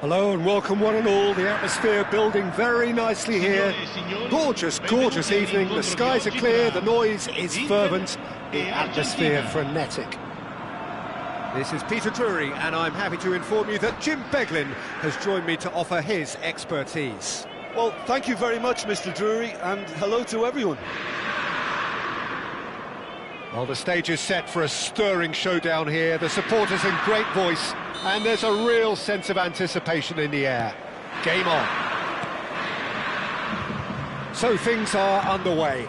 Hello and welcome one and all. The atmosphere building very nicely here. Gorgeous, gorgeous evening. The skies are clear, the noise is fervent, the atmosphere frenetic. This is Peter Drury and I'm happy to inform you that Jim Beglin has joined me to offer his expertise. Well, thank you very much, Mr. Drury, and hello to everyone. Well, the stage is set for a stirring showdown here. The supporters in great voice, and there's a real sense of anticipation in the air. Game on. So things are underway.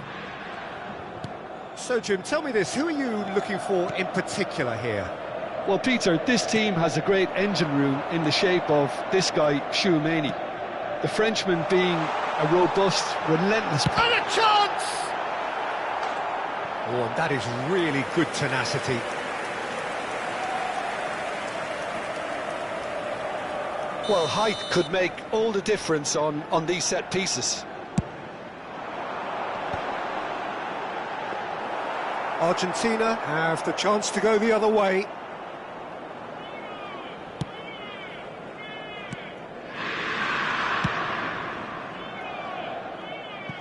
So, Jim, tell me this, who are you looking for in particular here? Well, Peter, this team has a great engine room in the shape of this guy, Chouameni. The Frenchman being a robust, relentless... And a chance! Oh, and that is really good tenacity. Well, height could make all the difference on these set pieces. Argentina have the chance to go the other way.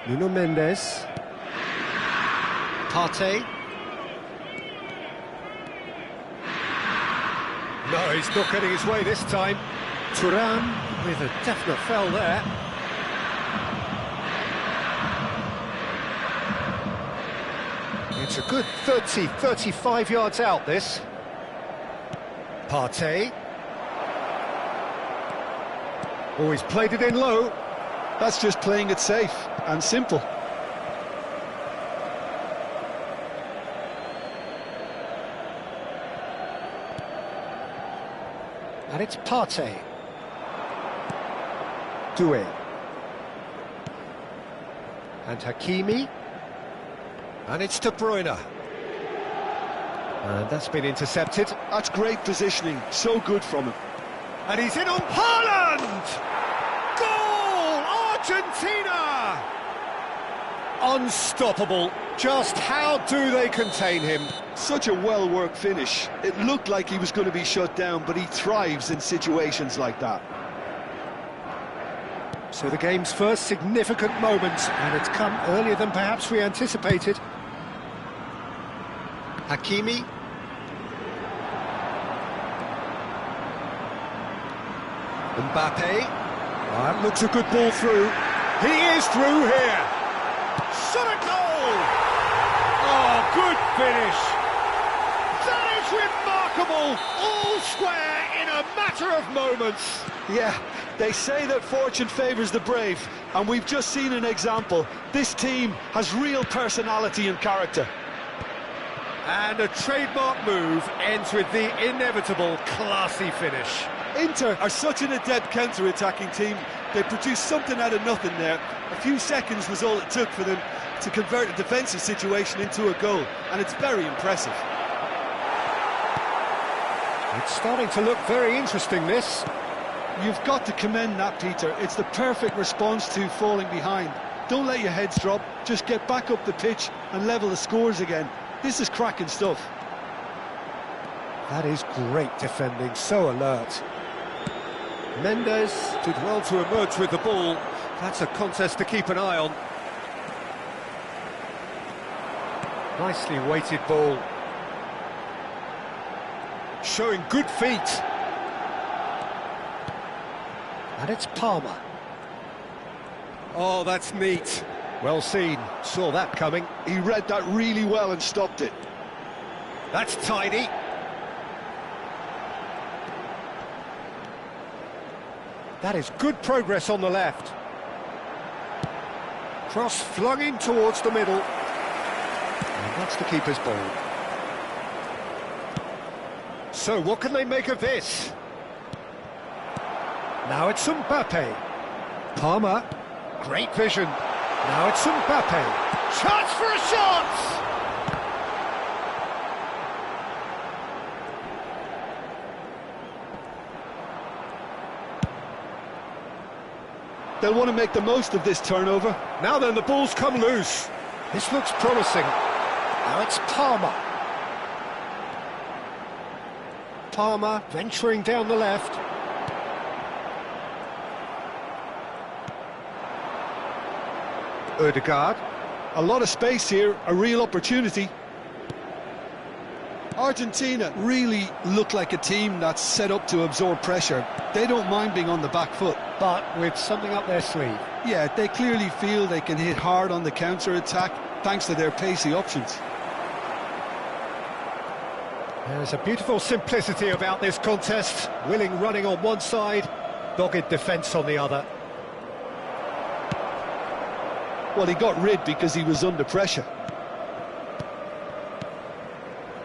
Nuno Mendes. Partey. No, he's not getting his way this time. Turan with a definite foul there. It's a good 30, 35 yards out, this. Partey. Oh, he's played it in low. That's just playing it safe and simple. And it's Partey. Doué. And Hakimi. And it's De Bruyne. And that's been intercepted. That's great positioning, so good from him. And he's in on Haaland! Goal! Argentina! Unstoppable. Just how do they contain him? Such a well-worked finish. It looked like he was going to be shut down, but he thrives in situations like that. So the game's first significant moment, and it's come earlier than perhaps we anticipated. Hakimi. Mbappe. That looks a good ball through. He is through here. Shot a goal! Oh, good finish. That is remarkable. All square in a matter of moments. Yeah, they say that fortune favours the brave, and we've just seen an example. This team has real personality and character. And a trademark move ends with the inevitable classy finish. Inter are such an adept counter-attacking team. They produced something out of nothing there. A few seconds was all it took for them to convert a defensive situation into a goal, and it's very impressive. It's starting to look very interesting, this. You've got to commend that, Peter. It's the perfect response to falling behind. Don't let your heads drop, just get back up the pitch and level the scores again. This is cracking stuff. That is great defending, so alert. Mendes did well to emerge with the ball. That's a contest to keep an eye on. Nicely weighted ball. Showing good feet. And it's Palmer. Oh, that's neat. Well seen. Saw that coming. He read that really well and stopped it. That's tidy. That is good progress on the left. Cross flung in towards the middle. And that's the keeper's ball. So what can they make of this? Now it's Mbappe. Palmer. Great vision. Now it's Mbappe. Chance for a shot! They'll want to make the most of this turnover. Now then, the ball's come loose. This looks promising. Now it's Palmer. Palmer venturing down the left. Ødegaard. A lot of space here, a real opportunity. Argentina really look like a team that's set up to absorb pressure. They don't mind being on the back foot. But with something up their sleeve. Yeah, they clearly feel they can hit hard on the counter-attack thanks to their pacey options. There's a beautiful simplicity about this contest. Willing running on one side, dogged defence on the other. Well, he got rid because he was under pressure.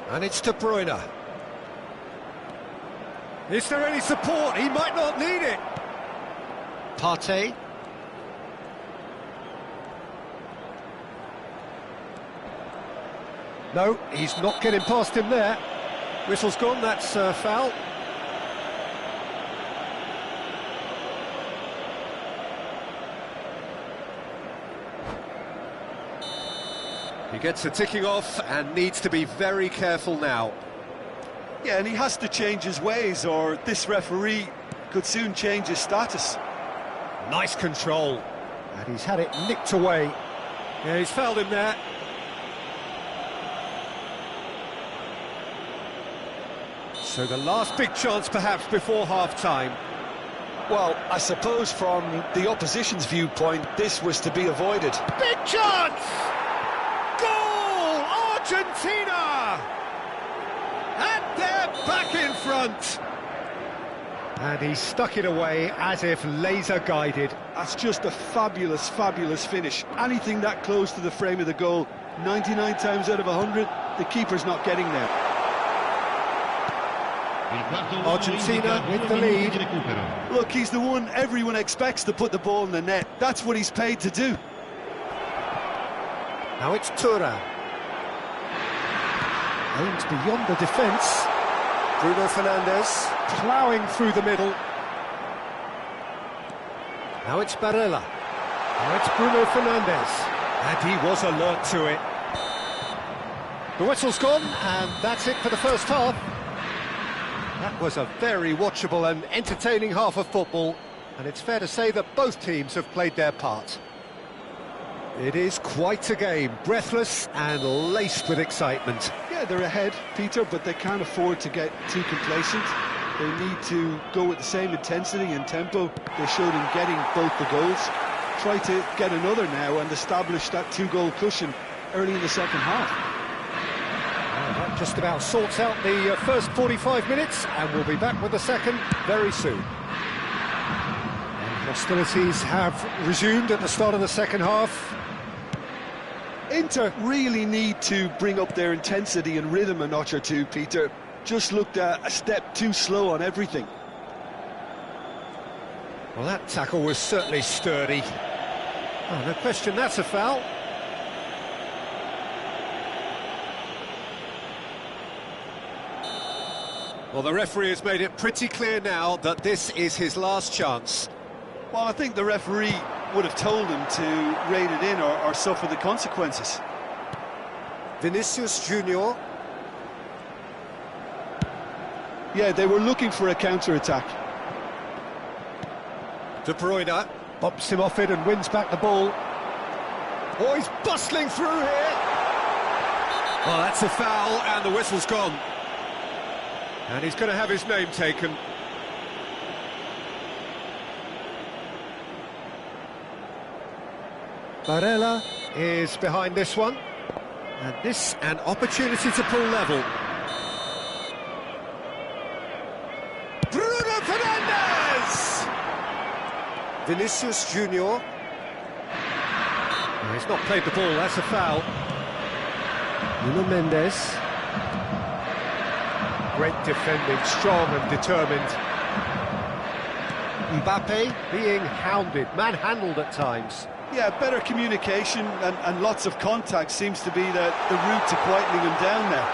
And it's De Bruyne. Is there any support? He might not need it. Partey. No, he's not getting past him there. Whistle's gone, that's foul. He gets the ticking off and needs to be very careful now. Yeah, and he has to change his ways or this referee could soon change his status. Nice control. And he's had it nicked away. Yeah, he's fouled him there. So the last big chance perhaps before half-time. Well, I suppose from the opposition's viewpoint, this was to be avoided. Big chance! Goal! Argentina! And they're back in front. And he stuck it away as if laser-guided. That's just a fabulous, fabulous finish. Anything that close to the frame of the goal, 99 times out of 100, the keeper's not getting there. Argentina with the lead. Look, he's the one everyone expects to put the ball in the net. That's what he's paid to do. Now it's Tura. Aimed beyond the defence. Bruno Fernandes ploughing through the middle. Now it's Barella. Now it's Bruno Fernandes. And he was alert to it. The whistle's gone, and that's it for the first half. That was a very watchable and entertaining half of football, and it's fair to say that both teams have played their part. It is quite a game, breathless and laced with excitement. Yeah, they're ahead, Peter, but they can't afford to get too complacent. They need to go with the same intensity and tempo they showed in getting both the goals. Try to get another now and establish that two-goal cushion early in the second half. That just about sorts out the first 45 minutes, and we'll be back with the second very soon. And hostilities have resumed at the start of the second half. Inter really need to bring up their intensity and rhythm a notch or two, Peter. Just looked a step too slow on everything. Well, that tackle was certainly sturdy. Oh, no question, that's a foul. Well, the referee has made it pretty clear now that this is his last chance. Well, I think the referee would have told him to rein it in or suffer the consequences. Vinicius Junior. Yeah, they were looking for a counter-attack. De Bruyne bumps him off it and wins back the ball. Oh, he's bustling through here. Oh, that's a foul, and the whistle's gone. And he's going to have his name taken. Barella is behind this one. And this an opportunity to pull level. Bruno Fernandes! Vinicius Junior. No, he's not played the ball, that's a foul. Nuno Mendes. Great defending, strong and determined. Mbappe being hounded, manhandled at times. Yeah, better communication and lots of contact seems to be the route to quietening him down there.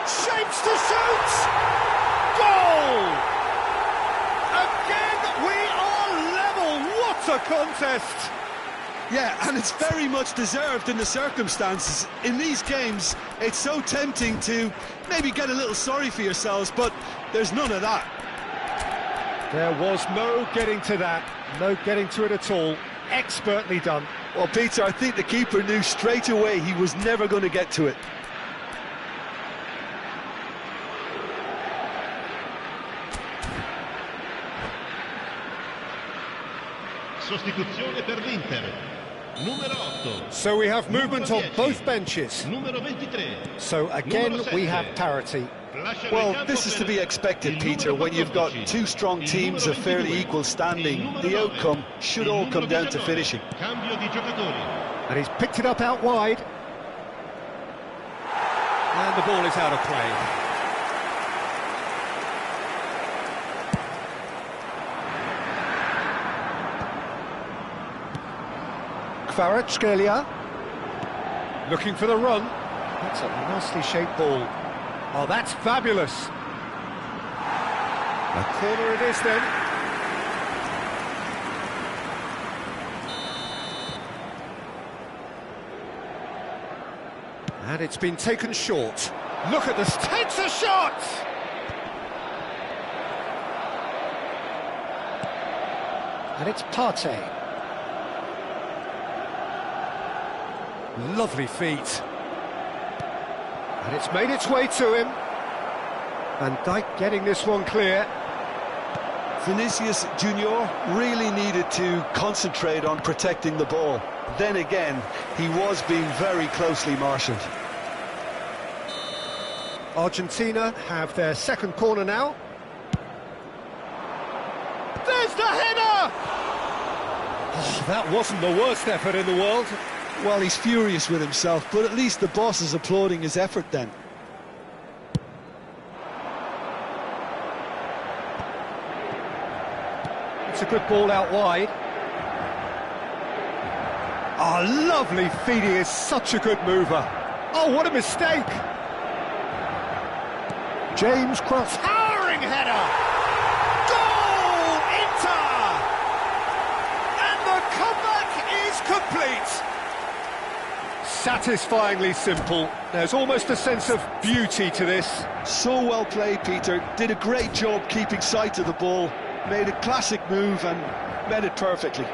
Shapes to shoot! Goal! Again, we are level! What a contest! Yeah, and it's very much deserved in the circumstances. In these games, it's so tempting to maybe get a little sorry for yourselves, but there's none of that. There was no getting to that, no getting to it at all. Expertly done. Well, Peter, I think the keeper knew straight away he was never going to get to it. Sostituzione per l'Inter. Numero 8. So we have movement on both benches. Numero 23. So again we have parity. Well, this is to be expected, Peter, when you've got two strong teams of fairly equal standing. The outcome should all come down to finishing. Cambio di giocatori. And he's picked it up out wide. And the ball is out of play. Kvaratskhelia looking for the run. That's a nicely shaped ball. Oh, that's fabulous. A corner it is then. And it's been taken short. Look at this, takes a shot! And it's Partey. Lovely feet. And it's made its way to him. Van Dijk getting this one clear. Vinicius Junior really needed to concentrate on protecting the ball. Then again, he was being very closely marshalled. Argentina have their second corner now. There's the header! Oh, that wasn't the worst effort in the world. Well, he's furious with himself, but at least the boss is applauding his effort then. It's a good ball out wide. Oh, lovely feet, he is such a good mover. Oh, what a mistake! James Cross, towering header! Goal, Inter! And the comeback is complete! Satisfyingly simple. There's almost a sense of beauty to this. So well played, Peter. Did a great job keeping sight of the ball. Made a classic move and met it perfectly.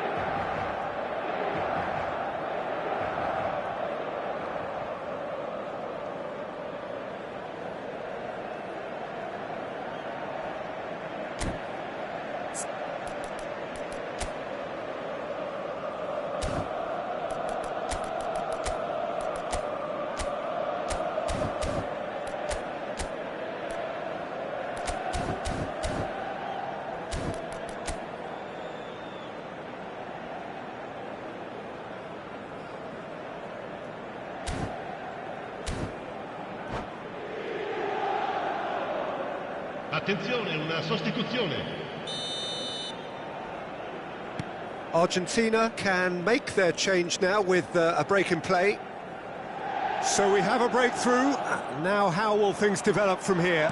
Attenzione, una sostituzione. Argentina can make their change now with a break in play. So we have a breakthrough. Now how will things develop from here?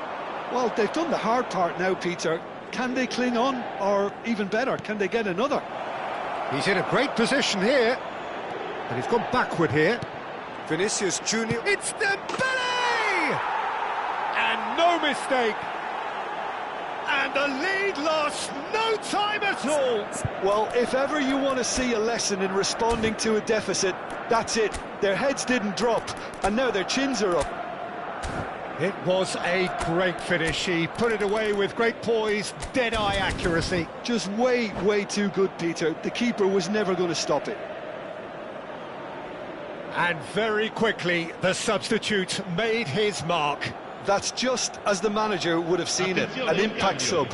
Well, they've done the hard part now, Peter. Can they cling on? Or even better, can they get another? He's in a great position here. And he's gone backward here. Vinicius Junior. It's Dembele! And no mistake. And the lead lost no time at all. Well, if ever you want to see a lesson in responding to a deficit, that's it. Their heads didn't drop, and now their chins are up. It was a great finish. He put it away with great poise, dead-eye accuracy. Just way, way too good, Peter. The keeper was never going to stop it. And very quickly, the substitute made his mark. That's just as the manager would have seen it, an impact sub.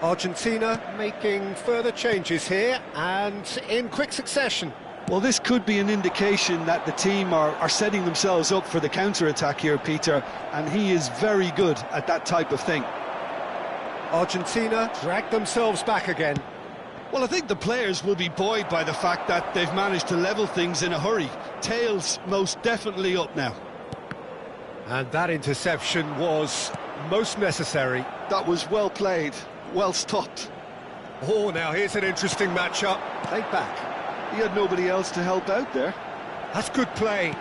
Argentina making further changes here, and in quick succession. Well, this could be an indication that the team are setting themselves up for the counter-attack here, Peter, and he is very good at that type of thing. Argentina drag themselves back again. Well, I think the players will be buoyed by the fact that they've managed to level things in a hurry. Tails most definitely up now. And that interception was most necessary. That was well played, well stopped. Oh, now here's an interesting matchup. Played back. He had nobody else to help out there. That's good play.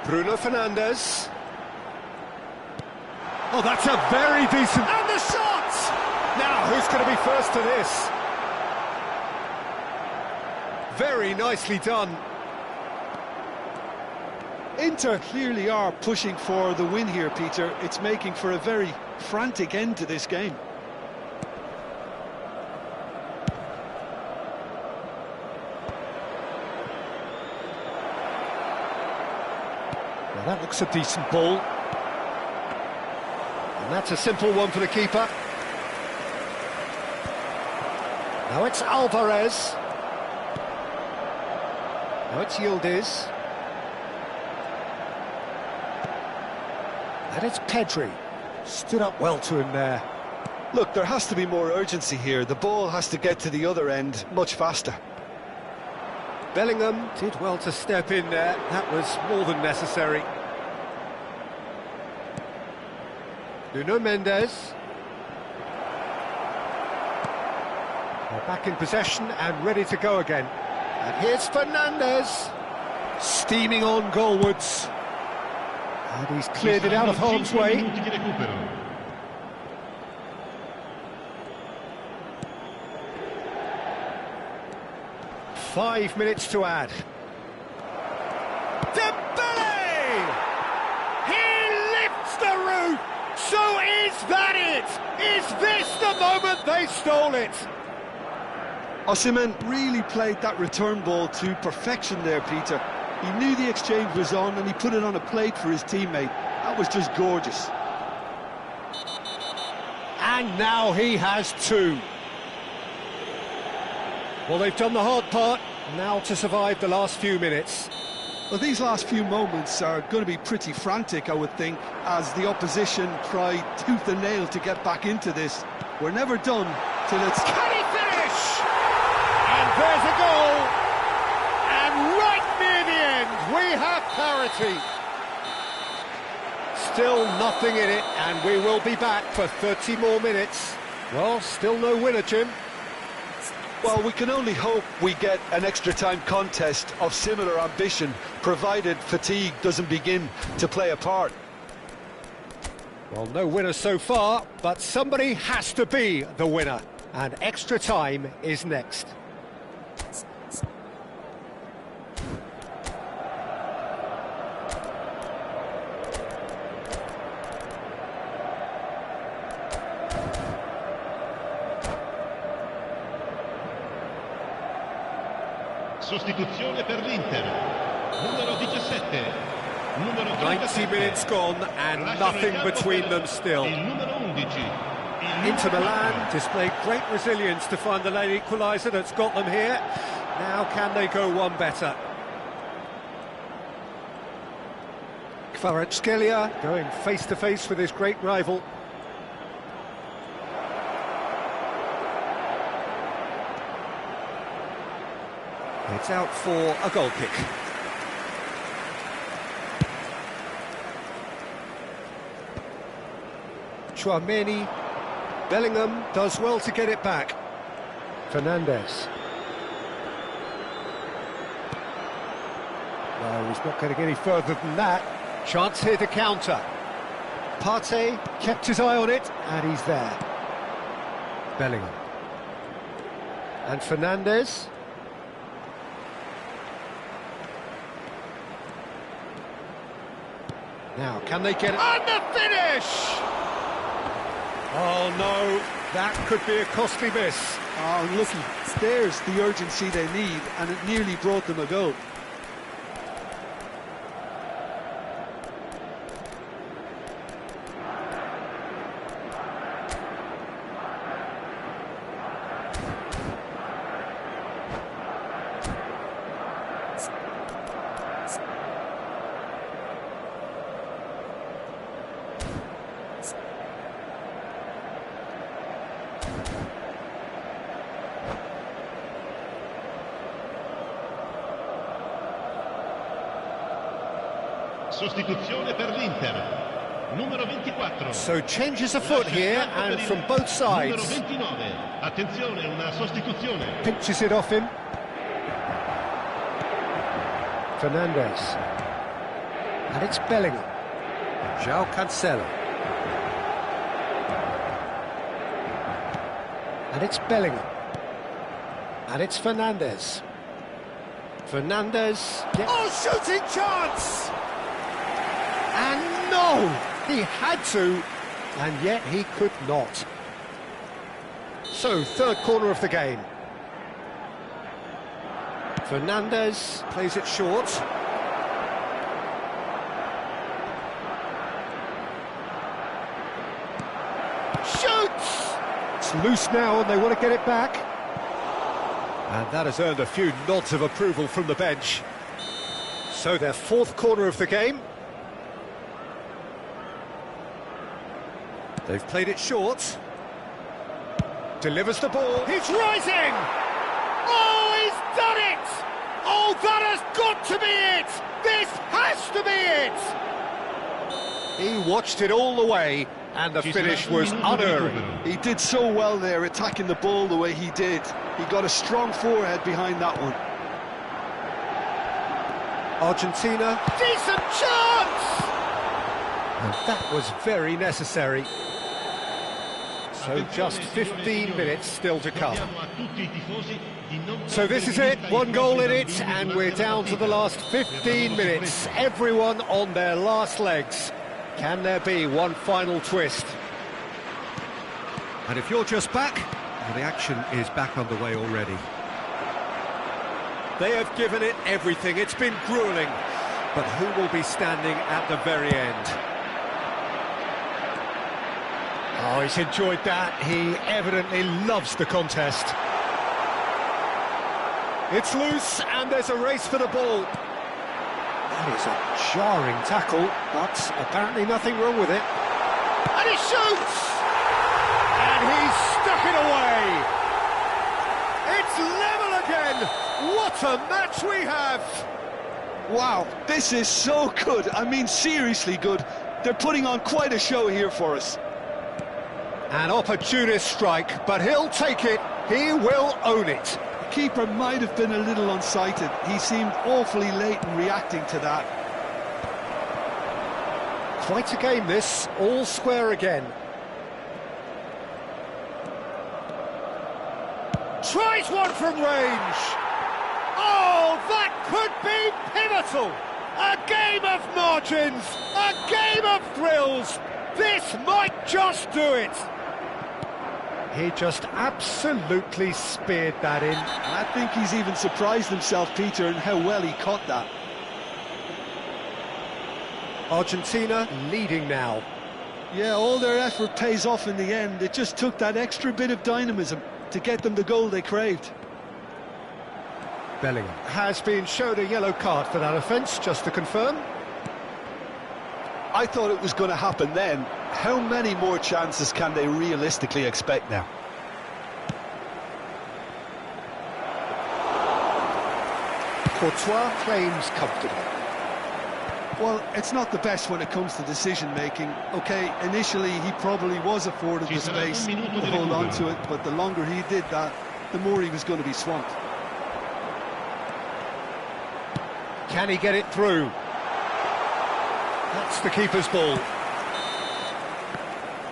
Bruno Fernandes. Oh, that's a very decent... And the shot! Now, who's going to be first to this? Very nicely done. Inter clearly are pushing for the win here, Peter. It's making for a very frantic end to this game. Well, that looks a decent ball. And that's a simple one for the keeper. Now it's Alvarez. Now it's Yildiz. And it's Pedri. Stood up well to him there. Look, there has to be more urgency here. The ball has to get to the other end much faster. Bellingham did well to step in there. That was more than necessary. Nuno Mendes. They're back in possession and ready to go again. And here's Fernandes. Steaming on goalwards. And he's cleared it out of harm's way. 5 minutes to add. Dembele! He lifts the roof! So is that it? Is this the moment they stole it? Osimhen really played that return ball to perfection there, Peter. He knew the exchange was on and he put it on a plate for his teammate. That was just gorgeous. And now he has two. Well, they've done the hard part, now to survive the last few minutes. Well, these last few moments are going to be pretty frantic, I would think, as the opposition try tooth and nail to get back into this. We're never done till it's... Can he finish? And there's a goal! And right near the end, we have parity. Still nothing in it, and we will be back for 30 more minutes. Well, still no winner, Jim. Well, we can only hope we get an extra-time contest of similar ambition, provided fatigue doesn't begin to play a part. Well, no winner so far, but somebody has to be the winner, and extra time is next. Sostituzione per l'Inter. Numero 17. Numero 90 minutes gone and nothing between them still. Il numero 11. Inter Milan displayed great resilience to find the late equaliser that's got them here. Now can they go one better? Kvaratskhelia going face-to-face with his great rival. It's out for a goal kick. Chouameni. Bellingham does well to get it back. Fernandes. No, he's not getting any further than that. Chance here to counter. Partey kept his eye on it, and he's there. Bellingham. And Fernandes. Now, can they get it? And the finish! Oh, no, that could be a costly miss. Oh, looky, there's the urgency they need, and it nearly brought them a goal. Sostituzione per l'Inter. Numero 24. So changes afoot here, and from both sides. Numero 29. Attenzione, una sostituzione. Pinches it off him. Fernandes. And it's Bellingham. João Cancelo. And it's Bellingham. And it's Fernandes. Fernandez. Oh, shooting chance! And no! He had to, and yet he could not. So, third corner of the game. Fernandez plays it short. Shoots! It's loose now and they want to get it back. And that has earned a few nods of approval from the bench. So their fourth corner of the game. They've played it short. Delivers the ball. He's rising! Oh, he's done it! Oh, that has got to be it! This has to be it! He watched it all the way, and the finish was unerring. He did so well there, attacking the ball the way he did. He got a strong forehead behind that one. Argentina. Decent chance! And that was very necessary. So just 15 minutes still to come. So this is it, one goal in it, and we're down to the last 15 minutes. Everyone on their last legs. Can there be one final twist? And if you're just back, well, the action is back underway already. They have given it everything, it's been gruelling. But who will be standing at the very end? Oh, he's enjoyed that. He evidently loves the contest. It's loose, and there's a race for the ball. That is a jarring tackle, but apparently nothing wrong with it. And he shoots! And he's stuck it away! It's level again! What a match we have! Wow, this is so good. I mean, seriously good. They're putting on quite a show here for us. An opportunist strike, but he'll take it. He will own it. The keeper might have been a little unsighted. He seemed awfully late in reacting to that. Quite a game this, all square again. Tries one from range. Oh, that could be pivotal. A game of margins, a game of thrills. This might just do it. He just absolutely speared that in. I think he's even surprised himself, Peter, in how well he caught that. Argentina leading now. Yeah, all their effort pays off in the end. It just took that extra bit of dynamism to get them the goal they craved. Bellingham has been shown a yellow card for that offence, just to confirm. I thought it was going to happen then. How many more chances can they realistically expect now? Courtois claims comfortably. Well, it's not the best when it comes to decision-making. OK, initially he probably was afforded the space to hold on to it, but the longer he did that, the more he was going to be swamped. Can he get it through? That's the keeper's ball.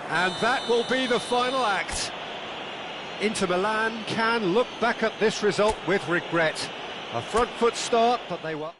And that will be the final act. Inter Milan can look back at this result with regret. A front foot start, but they were...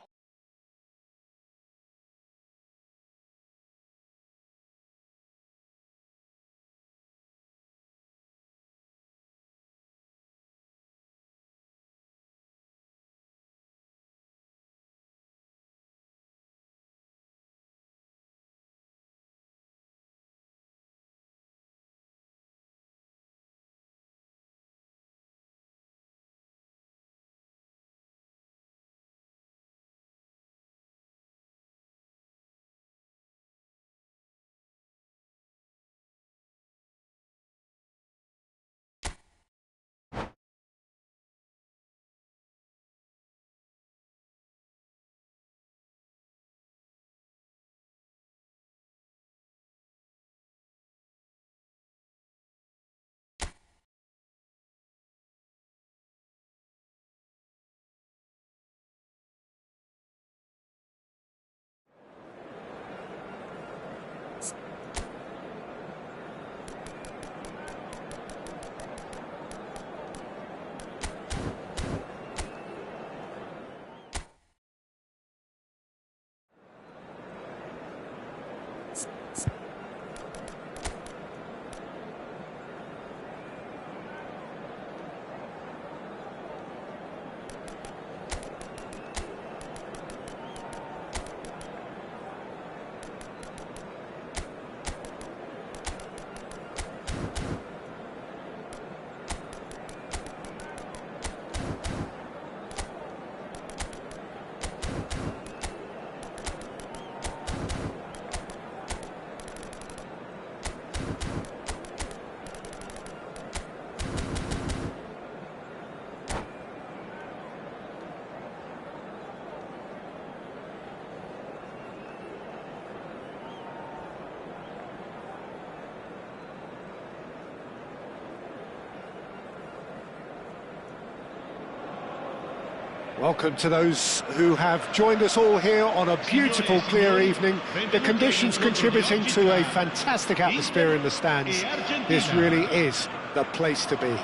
Welcome to those who have joined us all here on a beautiful, clear evening. The conditions contributing to a fantastic atmosphere in the stands. This really is the place to be.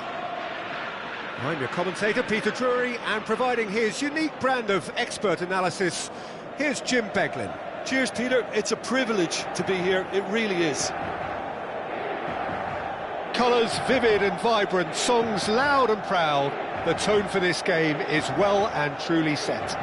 I'm your commentator, Peter Drury, and providing his unique brand of expert analysis, here's Jim Beglin. Cheers, Peter. It's a privilege to be here. It really is. Colours vivid and vibrant, songs loud and proud. The tone for this game is well and truly set.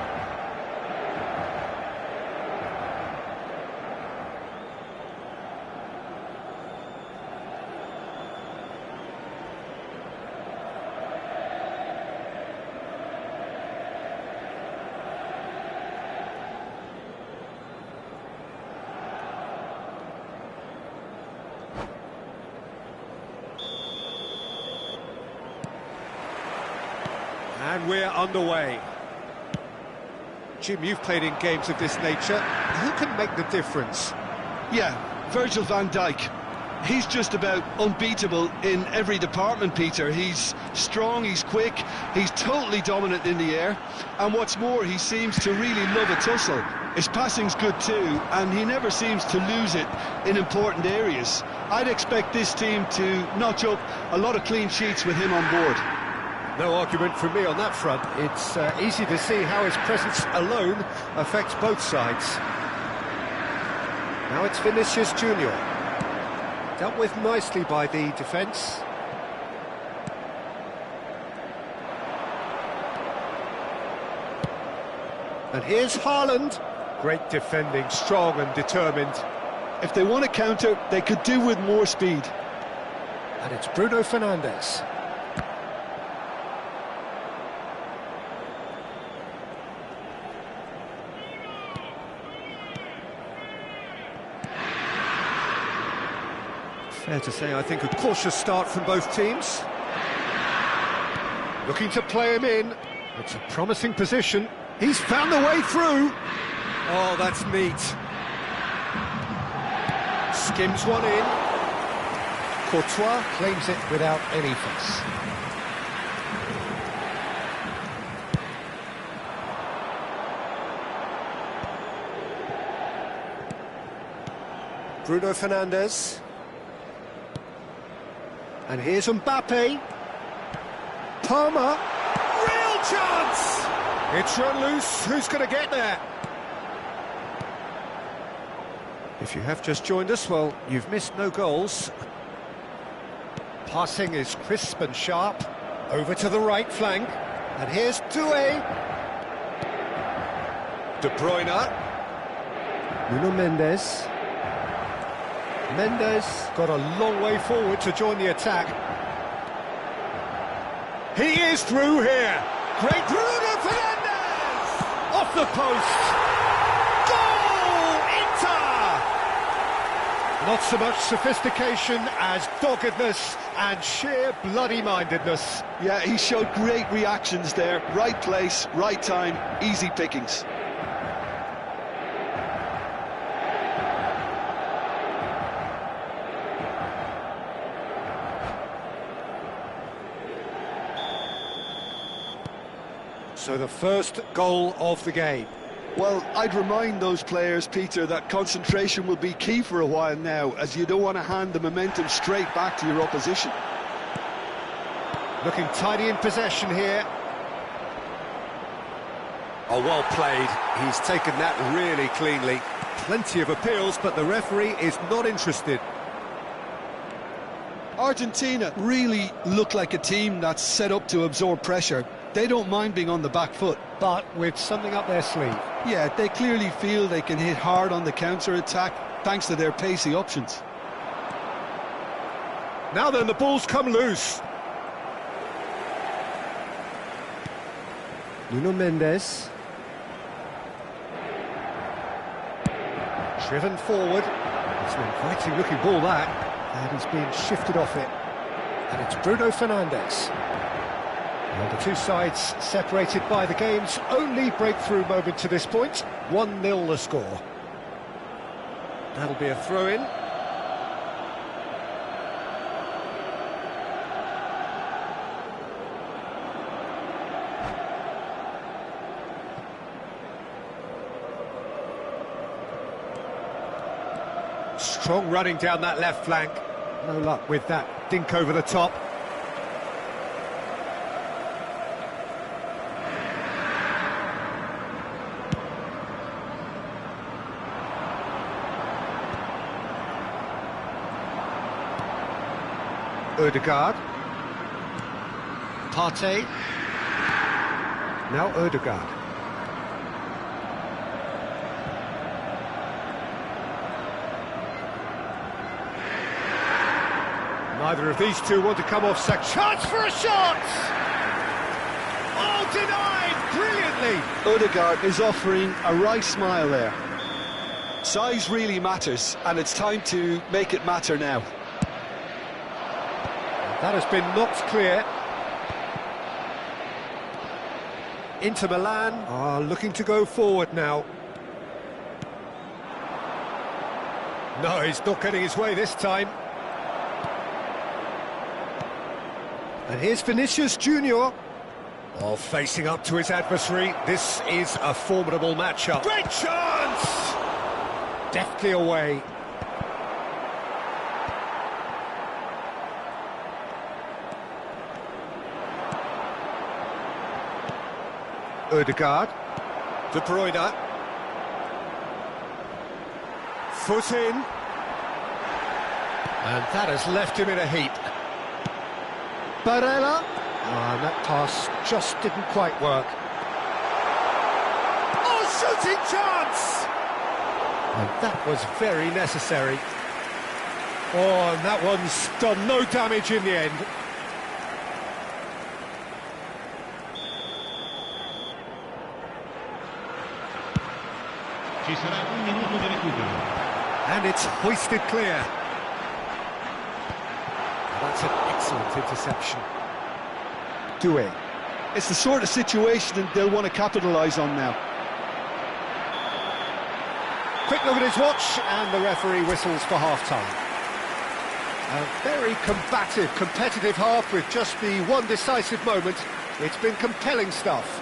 And we're underway. Jim, you've played in games of this nature. Who can make the difference? Yeah, Virgil van Dijk. He's just about unbeatable in every department, Peter. He's strong, he's quick, he's totally dominant in the air. And what's more, he seems to really love a tussle. His passing's good too, and he never seems to lose it in important areas. I'd expect this team to notch up a lot of clean sheets with him on board. No argument from me on that front. It's easy to see how his presence alone affects both sides. Now it's Vinicius Junior. Dealt with nicely by the defence. And here's Haaland. Great defending, strong and determined. If they want to counter, they could do with more speed. And it's Bruno Fernandes. Fair to say, I think, a cautious start from both teams. Looking to play him in. It's a promising position. He's found the way through. Oh, that's neat. Skims one in. Courtois claims it without any fuss. Bruno Fernandes. And here's Mbappe. Palmer. Real chance! It's run loose. Who's going to get there? If you have just joined us, well, you've missed no goals. Passing is crisp and sharp. Over to the right flank. And here's Doué. De Bruyne. Nuno Mendes. Mendes got a long way forward to join the attack. He is through here. Great Bruno Fernandes! Off the post. Goal! Inter! Not so much sophistication as doggedness and sheer bloody-mindedness. Yeah, he showed great reactions there. Right place, right time, easy pickings. So the first goal of the game. Well, I'd remind those players, Peter, that concentration will be key for a while now, as you don't want to hand the momentum straight back to your opposition. Looking tidy in possession here. Oh, well played. He's taken that really cleanly. Plenty of appeals, but the referee is not interested. Argentina really look like a team that's set up to absorb pressure. They don't mind being on the back foot. But with something up their sleeve. Yeah, they clearly feel they can hit hard on the counter-attack thanks to their pacey options. Now then, the ball's come loose. Nuno Mendes. Driven forward. It's an inviting looking ball that. And he's being shifted off it. And it's Bruno Fernandes. And the two sides separated by the game's only breakthrough moment to this point. 1-0 the score. That'll be a throw-in. Strong running down that left flank. No luck with that dink over the top. Ødegaard. Partey. Now Ødegaard. Neither of these two want to come off sack. Chance for a shot! Oh, denied brilliantly! Ødegaard is offering a right smile there. Size really matters, and it's time to make it matter now. That has been knocked clear. Inter Milan are looking to go forward now. No, he's not getting his way this time. And here's Vinicius Junior. Oh, facing up to his adversary. This is a formidable matchup. Great chance! Deftly away. Ødegaard. De Bruyne. Foot in. And that has left him in a heap. Barella. And that pass just didn't quite work. Oh, shooting chance! And that was very necessary. Oh, and that one's done no damage in the end. Ci sarà un minuto di recupero. And it's hoisted clear. That's an excellent interception. Doué. It's the sort of situation that they'll want to capitalise on now. Quick look at his watch, and the referee whistles for half-time. A very combative, competitive half with just the one decisive moment. It's been compelling stuff.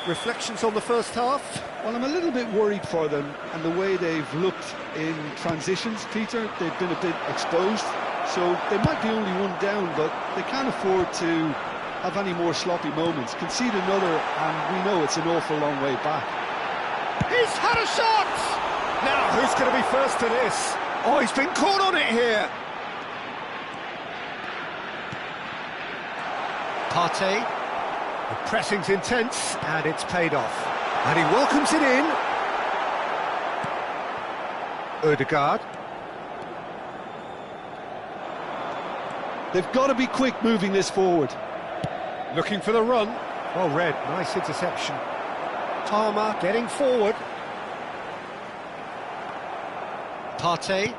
Reflections on the first half? Well, I'm a little bit worried for them and the way they've looked in transitions, Peter. They've been a bit exposed, so they might be only one down, but they can't afford to have any more sloppy moments. Concede another, and we know it's an awful long way back. He's had a shot! Now, who's going to be first to this? Oh, he's been caught on it here! Partey. The pressing's intense, and it's paid off. And he welcomes it in. Ødegaard. They've got to be quick moving this forward. Looking for the run. Well read, nice interception. Palmer getting forward. Partey.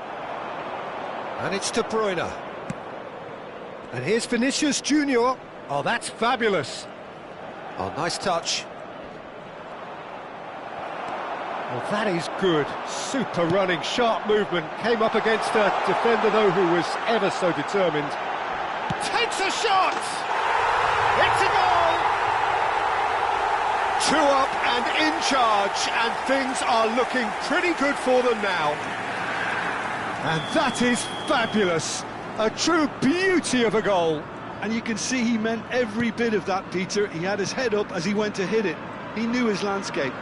And it's De Bruyne. And here's Vinicius Junior. Oh, that's fabulous. Oh, nice touch. Well, that is good. Super running, sharp movement. Came up against a defender, though, who was ever so determined. Takes a shot! It's a goal! 2 up and in charge, and things are looking pretty good for them now. And that is fabulous. A true beauty of a goal. And you can see he meant every bit of that, Peter. He had his head up as he went to hit it. He knew his landscape.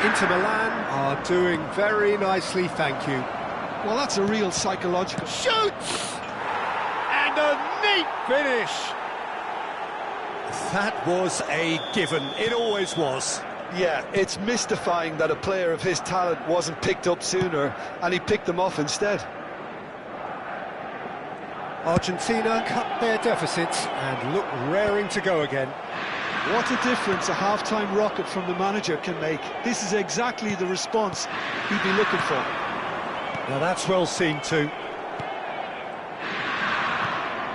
Inter Milan are doing very nicely, thank you. Well, that's a real psychological... Shoots! And a neat finish! That was a given. It always was. Yeah, it's mystifying that a player of his talent wasn't picked up sooner, and he picked them off instead. Argentina cut their deficits and look raring to go again. What a difference a half-time rocket from the manager can make. This is exactly the response he'd be looking for. Now that's well seen too.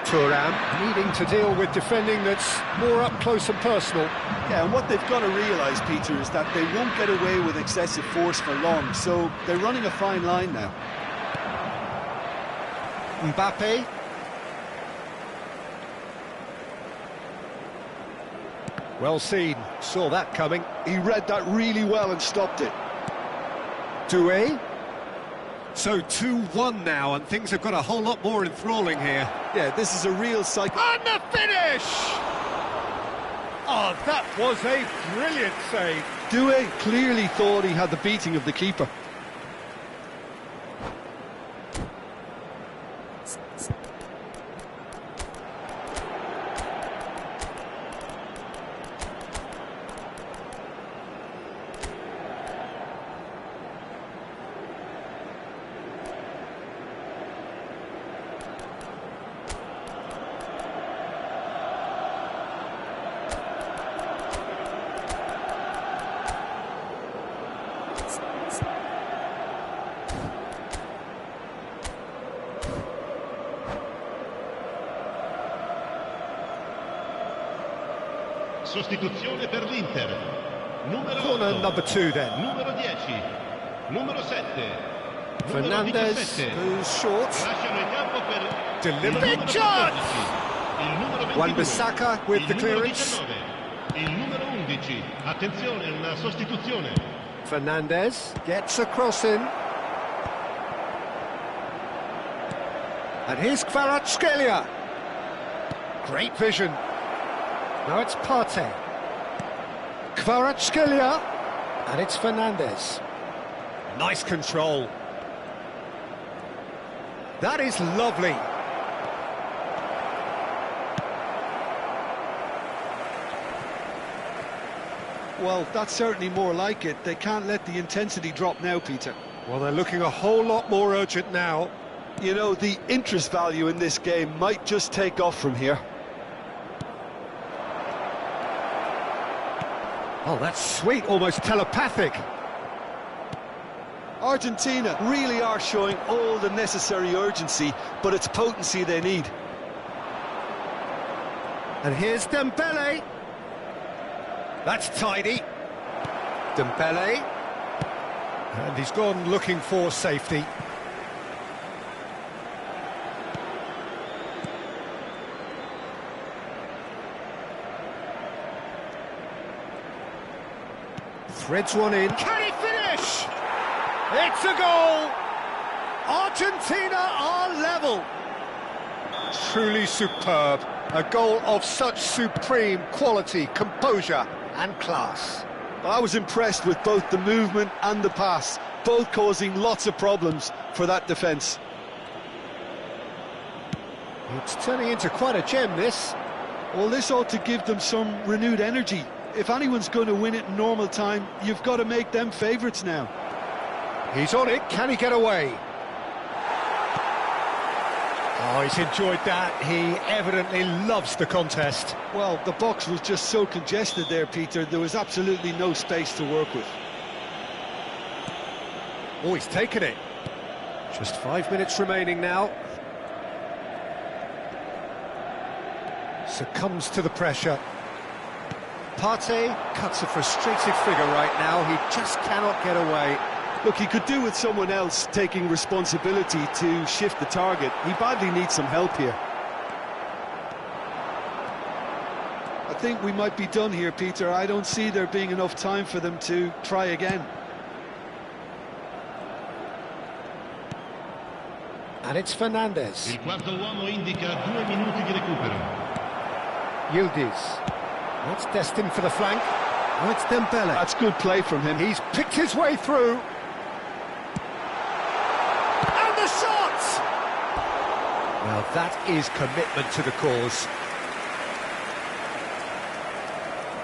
Thuram needing to deal with defending that's more up close and personal. Yeah, and what they've got to realise, Peter, is that they won't get away with excessive force for long, so they're running a fine line now. Mbappe. Well seen, saw that coming. He read that really well and stopped it. Bo3 Au. So 2-1 now, and things have got a whole lot more enthralling here. Yeah, this is a real cycle. And the finish! Oh, that was a brilliant save. Bo3 clearly thought he had the beating of the keeper. Sostituzione per l'Inter. Numero Corner 8. number 2 then. Numero 10. Numero 7. Fernandez goes short. Lasciano il campo per Delivered. il Big numero chance! 14, il numero 22, Wan-Bissaka with the il numero clearance. 19, il numero 11. Attenzione, una sostituzione. Fernandez gets a cross in. And here's Kvaratskhelia. Great vision. Now it's Partey. Kvaratskhelia. And it's Fernandez. Nice control. That is lovely. Well, that's certainly more like it. They can't let the intensity drop now, Peter. Well, they're looking a whole lot more urgent now. You know, the interest value in this game might just take off from here. Oh, that's sweet, almost telepathic. Argentina really are showing all the necessary urgency, but it's potency they need. And here's Dembele. That's tidy. Dembele. And he's gone looking for safety. Threads one in. Can he finish? It's a goal! Argentina are level. Truly superb. A goal of such supreme quality, composure and class. I was impressed with both the movement and the pass, both causing lots of problems for that defence. It's turning into quite a gem, this. Well, this ought to give them some renewed energy. If anyone's going to win it in normal time, you've got to make them favourites now. He's on it, can he get away? Oh, he's enjoyed that. He evidently loves the contest. Well, the box was just so congested there, Peter. There was absolutely no space to work with. Oh, he's taken it. Just 5 minutes remaining now. Succumbs to the pressure. Partey cuts a frustrated figure right now. He just cannot get away. Look, he could do with someone else taking responsibility to shift the target. He badly needs some help here. I think we might be done here, Peter. I don't see there being enough time for them to try again. And it's Fernandez. Il quarto uomo indica 2 minuti di recupero. Yildiz. That's destined for the flank. Oh, it's Dembele. That's good play from him. He's picked his way through. And the shot! Well, that is commitment to the cause.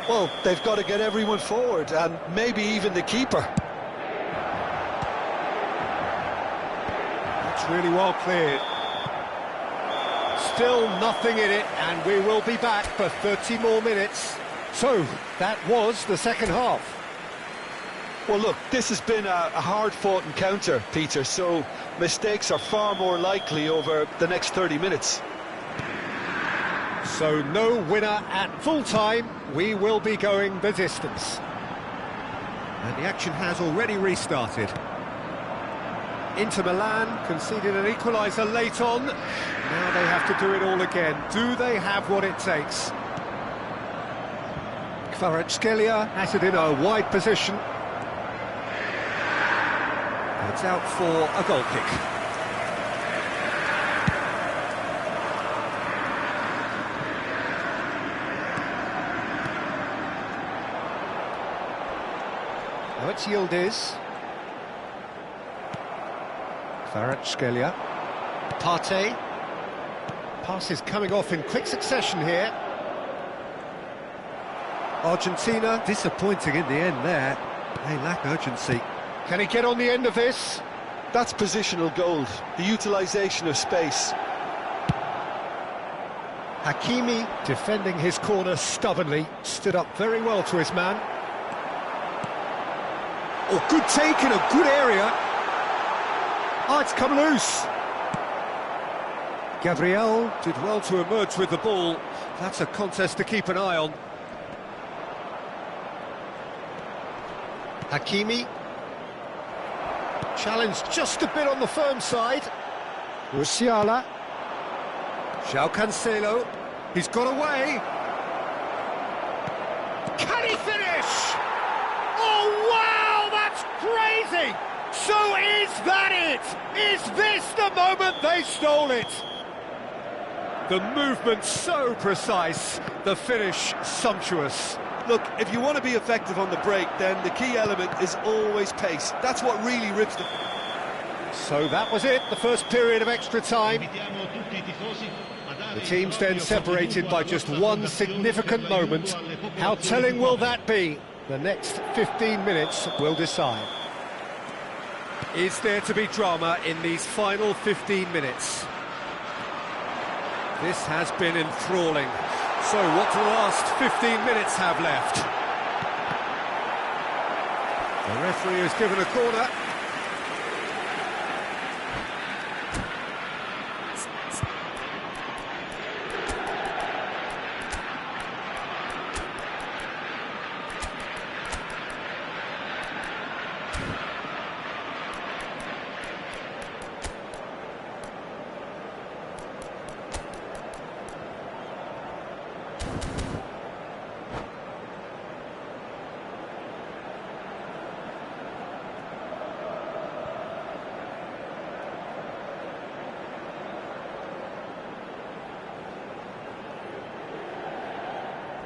Well, they've got to get everyone forward, and maybe even the keeper. That's really well cleared. Still nothing in it, and we will be back for 30 more minutes. So, that was the second half. Well, look, this has been a hard-fought encounter, Peter, so mistakes are far more likely over the next 30 minutes. So, no winner at full-time. We will be going the distance. And the action has already restarted. Inter Milan conceded an equaliser late on. Now they have to do it all again. Do they have what it takes? Kvaratskhelia has it in a wide position. It's out for a goal kick. Now it's Yildiz. Kvaratskhelia. Partey. Passes coming off in quick succession here. Argentina disappointing in the end there. They lack urgency. Can he get on the end of this? That's positional gold, the utilisation of space. Hakimi defending his corner stubbornly, stood up very well to his man. Oh, good take in a good area. Oh, it's come loose. Gabriel did well to emerge with the ball. That's a contest to keep an eye on. Hakimi. Challenged just a bit on the firm side. Musiala. João Cancelo. He's got away. Can he finish? Oh, wow, that's crazy! So is that it? Is this the moment they stole it? The movement so precise, the finish sumptuous. Look, if you want to be effective on the break, then the key element is always pace. That's what really rips them. So that was it, the first period of extra time. The teams then separated by just one significant moment. How telling will that be? The next 15 minutes will decide. Is there to be drama in these final 15 minutes? This has been enthralling. So what do the last 15 minutes have left? The referee has given a corner.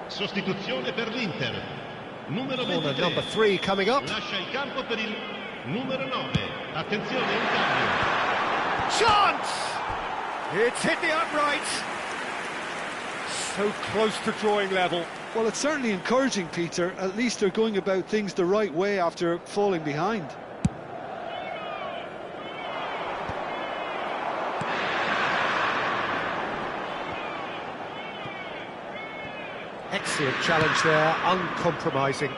Sostituzione per l'Inter. Numero Corner 23. number 3 coming up. Lascia il campo per il numero 9. Attenzione, un cambio. Chance! It's hit the upright. So close to drawing level. Well, it's certainly encouraging, Peter. At least they're going about things the right way after falling behind. Excellent challenge there, uncompromising.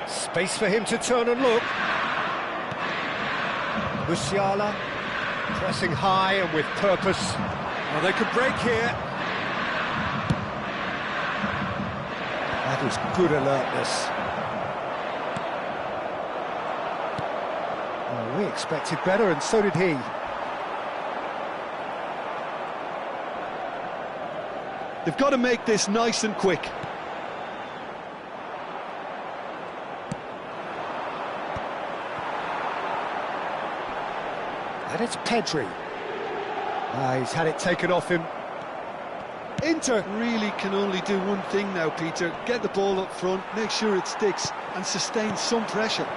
Space for him to turn and look. Musiala pressing high and with purpose. Well, they could break here. That is good alertness. Oh, we expected better, and so did he. They've got to make this nice and quick. And it's Pedri. He's had it taken off him. Inter really can only do one thing now, Peter. Get the ball up front, make sure it sticks, and sustain some pressure.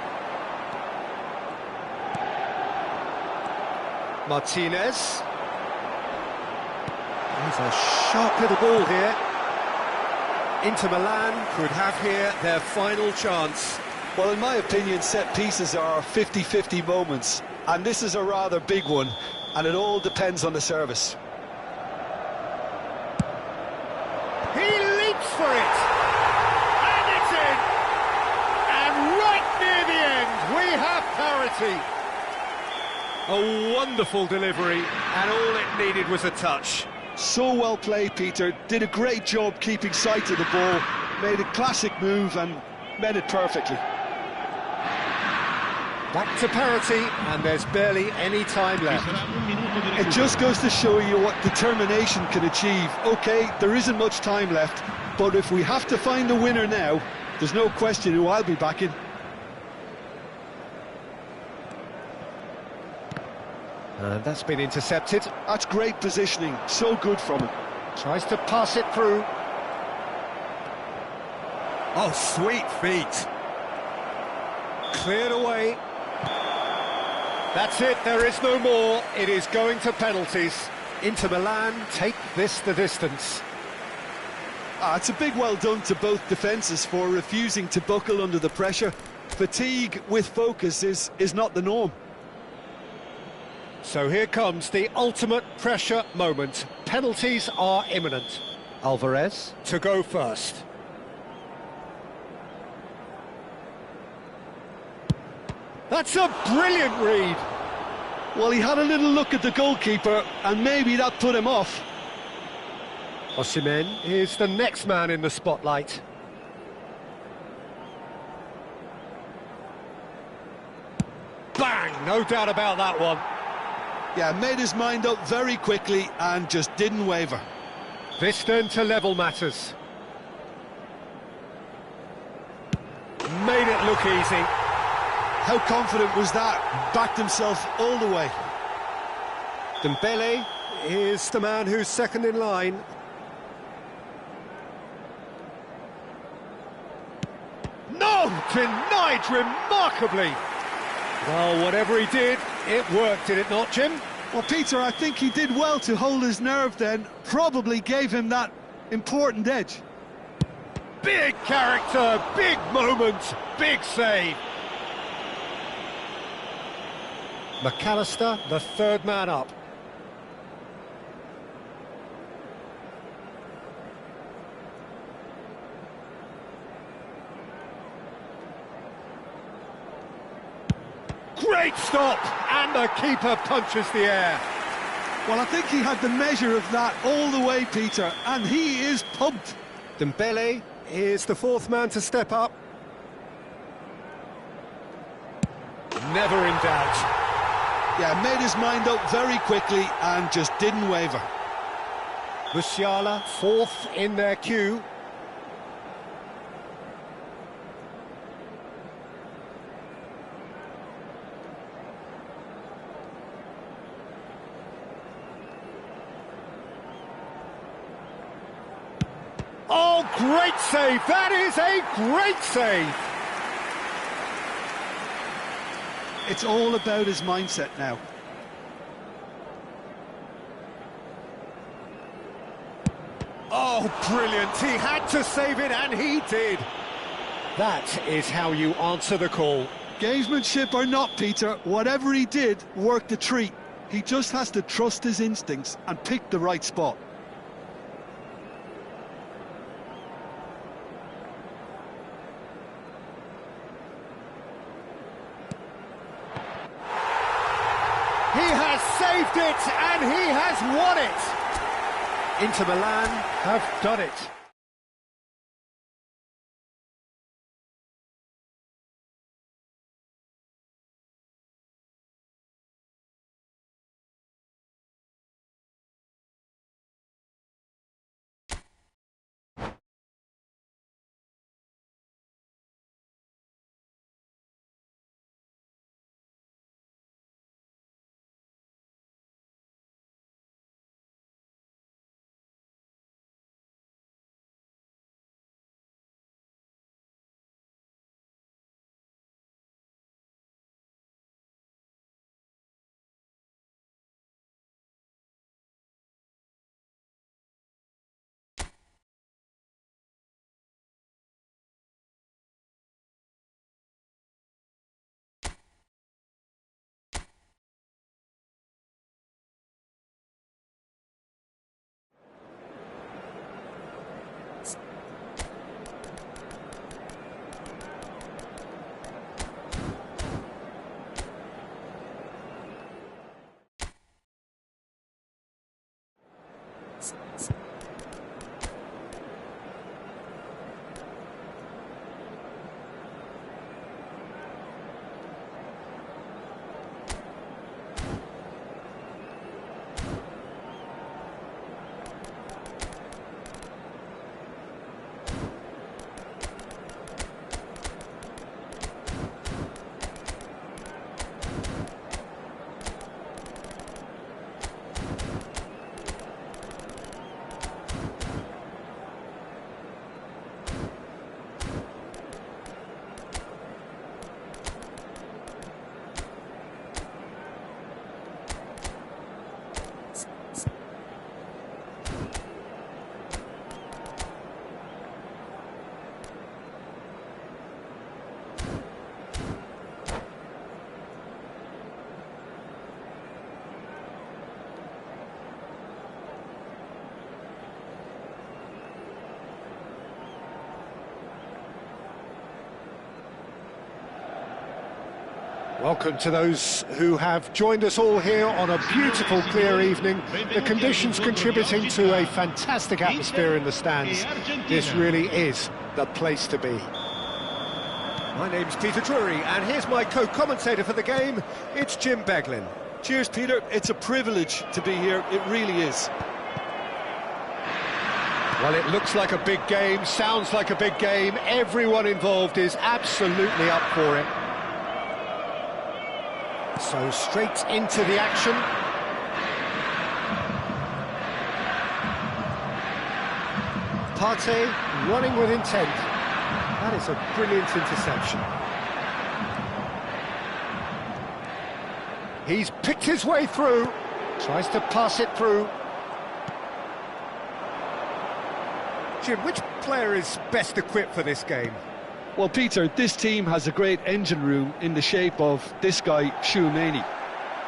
Martinez. There's a sharp little ball here. Inter Milan could have here their final chance. Well, in my opinion, set pieces are 50-50 moments, and this is a rather big one, and it all depends on the service. He leaps for it, and it's in. And right near the end, we have parity. A wonderful delivery, and all it needed was a touch. So well played, Peter. Did a great job keeping sight of the ball, made a classic move and met it perfectly. Back to parity, and there's barely any time left. It just goes to show you what determination can achieve. OK, there isn't much time left, but if we have to find the winner now, there's no question who I'll be backing. And that's been intercepted. That's great positioning, so good from him. Tries to pass it through. Oh, sweet feet. Cleared away. That's it, there is no more. It is going to penalties. Inter Milan take this the distance. It's a big well done to both defences for refusing to buckle under the pressure. Fatigue with focus is not the norm. So here comes the ultimate pressure moment. Penalties are imminent. Alvarez to go first. That's a brilliant read. Well, he had a little look at the goalkeeper, and maybe that put him off. Osimhen is the next man in the spotlight. Bang! No doubt about that one. Yeah, made his mind up very quickly and just didn't waver. This then to level matters. Made it look easy. How confident was that? Backed himself all the way. Dembele is the man who's second in line. No! Denied remarkably! Well, whatever he did, it worked, did it not, Jim? Well, Peter, I think he did well to hold his nerve then. Probably gave him that important edge. Big character, big moment, big save. McAllister, the third man up. Great stop! And the keeper punches the air. Well, I think he had the measure of that all the way, Peter, and he is pumped. Dembele is the fourth man to step up. Never in doubt. Yeah, made his mind up very quickly and just didn't waver. Musiala, fourth in their queue. Oh, great save! That is a great save! It's all about his mindset now. Oh, brilliant! He had to save it, and he did. That is how you answer the call. Gamesmanship or not, Peter, whatever he did worked a treat. He just has to trust his instincts and pick the right spot. He has saved it, and he has won it. Inter Milan have done it. Welcome to those who have joined us all here on a beautiful, clear evening. The conditions contributing to a fantastic atmosphere in the stands. This really is the place to be. My name's Peter Drury, and here's my co-commentator for the game. It's Jim Beglin. Cheers, Peter. It's a privilege to be here. It really is. Well, it looks like a big game, sounds like a big game. Everyone involved is absolutely up for it. So straight into the action. Partey running with intent. That is a brilliant interception. He's picked his way through. Tries to pass it through. Jim, which player is best equipped for this game? Well, Peter, this team has a great engine room in the shape of this guy, Tchouaméni.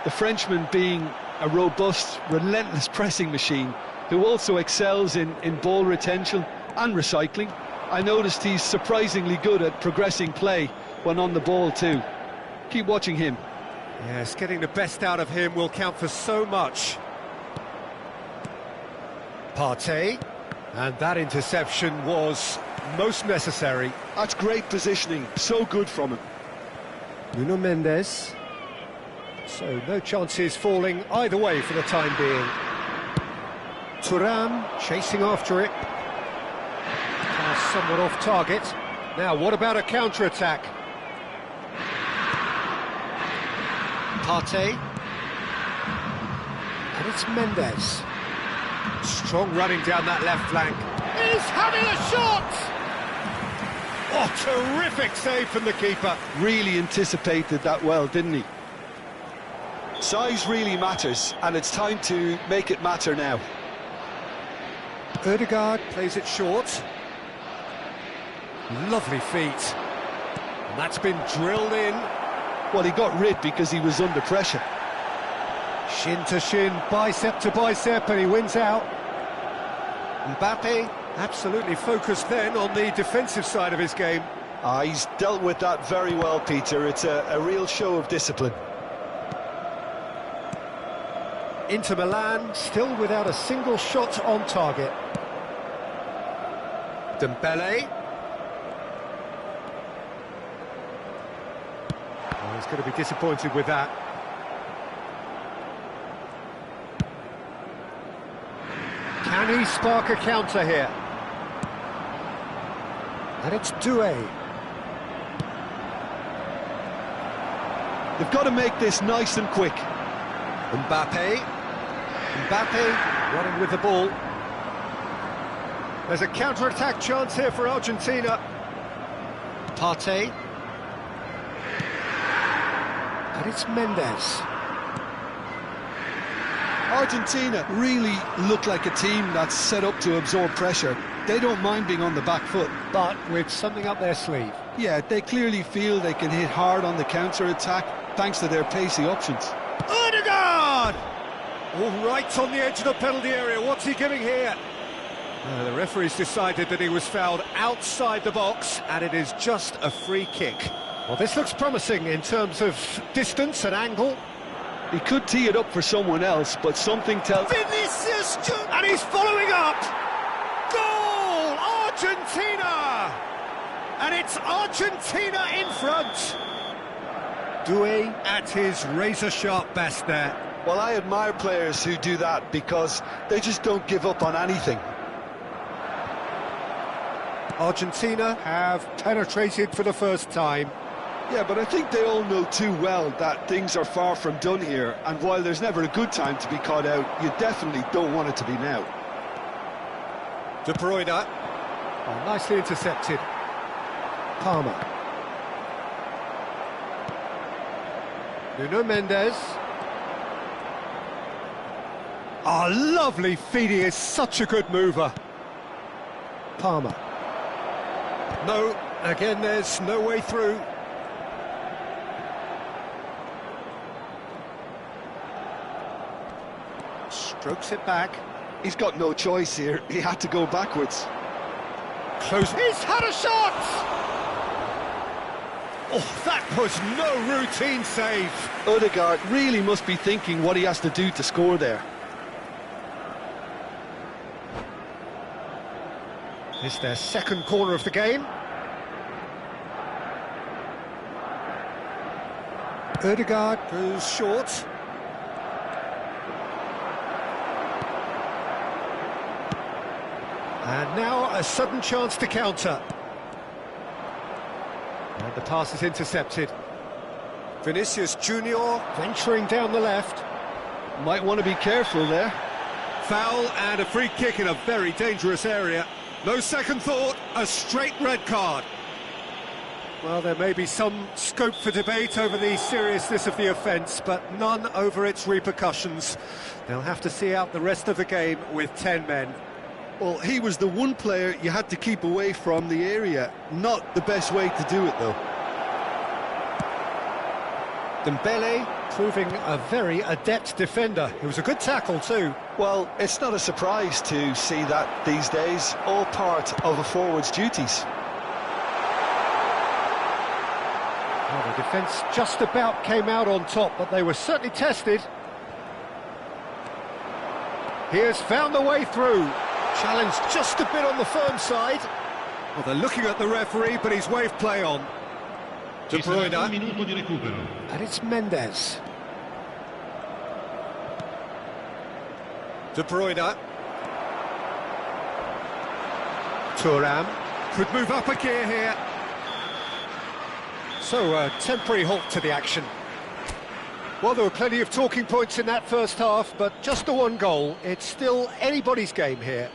The Frenchman being a robust, relentless pressing machine who also excels in ball retention and recycling. I noticed he's surprisingly good at progressing play when on the ball too. Keep watching him. Yes, getting the best out of him will count for so much. Partey, and that interception was most necessary. That's great positioning, so good from him. Nuno Mendes. So no chances falling either way for the time being. Thuram chasing after it. Pass somewhat off target. Now what about a counter-attack? Partey. And it's Mendes. Strong running down that left flank. He's having a shot! Oh, terrific save from the keeper. Really anticipated that well, didn't he? Size really matters, and it's time to make it matter now. Ødegaard plays it short. Lovely feet. And that's been drilled in. Well, he got rid because he was under pressure. Shin to shin, bicep to bicep, and he wins out. Mbappe absolutely focused then on the defensive side of his game. He's dealt with that very well, Peter. It's a real show of discipline. Inter Milan still without a single shot on target. Dembele. Oh, he's going to be disappointed with that. Can he spark a counter here? And it's Doué. They've got to make this nice and quick. Mbappe running with the ball. There's a counter-attack chance here for Argentina. Partey. And it's Mendes. Argentina really look like a team that's set up to absorb pressure. They don't mind being on the back foot. But with something up their sleeve. Yeah, they clearly feel they can hit hard on the counter-attack thanks to their pacey options. Ødegaard! All right on the edge of the penalty area. What's he giving here? The referee's decided that he was fouled outside the box, and it is just a free kick. Well, this looks promising in terms of distance and angle. He could tee it up for someone else, but something tells... Vinicius! And he's following up! Goal! Argentina! And it's Argentina in front! Doué at his razor-sharp best there. Well, I admire players who do that because they just don't give up on anything. Argentina have penetrated for the first time. Yeah, but I think they all know too well that things are far from done here, and while there's never a good time to be caught out, you definitely don't want it to be now. De Bruyne. Oh, nicely intercepted. Palmer. Nuno Mendes. Oh, lovely feed. He is such a good mover. Palmer. No, again, there's no way through. Strokes it back. He's got no choice here. He had to go backwards. Close. He's had a shot! Oh, that was no routine save. Odegaard really must be thinking what he has to do to score there. It's their second corner of the game. Odegaard goes short. And now a sudden chance to counter. And the pass is intercepted. Vinicius Junior venturing down the left. Might want to be careful there. Foul and a free kick in a very dangerous area. No second thought, a straight red card. Well, there may be some scope for debate over the seriousness of the offence, but none over its repercussions. They'll have to see out the rest of the game with 10 men. Well, he was the one player you had to keep away from the area. Not the best way to do it, though. Dembele proving a very adept defender. It was a good tackle too. Well, it's not a surprise to see that these days. All part of a forward's duties. Well, the defence just about came out on top, but they were certainly tested. He has found the way through. Challenge just a bit on the firm side. Well, they're looking at the referee, but he's waved play on. De Bruyne. And it's Mendes. De Bruyne. Thuram could move up a gear here. So, a temporary halt to the action. Well, there were plenty of talking points in that first half, but just the one goal. It's still anybody's game here.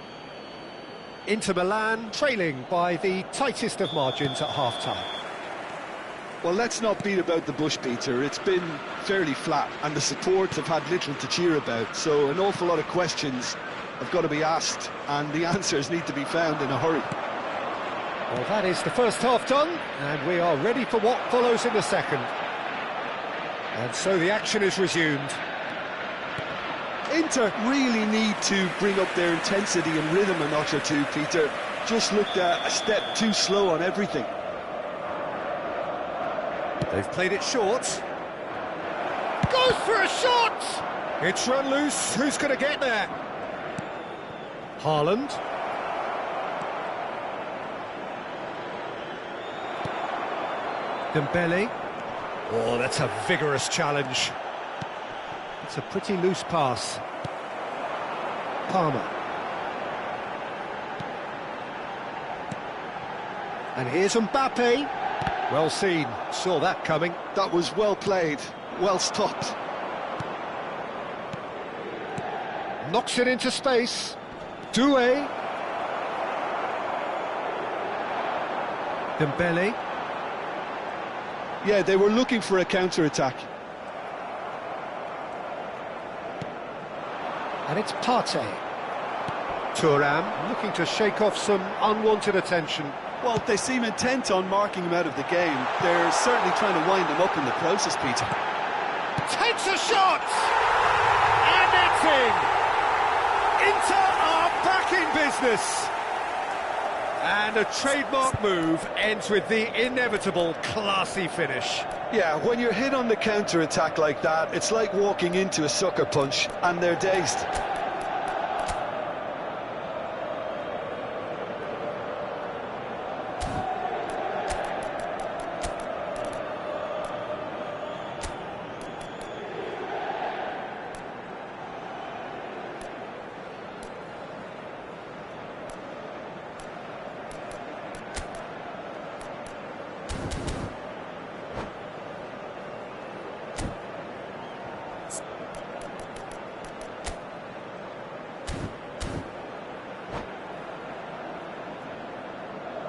Inter Milan trailing by the tightest of margins at half-time. Well, let's not beat about the bush, Peter. It's been fairly flat, and the support have had little to cheer about, so an awful lot of questions have got to be asked, and the answers need to be found in a hurry. Well, that is the first half done, and we are ready for what follows in the second. And so the action is resumed. Inter really need to bring up their intensity and rhythm a notch or two, Peter. Just looked a step too slow on everything. They've played it short. Goes for a shot! It's run loose. Who's going to get there? Haaland. Dembele. Oh, that's a vigorous challenge. It's a pretty loose pass. Palmer. And here's Mbappe. Well seen, saw that coming. That was well played, well stopped. Knocks it into space. Doué. Dembele. Yeah, they were looking for a counter-attack. And it's Partey. Thuram looking to shake off some unwanted attention. Well, they seem intent on marking him out of the game. They're certainly trying to wind him up in the process, Peter. Takes a shot! And it's in! Inter are back in business! And a trademark move ends with the inevitable classy finish. Yeah, when you're hit on the counter-attack like that, it's like walking into a sucker punch, and they're dazed.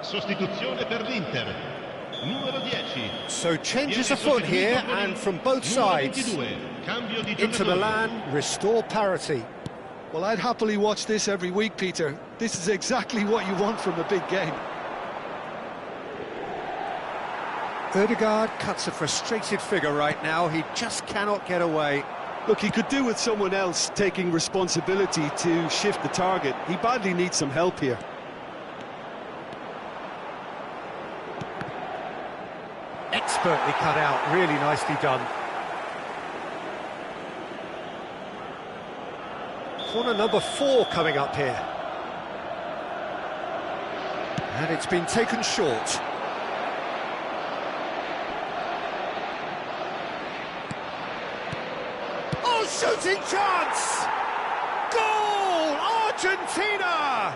Sostituzione per l'Inter. Numero 10. So changes afoot here, and from both sides. Inter Milan restore parity. Well, I'd happily watch this every week, Peter. This is exactly what you want from a big game. Odegaard cuts a frustrated figure right now. He just cannot get away. Look, he could do with someone else taking responsibility to shift the target. He badly needs some help here. Excellent expertly cut out, really nicely done. Corner number 4 coming up here. And it's been taken short. Oh, shooting chance! Goal! Argentina!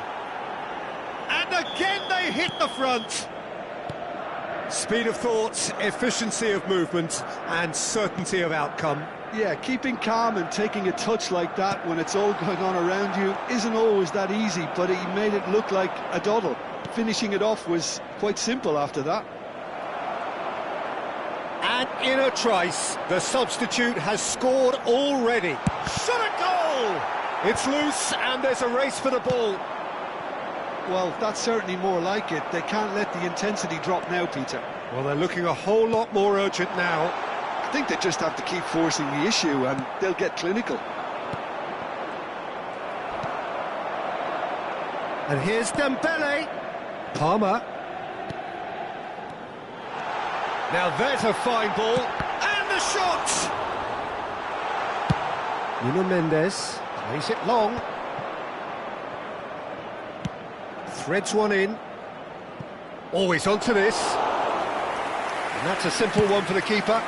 And again they hit the front. Speed of thought, efficiency of movement, and certainty of outcome. Yeah, keeping calm and taking a touch like that when it's all going on around you isn't always that easy, but he made it look like a doddle. Finishing it off was quite simple after that. And in a trice, the substitute has scored already. Shot a goal! It's loose and there's a race for the ball. Well, that's certainly more like it. They can't let the intensity drop now, Peter. Well, they're looking a whole lot more urgent now. I think they just have to keep forcing the issue and they'll get clinical. And here's Dembele. Palmer. Now there's a fine ball. And the shot! Nuno Mendes plays it long. Threads one in. Always onto this. And that's a simple one for the keeper.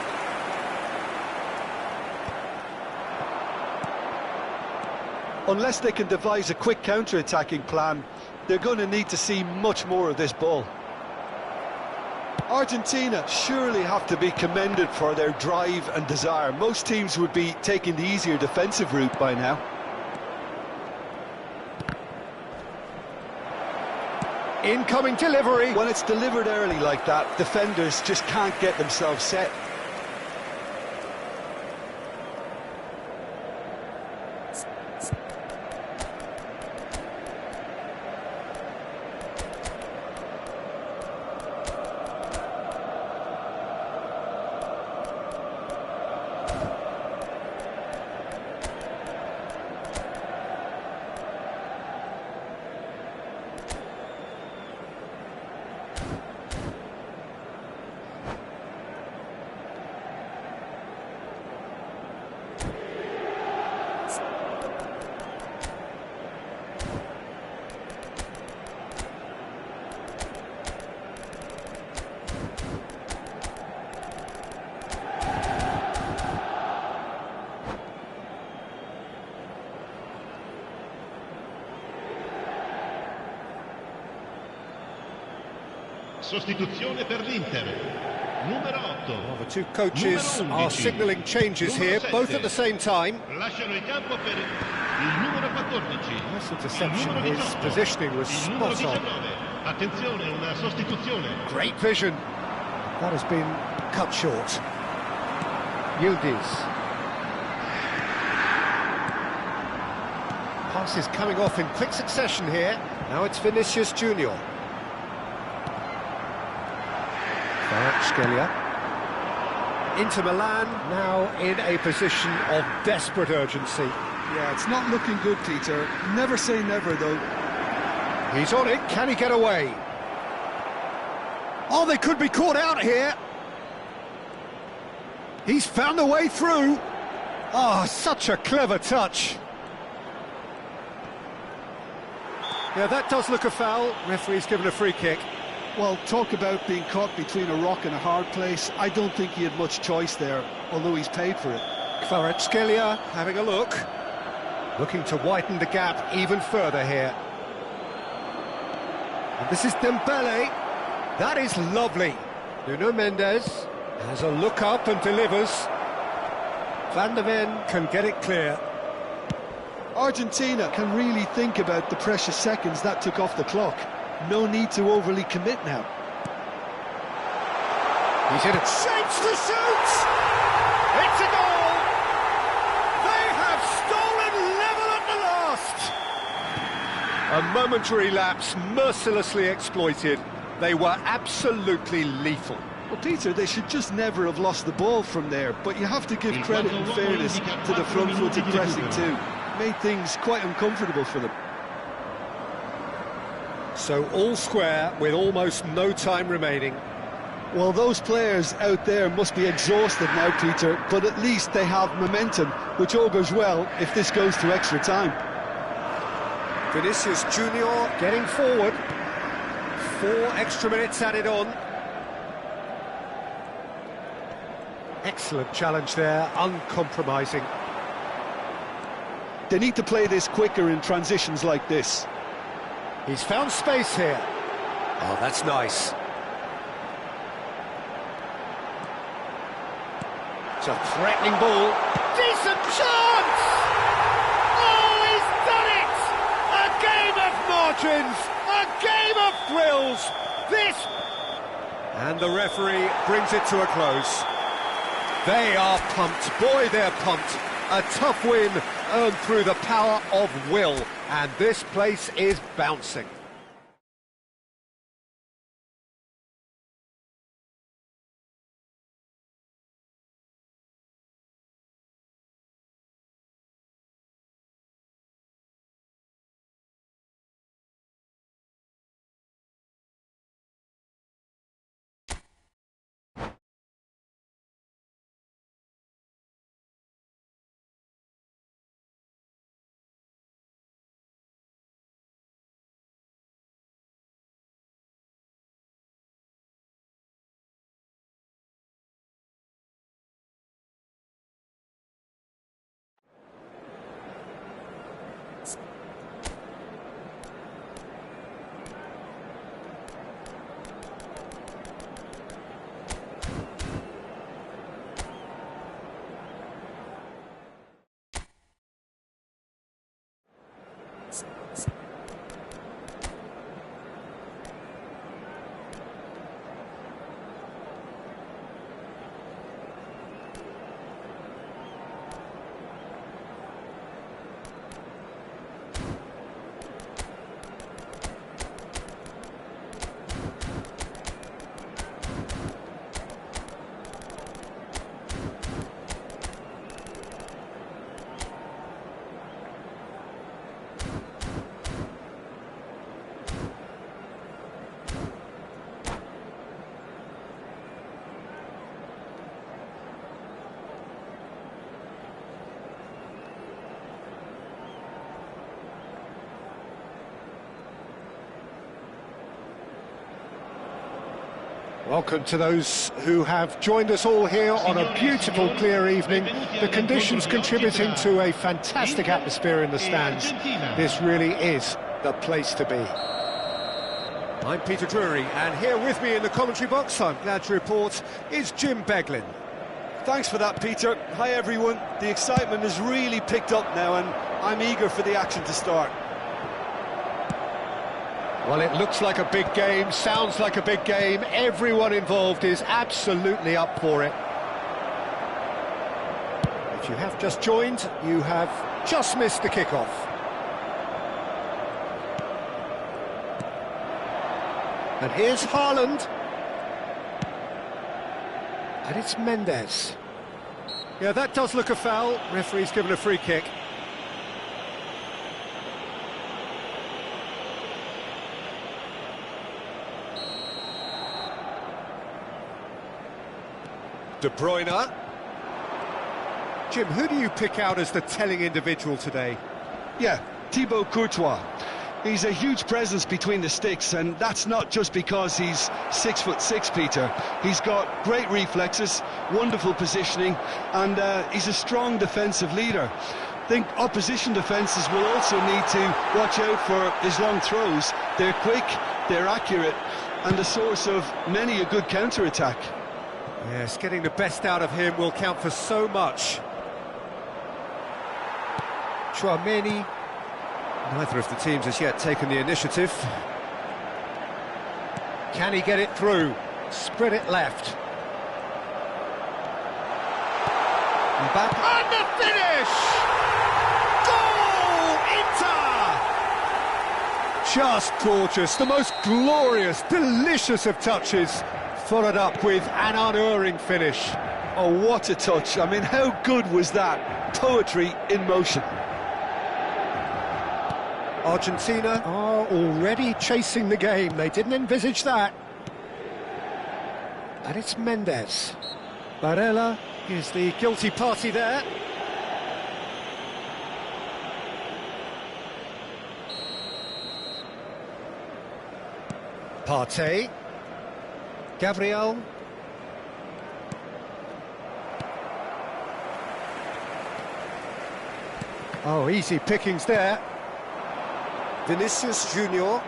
Unless they can devise a quick counter-attacking plan, they're going to need to see much more of this ball. Argentina surely have to be commended for their drive and desire. Most teams would be taking the easier defensive route by now. Incoming delivery. When it's delivered early like that, defenders just can't get themselves set. Sostituzione per l'Inter. Numero 8. Well, the two coaches are signalling changes here, both at the same time. Lasciano il campo per il numero 14. Nice interception, his positioning was spot on. Attenzione, una sostituzione. Great vision. That has been cut short. Yildiz. Passes coming off in quick succession here. Now it's Vinicius Junior. Skelia. Inter Milan now in a position of desperate urgency. Yeah, it's not looking good, Peter. Never say never, though. He's on it. Can he get away? Oh, they could be caught out here. He's found a way through. Oh, such a clever touch. Yeah, that does look a foul. Referee's given a free kick. Well, talk about being caught between a rock and a hard place. I don't think he had much choice there, although he's paid for it. Skelia having a look. Looking to widen the gap even further here. And this is Dembele. That is lovely. Nuno Mendes has a look up and delivers. Van der Ven can get it clear. Argentina can really think about the precious seconds that took off the clock. No need to overly commit now. He's in it. Shapes to shoot! It's a goal! They have stolen level at the last! A momentary lapse mercilessly exploited. They were absolutely lethal. Well, Peter, they should just never have lost the ball from there, but you have to give credit and fairness to the front-footed pressing too. Made things quite uncomfortable for them. So all square with almost no time remaining. Well, those players out there must be exhausted now, Peter, but at least they have momentum, which augurs well if this goes to extra time. Vinicius Junior getting forward. 4 extra minutes added on. Excellent challenge there, uncompromising. They need to play this quicker in transitions like this. He's found space here. Oh, that's nice. It's a threatening ball. Decent chance! Oh, he's done it! A game of margins! A game of thrills! This... And the referee brings it to a close. They are pumped. Boy, they're pumped. A tough win earned through the power of will. And this place is bouncing. Welcome to those who have joined us all here on a beautiful, clear evening. The conditions contributing to a fantastic atmosphere in the stands. This really is the place to be. I'm Peter Drury, and here with me in the commentary box, I'm glad to report, is Jim Beglin. Thanks for that, Peter. Hi, everyone. The excitement has really picked up now, and I'm eager for the action to start. Well, it looks like a big game, sounds like a big game. Everyone involved is absolutely up for it. If you have just joined, you have just missed the kickoff. And here's Haaland. And it's Mendes. Yeah, that does look a foul. Referee's given a free kick. De Bruyne. Jim, who do you pick out as the telling individual today? Yeah, Thibaut Courtois. He's a huge presence between the sticks, and that's not just because he's 6'6", Peter. He's got great reflexes, wonderful positioning, and he's a strong defensive leader. I think opposition defences will also need to watch out for his long throws. They're quick, they're accurate, and a source of many a good counter-attack. Yes, getting the best out of him will count for so much. Chouameni. Neither of the teams has yet taken the initiative. Can he get it through? Spread it left. Back. And the finish! Goal! Inter! Just gorgeous. The most glorious, delicious of touches. Followed up with an unerring finish. Oh, what a touch. I mean, how good was that? Poetry in motion. Argentina are already chasing the game. They didn't envisage that. And it's Mendes. Barella is the guilty party there. Partey. Gabriel. Oh, easy pickings there. Vinicius Junior.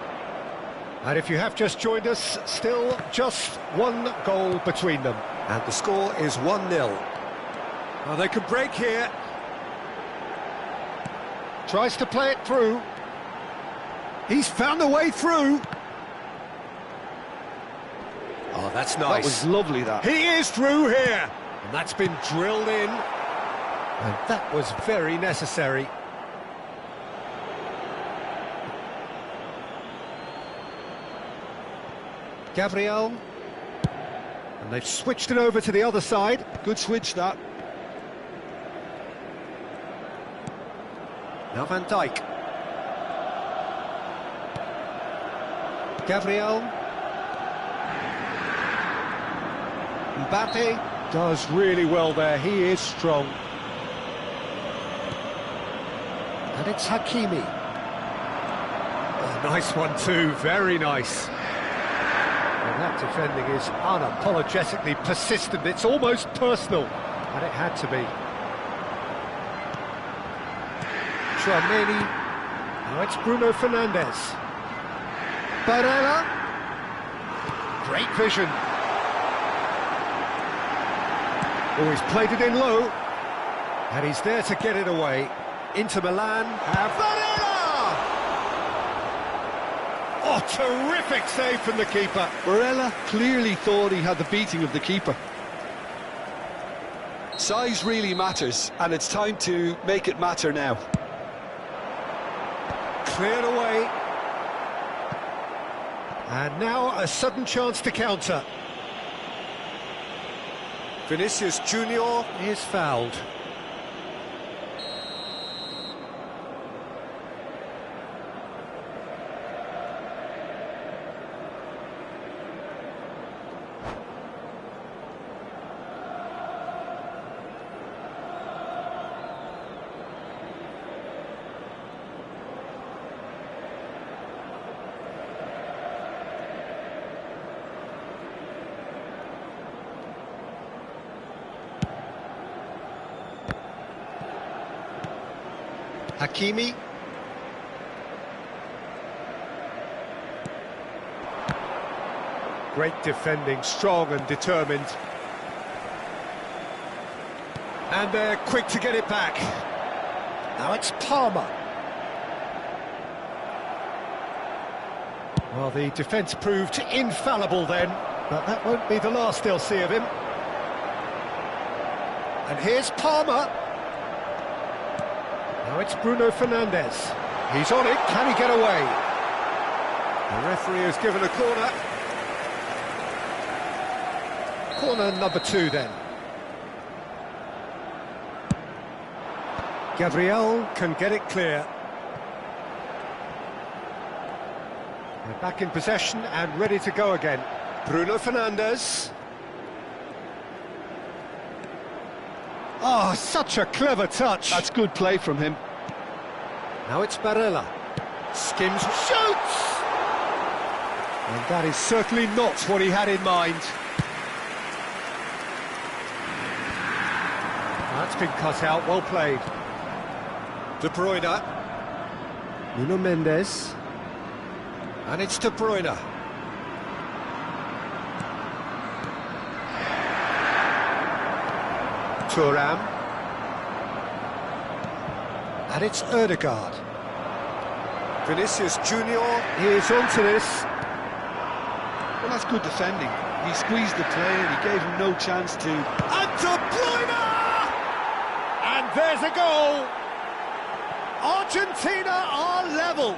And if you have just joined us, still just one goal between them. And the score is 1-0. Well, they can break here. Tries to play it through. He's found a way through. Oh, that's nice. That was lovely, that. He is through here. And that's been drilled in. And that was very necessary. Gabriel. And they've switched it over to the other side. Good switch, that. Now Van Dijk. Gabriel. Mbappe does really well there. He is strong. And it's Hakimi. Oh, nice one too, very nice. And that defending is unapologetically persistent. It's almost personal, and it had to be. Tchouameni. Now it's Bruno Fernandes. Barella. Great vision. Oh, he's played it in low. And he's there to get it away. Into Milan. And Barella! Oh, terrific save from the keeper. Barella clearly thought he had the beating of the keeper. Size really matters, and it's time to make it matter now. Cleared away. And now a sudden chance to counter. Vinicius Junior is fouled. Hakimi. Great defending, strong and determined. And they're quick to get it back. Now it's Palmer. Well, the defence proved infallible then, but that won't be the last they'll see of him. And here's Palmer. Now it's Bruno Fernandes. He's on it. Can he get away? The referee has given a corner. Corner number 2 then. Gabriel can get it clear. They're back in possession and ready to go again. Bruno Fernandes. Oh, such a clever touch. That's good play from him. Now it's Barella. Skims, shoots! And that is certainly not what he had in mind. That's been cut out, well played. De Bruyne. Nuno Mendes. And it's De Bruyne. Thuram. And it's Ødegaard. Vinicius Junior is onto this. Well, that's good defending. He squeezed the play and he gave him no chance to... And De Bruyne! And there's a goal! Argentina are level.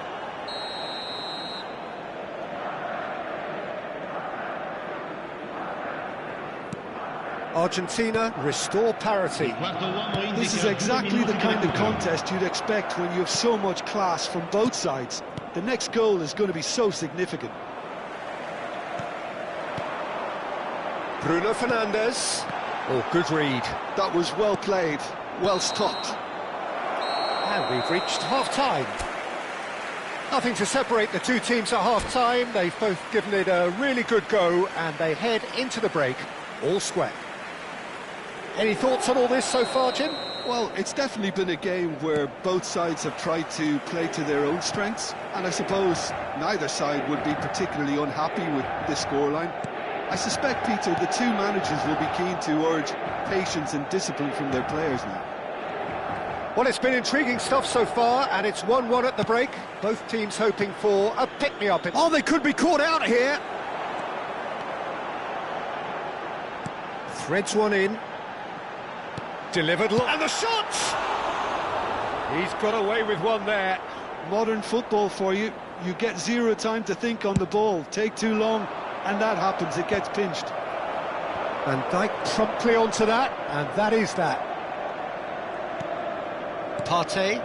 Argentina restore parity. This is exactly the kind of contest you'd expect when you have so much class from both sides. The next goal is going to be so significant. Bruno Fernandes. Oh, good read. That was well played, well stopped. And we've reached half-time. Nothing to separate the two teams at half-time. They've both given it a really good go, and they head into the break all square. Any thoughts on all this so far, Jim? Well, it's definitely been a game where both sides have tried to play to their own strengths, and I suppose neither side would be particularly unhappy with this scoreline. I suspect, Peter, the two managers will be keen to urge patience and discipline from their players now. Well, it's been intriguing stuff so far, and it's 1-1 at the break. Both teams hoping for a pick-me-up. Oh, they could be caught out here. Threads one in. Delivered, and the shot! He's got away with one there. Modern football for you. You get zero time to think on the ball. Take too long, and that happens. It gets pinched. Van Dijk promptly onto that, and that is that. Partey.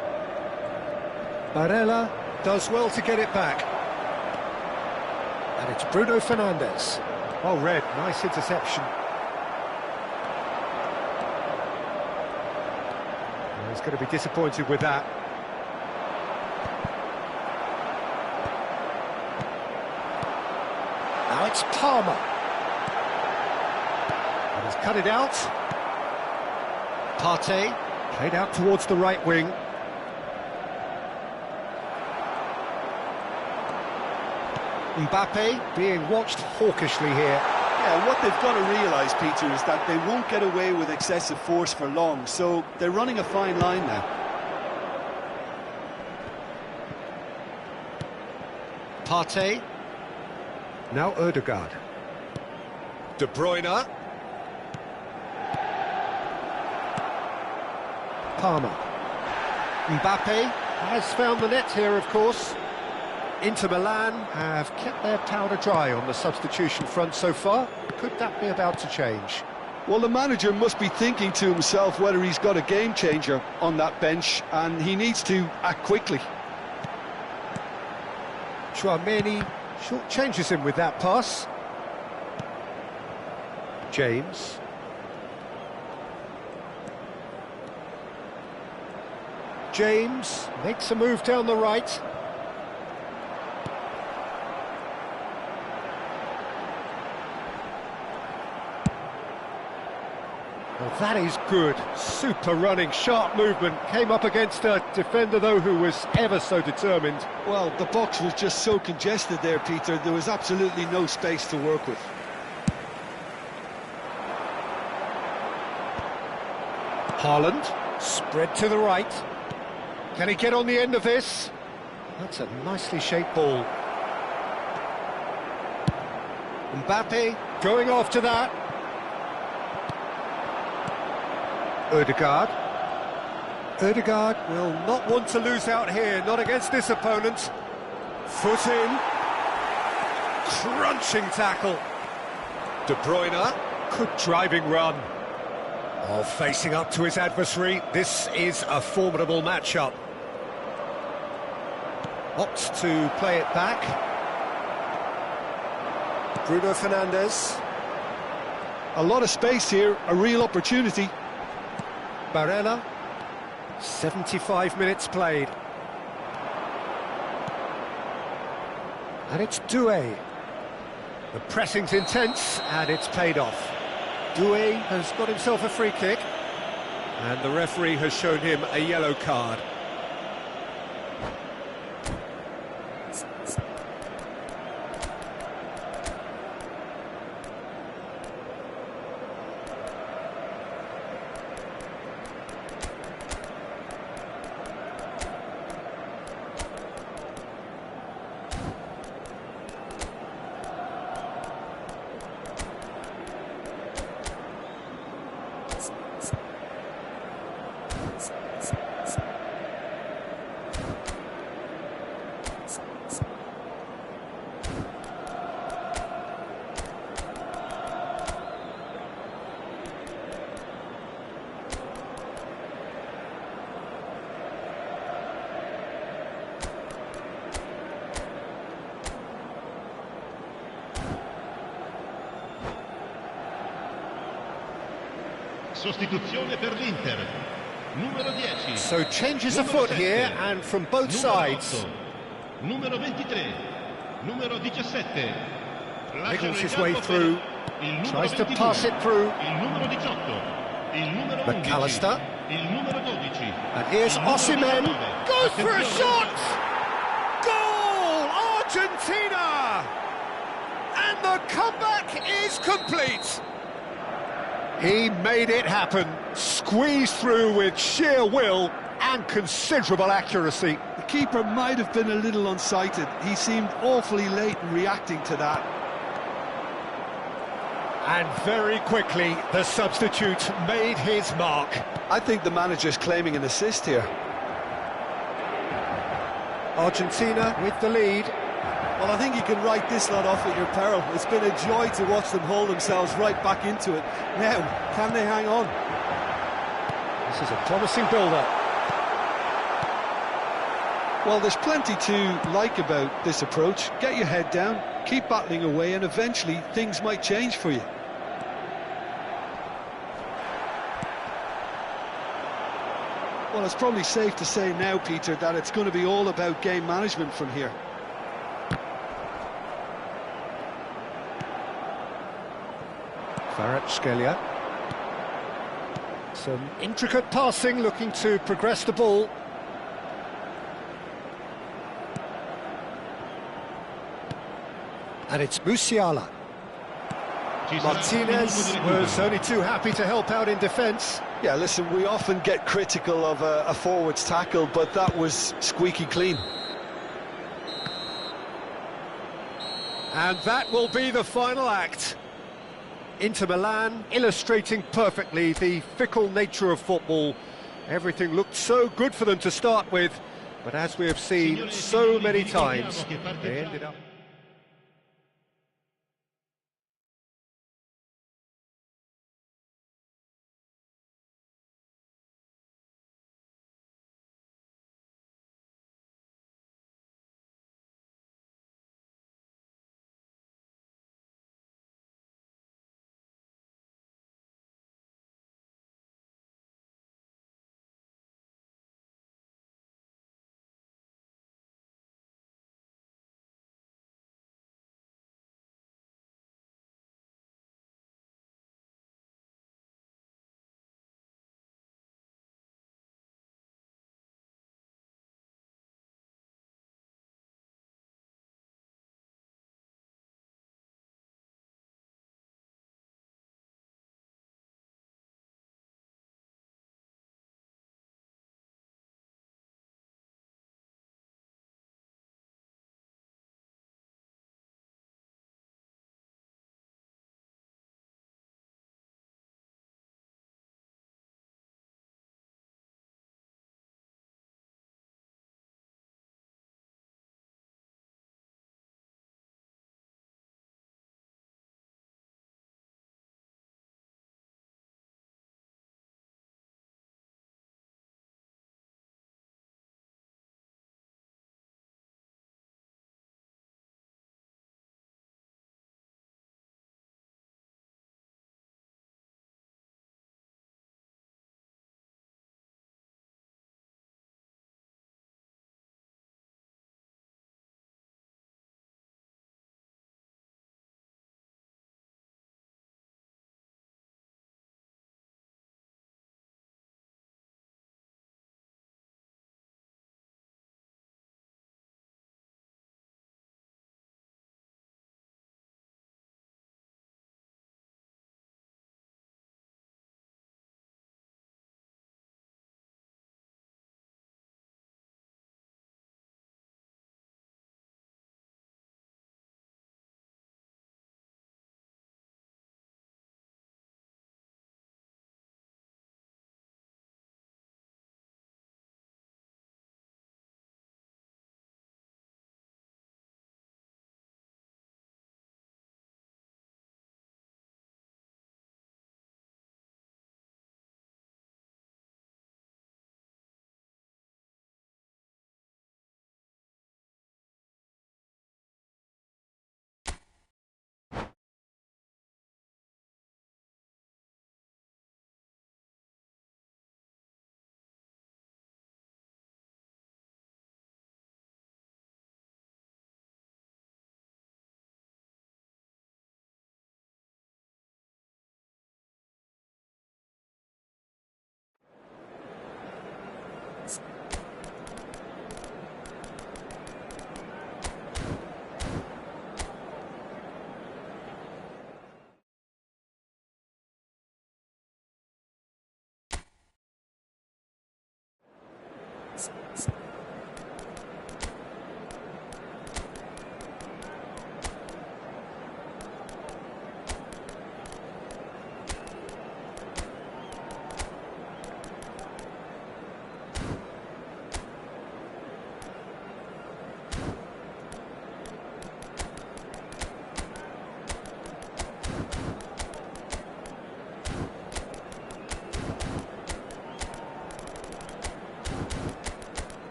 Barella does well to get it back. And it's Bruno Fernandes. Oh, Red, nice interception. He's going to be disappointed with that. Now it's Palmer. And he's cut it out. Partey played out towards the right wing. Mbappe being watched hawkishly here. Yeah, what they've got to realise, Peter, is that they won't get away with excessive force for long, so they're running a fine line now. Partey. Now Ødegaard. De Bruyne. Palmer. Mbappe has found the net here, of course. Inter Milan have kept their powder dry on the substitution front so far. Could that be about to change? Well, the manager must be thinking to himself whether he's got a game changer on that bench, and he needs to act quickly. Chouameni short changes him with that pass. James. James makes a move down the right. Well, that is good. Super running, sharp movement. Came up against a defender, though, who was ever so determined. Well, the box was just so congested there, Peter. There was absolutely no space to work with. Haaland, spread to the right. Can he get on the end of this? That's a nicely shaped ball. Mbappe going after that. Ødegaard. Ødegaard will not want to lose out here, not against this opponent. Foot in. Crunching tackle. De Bruyne. Good driving run. Oh, facing up to his adversary. This is a formidable matchup. Opts to play it back. Bruno Fernandes. A lot of space here, a real opportunity. Barella, 75 minutes played. And it's Doué. The pressing's intense, and it's paid off. Doué has got himself a free kick, and the referee has shown him a yellow card. Sostituzione per l'Inter. Numero 10. So changes afoot here, and from both sides. Numero 23. Numero 17. Wriggles his way through, tries to pass it through. Il numero 18. Il numero 11. McAllister. Il numero 12. And here's Osimhen. Goes for a shot! Goal! Argentina! And the comeback is complete. He made it happen, squeezed through with sheer will and considerable accuracy. The keeper might have been a little unsighted. He seemed awfully late in reacting to that. And very quickly, the substitute made his mark. I think the manager's claiming an assist here. Argentina with the lead. Well, I think you can write this lot off at your peril. It's been a joy to watch them hold themselves right back into it. Now, can they hang on? This is a promising build-up. Well, there's plenty to like about this approach. Get your head down, keep battling away, and eventually things might change for you. Well, it's probably safe to say now, Peter, that it's going to be all about game management from here. Kvaratskhelia. Some intricate passing, looking to progress the ball. And it's Musiala. Martinez was only too happy to help out in defence. Yeah, listen, we often get critical of a forward's tackle, but that was squeaky clean. And that will be the final act. Inter Milan illustrating perfectly the fickle nature of football. Everything looked so good for them to start with, but as we have seen so many times, they ended up...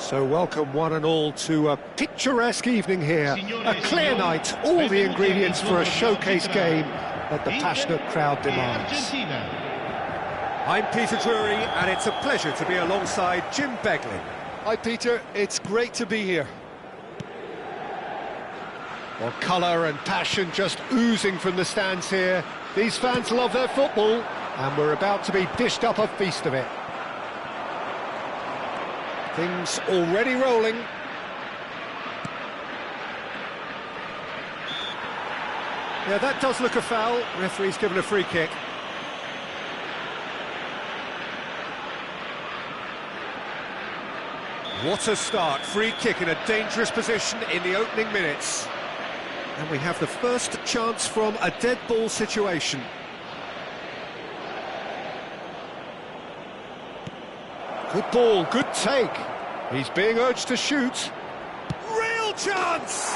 So welcome one and all to a picturesque evening here. A clear night, all the ingredients for a showcase game that the passionate crowd demands. I'm Peter Drury, and it's a pleasure to be alongside Jim Beglin. Hi Peter, it's great to be here. Well, colour and passion just oozing from the stands here. These fans love their football, and we're about to be dished up a feast of it. Things already rolling. Yeah, that does look a foul. Referee's given a free kick. What a start. Free kick in a dangerous position in the opening minutes. And we have the first chance from a dead ball situation. Good ball, good take. He's being urged to shoot. Real chance!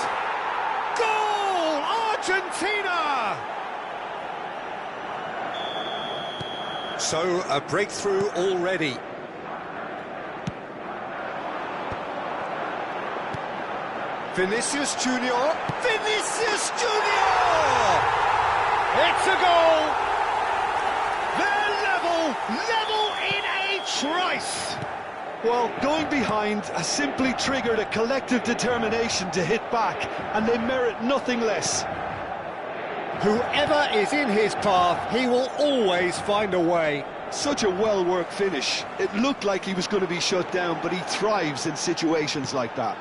Goal! Argentina! So, a breakthrough already. Vinicius Junior. Vinicius Junior! It's a goal! They're level in a trice! Well, going behind has simply triggered a collective determination to hit back, and they merit nothing less. Whoever is in his path, he will always find a way. Such a well-worked finish. It looked like he was going to be shut down, but he thrives in situations like that.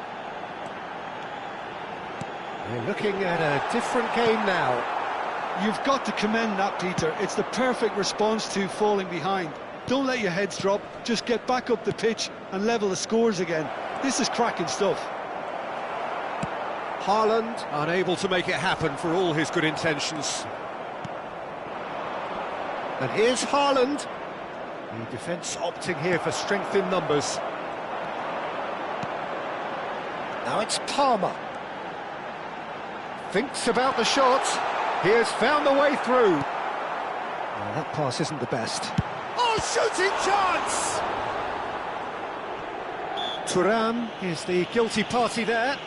We're looking at a different game now. You've got to commend that, Peter. It's the perfect response to falling behind. Don't let your heads drop, just get back up the pitch and level the scores again. This is cracking stuff. Haaland unable to make it happen for all his good intentions. And here's Haaland. The defence opting here for strength in numbers. Now it's Palmer. Thinks about the shot. He has found the way through. Well, that pass isn't the best. Oh, shooting chance! Thuram is the guilty party there.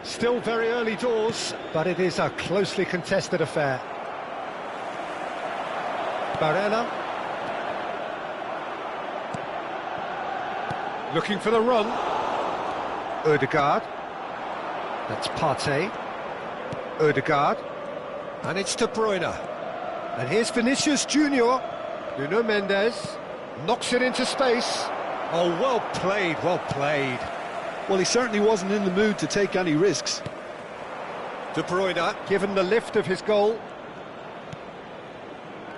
Still very early doors, but it is a closely contested affair. Barella. Looking for the run. Ødegaard. That's Partey. Ødegaard. And it's De Bruyne. And here's Vinicius Junior. Nuno Mendes. Knocks it into space. Oh, well played, well played. Well, he certainly wasn't in the mood to take any risks. De Bruyne, given the lift of his goal.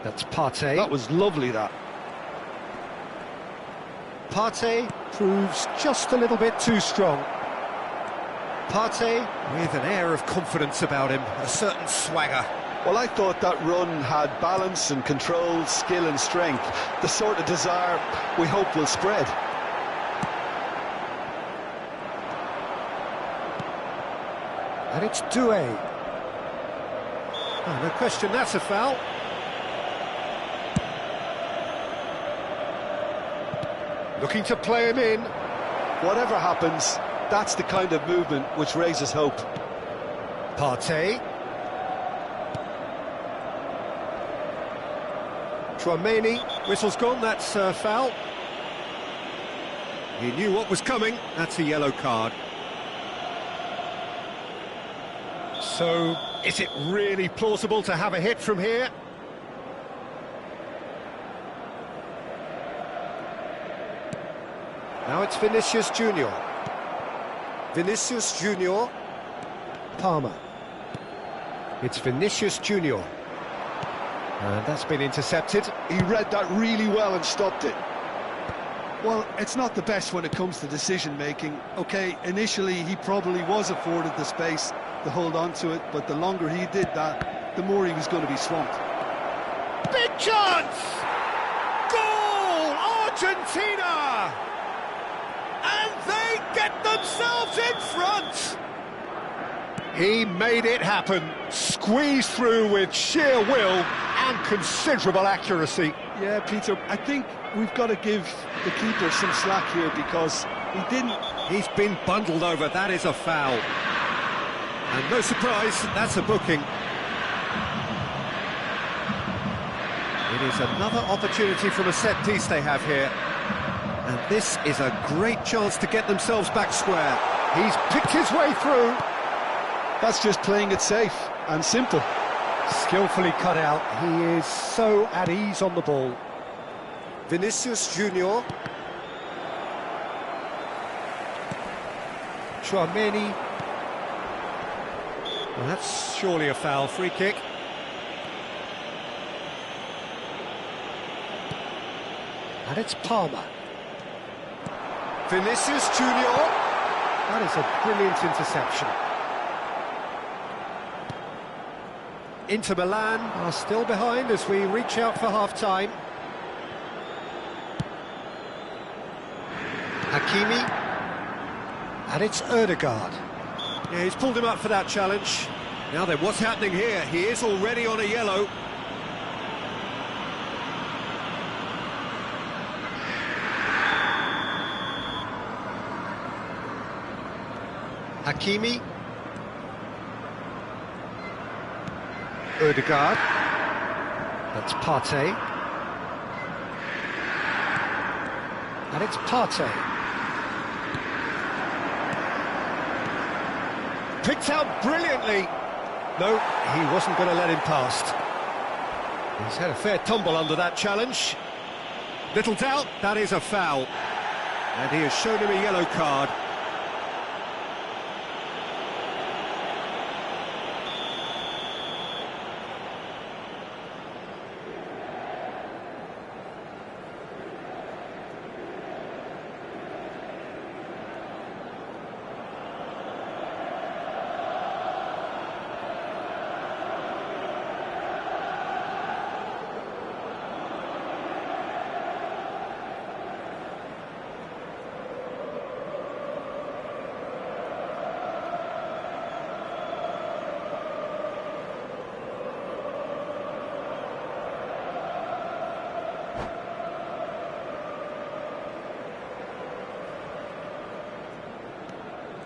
That's Partey. That was lovely, that. Partey proves just a little bit too strong. Partey with an air of confidence about him, a certain swagger. Well, I thought that run had balance and control, skill and strength, the sort of desire we hope will spread. And it's Doué. Oh, no question, that's a foul. Looking to play him in. Whatever happens, that's the kind of movement which raises hope. Partey. Tchouaméni, whistle's gone, that's a foul. He knew what was coming, that's a yellow card. So, is it really plausible to have a hit from here? Now it's Vinicius Junior. Vinicius Junior. Palmer. It's Vinicius Junior. And that's been intercepted. He read that really well and stopped it. Well, it's not the best when it comes to decision-making. OK, initially he probably was afforded the space to hold on to it, but the longer he did that, the more he was going to be swamped. Big chance! Goal! Argentina! And they get themselves in front! He made it happen, squeezed through with sheer will and considerable accuracy. Yeah, Peter, I think we've got to give the keeper some slack here because he didn't... He's been bundled over, that is a foul. And no surprise, that's a booking. It is another opportunity from a set piece they have here. And this is a great chance to get themselves back square. He's picked his way through. That's just playing it safe and simple. Skillfully cut out. He is so at ease on the ball. Vinicius Junior. Chouameni. Well, that's surely a foul. Free kick. And it's Palmer. Vinicius Junior. That is a brilliant interception. Inter Milan are still behind as we reach out for half-time. Hakimi. And it's Ødegaard. Yeah, he's pulled him up for that challenge. Now then, what's happening here? He is already on a yellow. Hakimi. Ødegaard. That's Partey. And it's Partey. Picked out brilliantly. No, he wasn't going to let him past. He's had a fair tumble under that challenge. Little doubt, that is a foul. And he has shown him a yellow card.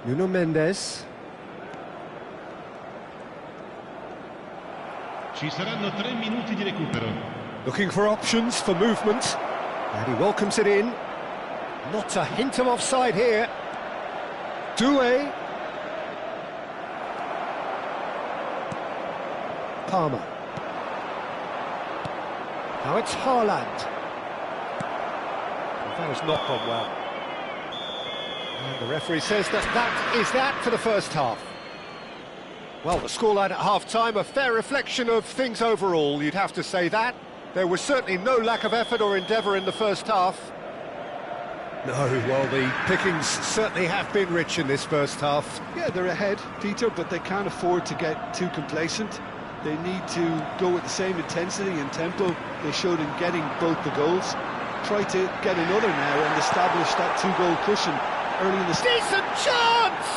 Nuno Mendes. Ci saranno 3 minuti di recupero. Looking for options for movement. And he welcomes it in. Not a hint of offside here. Doué. Palmer. Now it's Haaland. That has not gone well. And the referee says that is that for the first half. Well, the scoreline at half-time, a fair reflection of things overall, you'd have to say that. There was certainly no lack of effort or endeavour in the first half. No, well, the pickings certainly have been rich in this first half. Yeah, they're ahead, Peter, but they can't afford to get too complacent. They need to go with the same intensity and tempo they showed in getting both the goals. Try to get another now and establish that two-goal cushion early in the... Decent chance!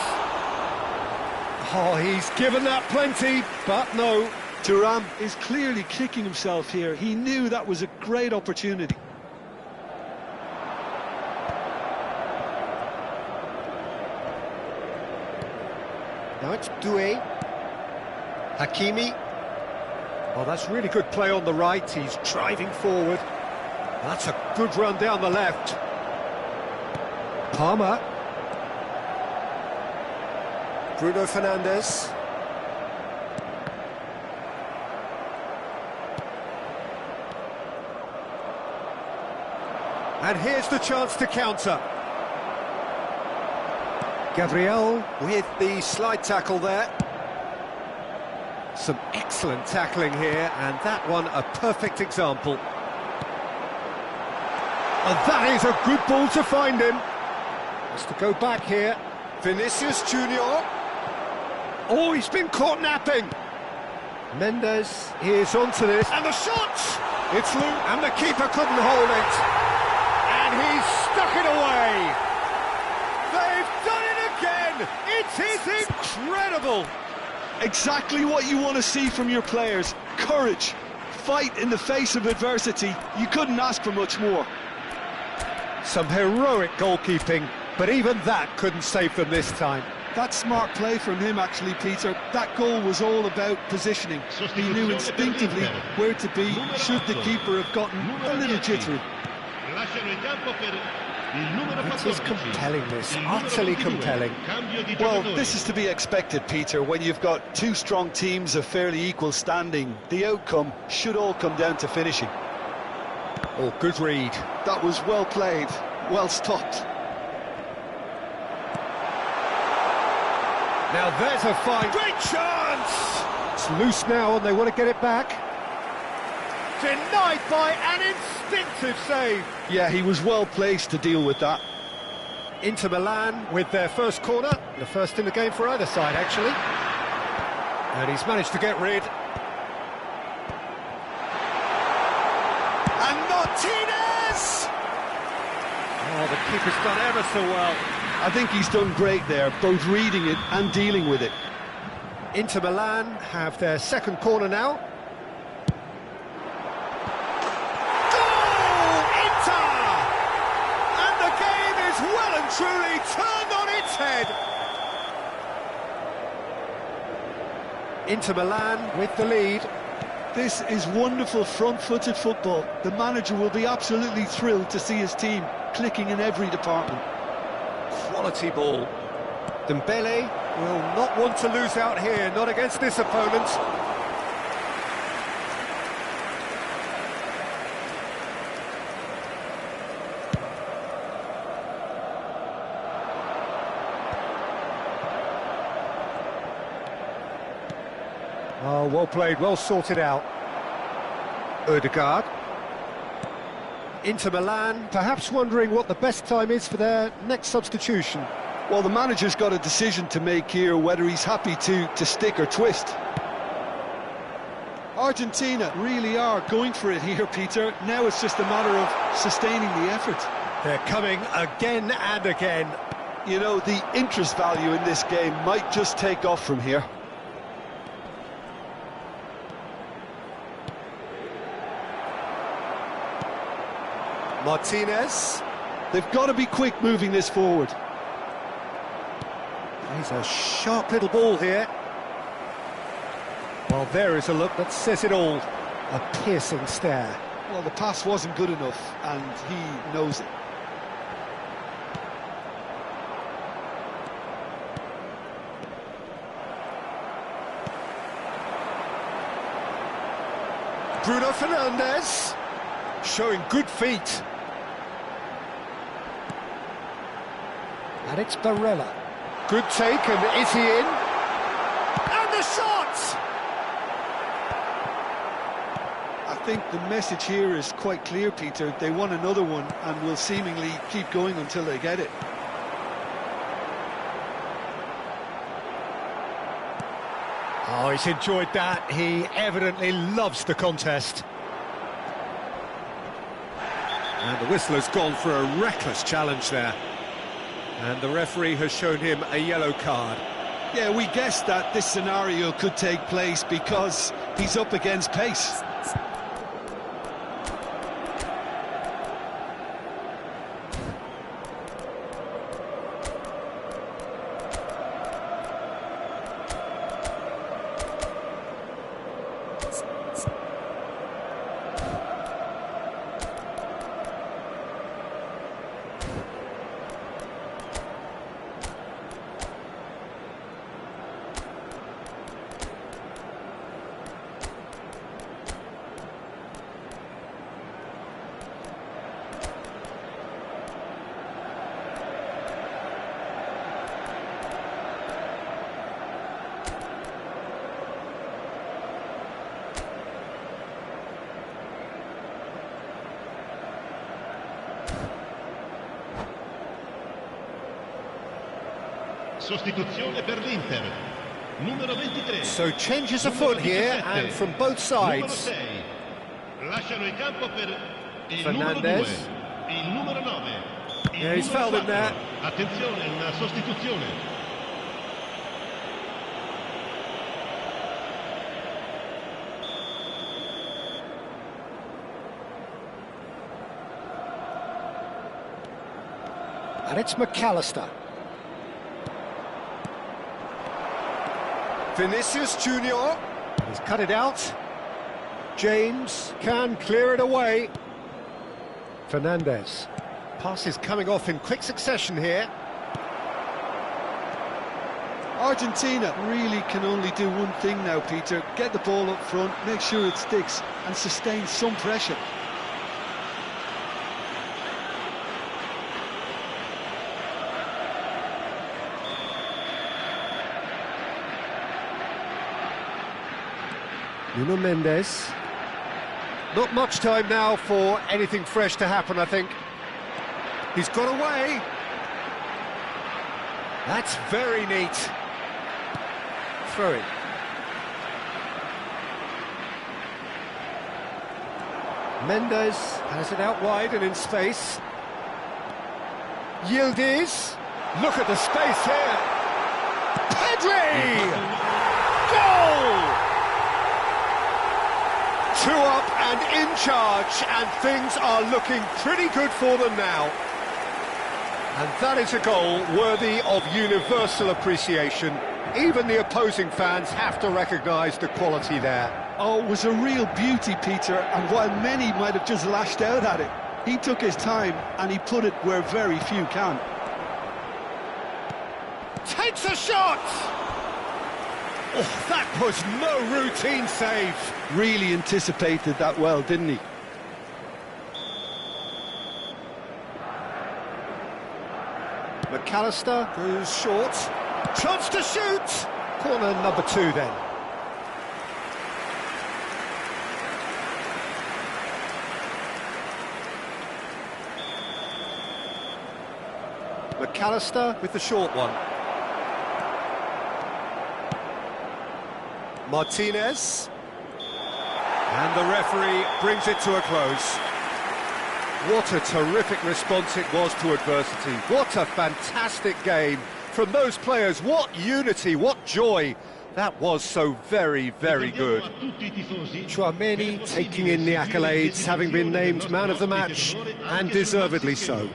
Oh, he's given that plenty, but no. Thuram is clearly kicking himself here. He knew that was a great opportunity. Now it's Doué. Hakimi. Oh, that's really good play on the right. He's driving forward. That's a good run down the left. Palmer. Bruno Fernandes. And here's the chance to counter. Gabriel with the slide tackle there. Some excellent tackling here, and that one a perfect example. And that is a good ball to find him. Has to go back here. Vinicius Junior. Oh, he's been caught napping. Mendes is onto this. And the shot! It's loose, and the keeper couldn't hold it. And he's stuck it away. They've done it incredible! Exactly what you want to see from your players. Courage, fight in the face of adversity. You couldn't ask for much more. Some heroic goalkeeping, but even that couldn't save them this time. That's smart play from him, actually, Peter. That goal was all about positioning. He knew instinctively where to be should the keeper have gotten a little jittery. It is compelling, this, utterly compelling. Well, this is to be expected, Peter. When you've got two strong teams of fairly equal standing, the outcome should all come down to finishing. Oh, good read. That was well played, well stopped. Now there's a fine... Great chance! It's loose now and they want to get it back. Denied by an instinctive save. Yeah, he was well placed to deal with that. Inter Milan with their first corner. The first in the game for either side, actually. And he's managed to get rid. And Martinez! Oh, the keeper's done ever so well. I think he's done great there, both reading it and dealing with it. Inter Milan have their second corner now. Goal! Inter! And the game is well and truly turned on its head. Inter Milan with the lead. This is wonderful front-footed football. The manager will be absolutely thrilled to see his team clicking in every department. Quality ball. Dembele will not want to lose out here, not against this opponent. Oh, well played, well sorted out. Ødegaard. Inter Milan, perhaps wondering what the best time is for their next substitution. Well, the manager's got a decision to make here, whether he's happy to stick or twist. Argentina really are going for it here, Peter. Now it's just a matter of sustaining the effort. They're coming again and again. You know, the interest value in this game might just take off from here. Martinez. They've got to be quick moving this forward. He's a sharp little ball here. Well, there is a look that says it all. A piercing stare. Well, the pass wasn't good enough, and he knows it. Bruno Fernandes. Showing good feet. And it's Barella. Good take, and is he in? And the shot! I think the message here is quite clear, Peter. They want another one and will seemingly keep going until they get it. Oh, he's enjoyed that. He evidently loves the contest. And the whistler's gone for a reckless challenge there. And the referee has shown him a yellow card. Yeah, we guessed that this scenario could take place because he's up against pace. Sostituzione per l'Inter. Numero 23. So changes afoot here, and from both sides. Lasciano il campo per il Fernandes. numero 2. Il numero 9. Yeah, he's fouled in there. Attenzione, una sostituzione. And it's McAllister. Vinicius Junior. He's cut it out. James can clear it away. Fernandez. Passes coming off in quick succession here. Argentina really can only do one thing now, Peter. Get the ball up front, make sure it sticks, and sustain some pressure. Nuno Mendes. Not much time now for anything fresh to happen, I think. He's got away. That's very neat. Throw it. Mendes has it out wide and in space. Yildiz. Look at the space here. Pedri! Goal! 2 up and in charge, and things are looking pretty good for them now. And that is a goal worthy of universal appreciation. Even the opposing fans have to recognise the quality there. Oh, it was a real beauty, Peter, and while many might have just lashed out at it, he took his time and he put it where very few can. Takes a shot! Oh, that was no routine save. Really anticipated that well, didn't he? McAllister goes short. Chance to shoot! Corner number 2 then. McAllister with the short one. Martinez. And the referee brings it to a close. What a terrific response it was to adversity. What a fantastic game from those players. What unity, what joy. That was so very, very good. Chouameni taking in the accolades, having been named man of the match, and deservedly so.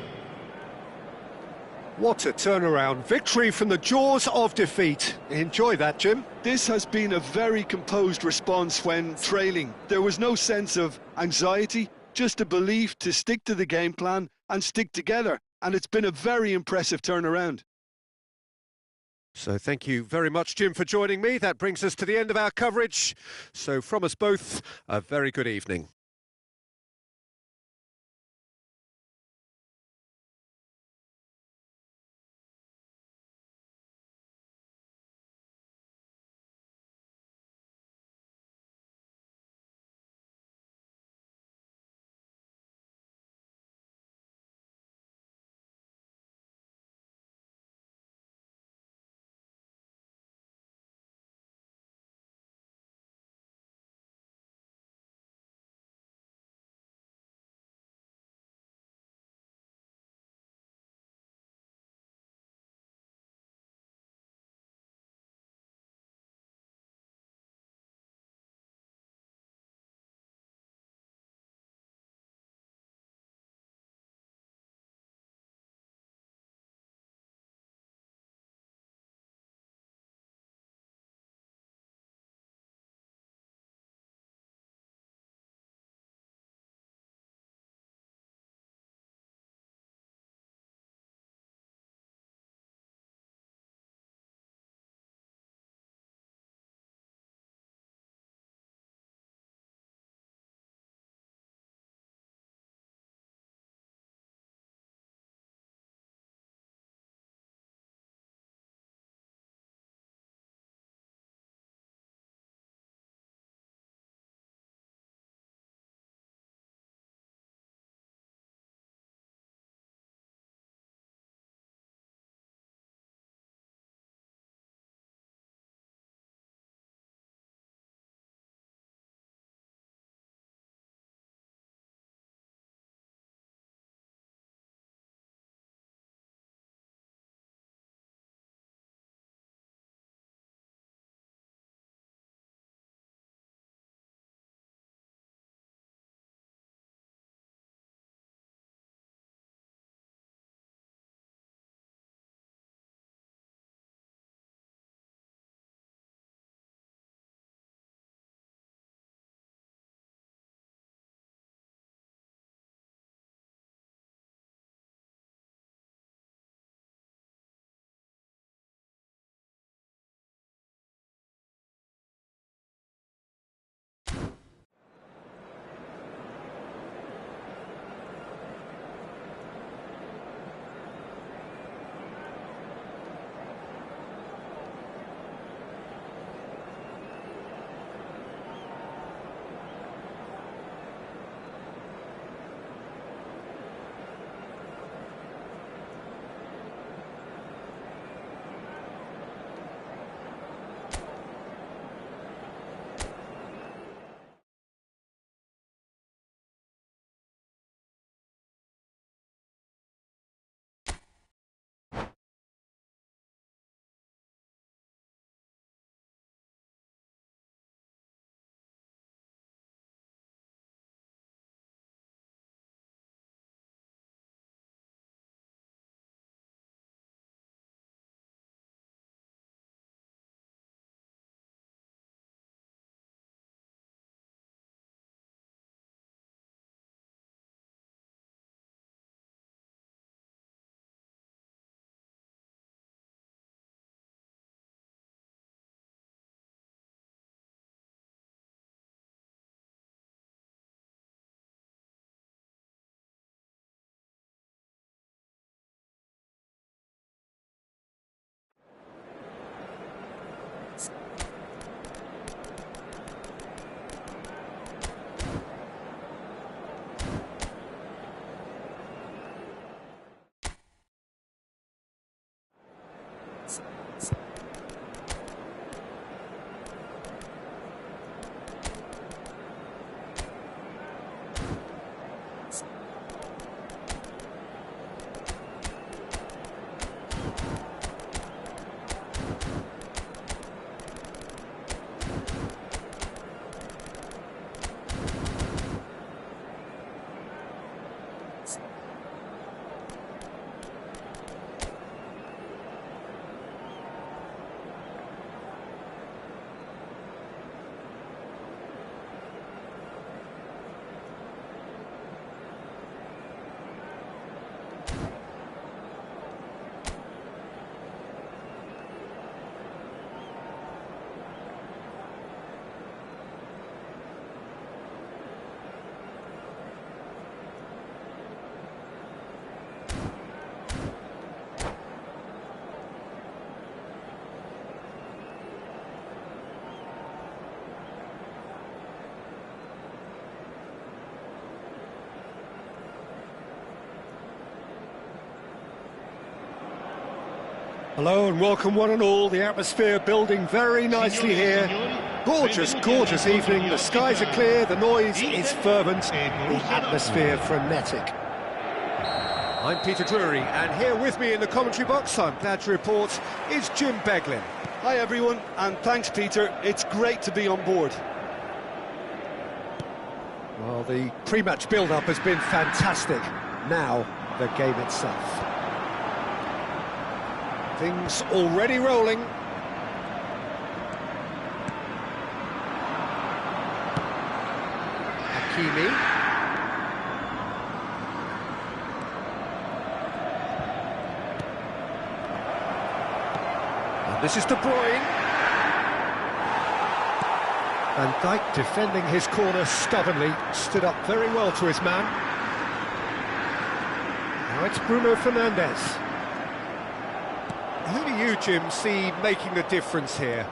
What a turnaround. Victory from the jaws of defeat. Enjoy that, Jim. This has been a very composed response when trailing. There was no sense of anxiety, just a belief to stick to the game plan and stick together. And it's been a very impressive turnaround. So thank you very much, Jim, for joining me. That brings us to the end of our coverage. So from us both, a very good evening. Hello and welcome one and all, the atmosphere building very nicely here. Gorgeous, gorgeous evening, the skies are clear, the noise is fervent, the atmosphere frenetic. I'm Peter Drury, and here with me in the commentary box, I'm glad to report, is Jim Beglin. Hi everyone, and thanks Peter, it's great to be on board. Well, the pre-match build-up has been fantastic. Now, the game itself. Things already rolling. Hakimi. And this is De Bruyne. Van Dijk defending his corner stubbornly, stood up very well to his man. Now it's Bruno Fernandes. Who do you, Jim, see making the difference here?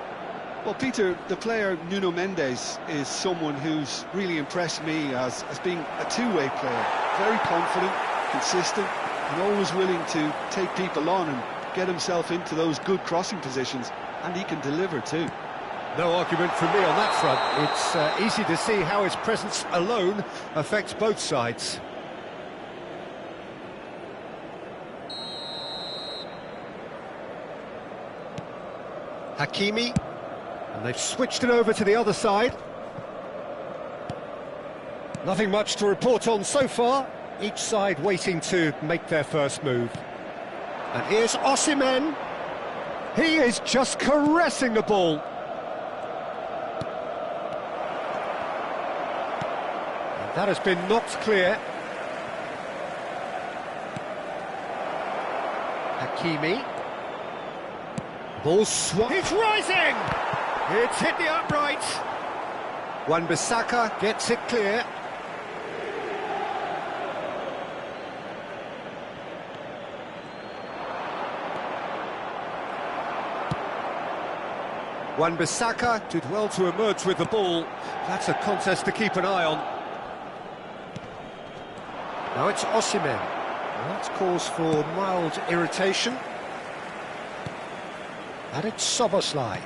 Well, Peter, the player Nuno Mendes is someone who's really impressed me as being a two-way player. Very confident, consistent, and always willing to take people on and get himself into those good crossing positions, and he can deliver too. No argument from me on that front. It's easy to see how his presence alone affects both sides. Hakimi, and they've switched it over to the other side. Nothing much to report on so far, each side waiting to make their first move. And here's Osimhen. He is just caressing the ball. And that has been knocked clear. Hakimi. Ball swung. It's rising! It's hit the upright. Wan-Bissaka gets it clear. Wan-Bissaka did well to emerge with the ball. That's a contest to keep an eye on. Now it's Osimhen. Well, that's cause for mild irritation. And it's Szoboszlai.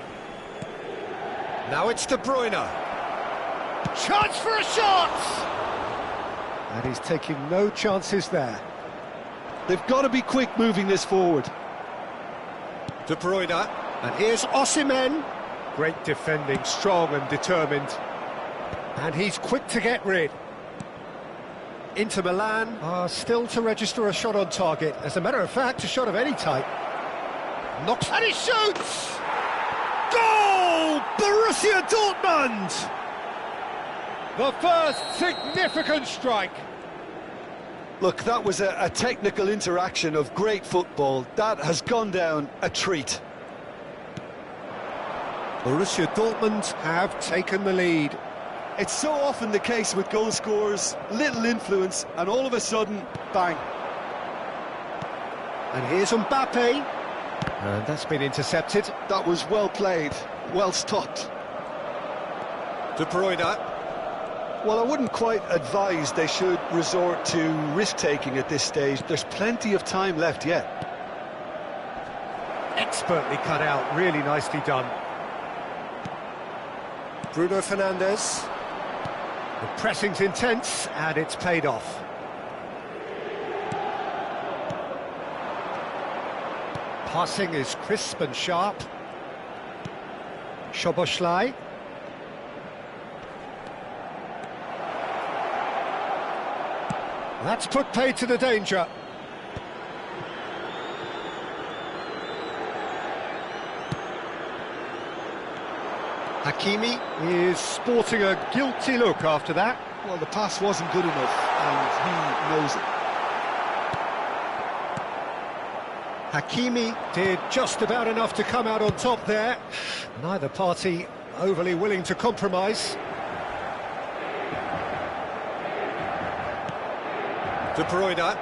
Now it's De Bruyne. Chance for a shot! And he's taking no chances there. They've got to be quick moving this forward. De Bruyne. And here's Osimhen. Great defending, strong and determined. And he's quick to get rid. Inter Milan are still to register a shot on target. As a matter of fact, a shot of any type. Knocks and he shoots! Goal! Borussia Dortmund! The first significant strike. Look, that was a technical interaction of great football. That has gone down a treat. Borussia Dortmund have taken the lead. It's so often the case with goal scorers, little influence, and all of a sudden, bang. And here's Mbappe. And that's been intercepted. That was well played, well stopped. De Bruyne. Well, I wouldn't quite advise they should resort to risk-taking at this stage. There's plenty of time left yet. Expertly cut out, really nicely done. Bruno Fernandes. The pressing's intense, and it's paid off. Passing is crisp and sharp. Szoboszlai. That's put paid to the danger. Hakimi is sporting a guilty look after that. Well, the pass wasn't good enough, and he knows it. Hakimi did just about enough to come out on top there. Neither party overly willing to compromise. De Bruyne.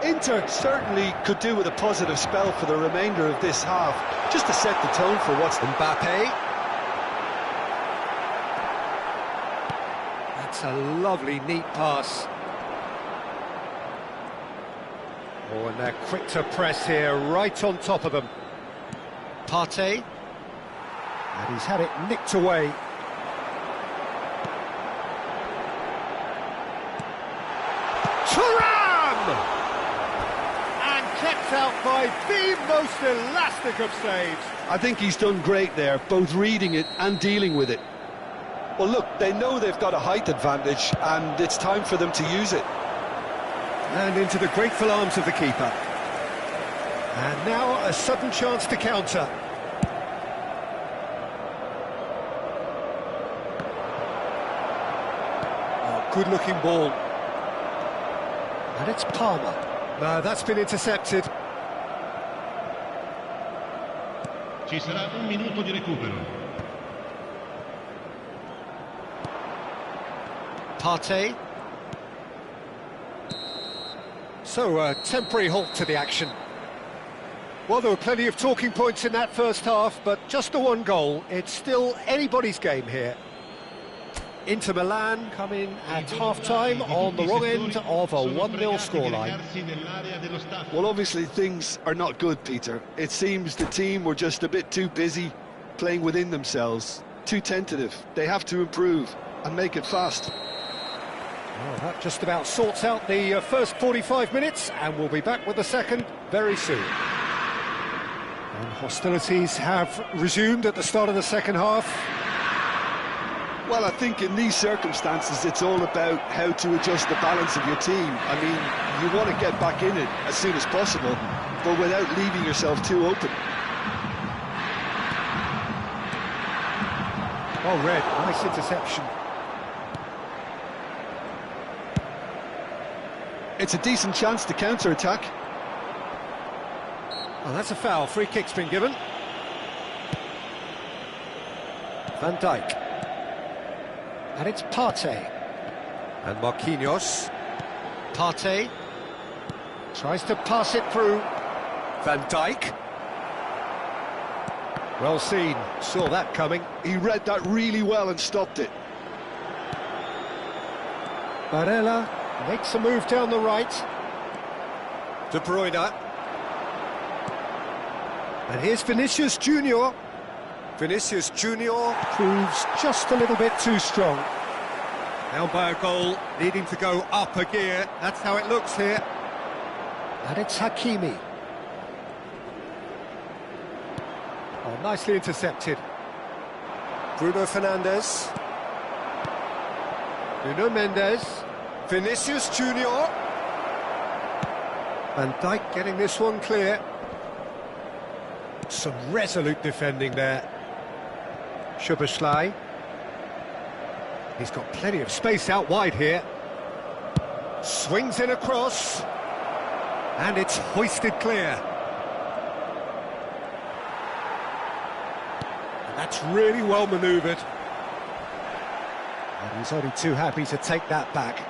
Inter certainly could do with a positive spell for the remainder of this half, just to set the tone for what's... Mbappe. That's a lovely, neat pass. Oh, and they're quick to press here, right on top of them. Partey. And he's had it nicked away. Kept out by the most elastic of saves. I think he's done great there, both reading it and dealing with it. Well, look, they know they've got a height advantage, and it's time for them to use it. And into the grateful arms of the keeper. And now a sudden chance to counter. Oh, good-looking ball. And it's Palmer. No, that's been intercepted. Ci sarà un minuto di recupero. Partey. So, a temporary halt to the action. Well, there were plenty of talking points in that first half, but just the one goal. It's still anybody's game here. Inter Milan come in at half-time on the wrong end of a 1-0 scoreline. Well, obviously things are not good, Peter. It seems the team were just a bit too busy playing within themselves, too tentative. They have to improve and make it fast. Well, that just about sorts out the first 45 minutes, and we'll be back with the second very soon. And hostilities have resumed at the start of the second half. Well, I think in these circumstances, it's all about how to adjust the balance of your team. I mean, you want to get back in it as soon as possible, but without leaving yourself too open. Well read, nice interception. It's a decent chance to counter-attack. Well, that's a foul. Free kick's been given. Van Dijk. And it's Partey. And Marquinhos. Partey. Tries to pass it through. Van Dijk. Well seen. Saw that coming. He read that really well and stopped it. Barella makes a move down the right. De Bruyne. And here's Vinicius Junior. Vinicius Junior proves just a little bit too strong. Down by a goal, needing to go up a gear. That's how it looks here. And it's Hakimi. Oh, nicely intercepted. Bruno Fernandes. Nuno Mendes. Vinicius Junior. Van Dijk getting this one clear. Some resolute defending there. Szoboszlai. He's got plenty of space out wide here. Swings in across. And it's hoisted clear. And that's really well manoeuvred. And he's only too happy to take that back.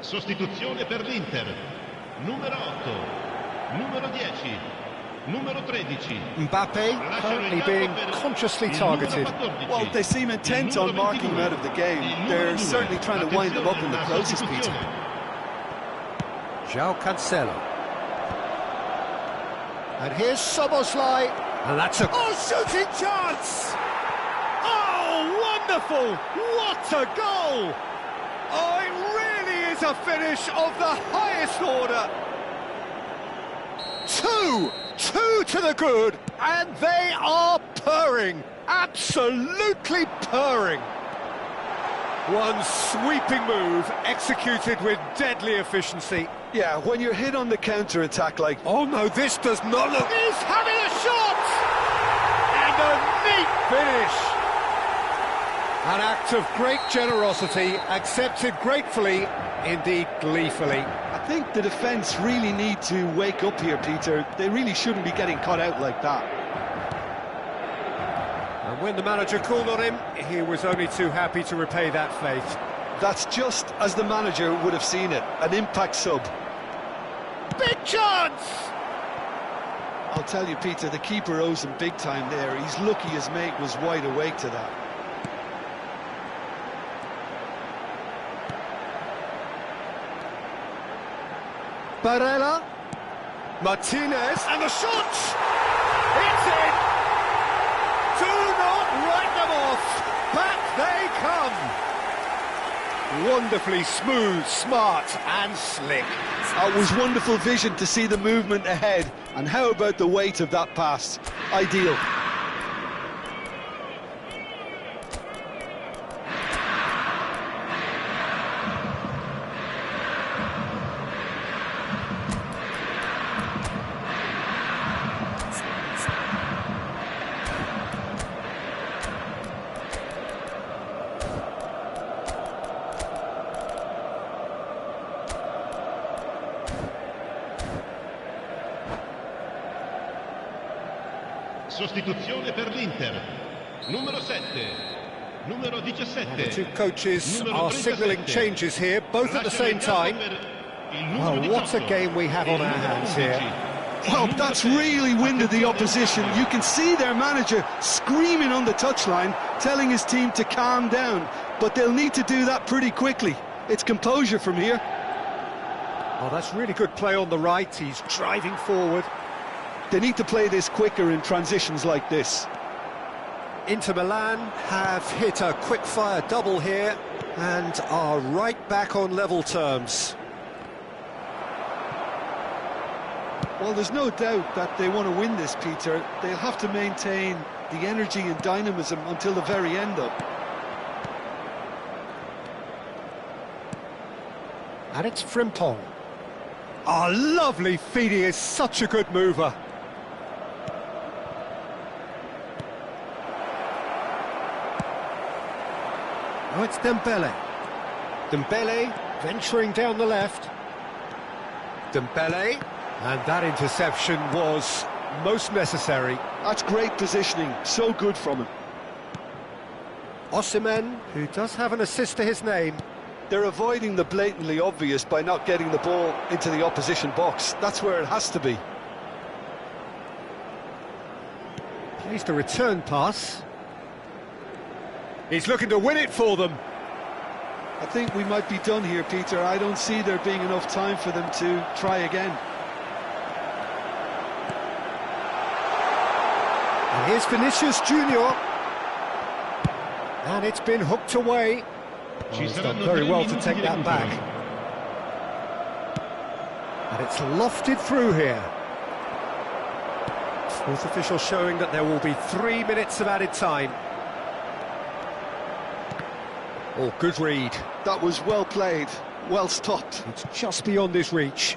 Sostituzione per l'Inter. Numero 8, numero 10, numero 13. Mbappe currently being consciously targeted. Well, they seem intent on marking him out of the game. They're certainly trying to wind him up in the process, Peter. João Cancelo. And here's Soboslai. And that's a... Oh, shooting chance! Oh, wonderful! What a goal! Oh, it really is a finish of the highest order. Two to the good, and they are purring, absolutely purring. One sweeping move, executed with deadly efficiency. Yeah, when you're hit on the counter-attack like... Oh no, this does not look... He's having a shot! And a neat finish! An act of great generosity, accepted gratefully, indeed gleefully. I think the defence really need to wake up here, Peter. They really shouldn't be getting caught out like that. And when the manager called on him, he was only too happy to repay that fate. That's just as the manager would have seen it, an impact sub. Big chance! I'll tell you, Peter, the keeper owes him big time there. He's lucky his mate was wide awake to that. Barella, Martinez, and the shot! It's in! Do not write them off! Back they come! Wonderfully smooth, smart and slick. It was wonderful vision to see the movement ahead. And how about the weight of that pass? Ideal. Sostituzione per l'Inter. Numero 7, numero 17. The two coaches are signalling changes here, both at the same time. Well, what a game we have on our hands here. Well, that's really winded the opposition. You can see their manager screaming on the touchline, telling his team to calm down. But they'll need to do that pretty quickly. It's composure from here. Oh, that's really good play on the right. He's driving forward. They need to play this quicker in transitions like this. Inter Milan have hit a quick-fire double here and are right back on level terms. Well, there's no doubt that they want to win this, Peter. They'll have to maintain the energy and dynamism until the very end, though. And it's Frimpong. Oh, lovely feed. He is such a good mover. Oh, it's Dembele. Dembele venturing down the left. Dembele. And that interception was most necessary. That's great positioning. So good from him. Osimhen, who does have an assist to his name. They're avoiding the blatantly obvious by not getting the ball into the opposition box. That's where it has to be. Plays the return pass. He's looking to win it for them. I think we might be done here, Peter. I don't see there being enough time for them to try again. And here's Vinicius Junior. And it's been hooked away. Oh, he's done very well to take that back. And it's lofted through here. Fourth official showing that there will be 3 minutes of added time. Oh, good read. That was well played, well stopped. It's just beyond his reach.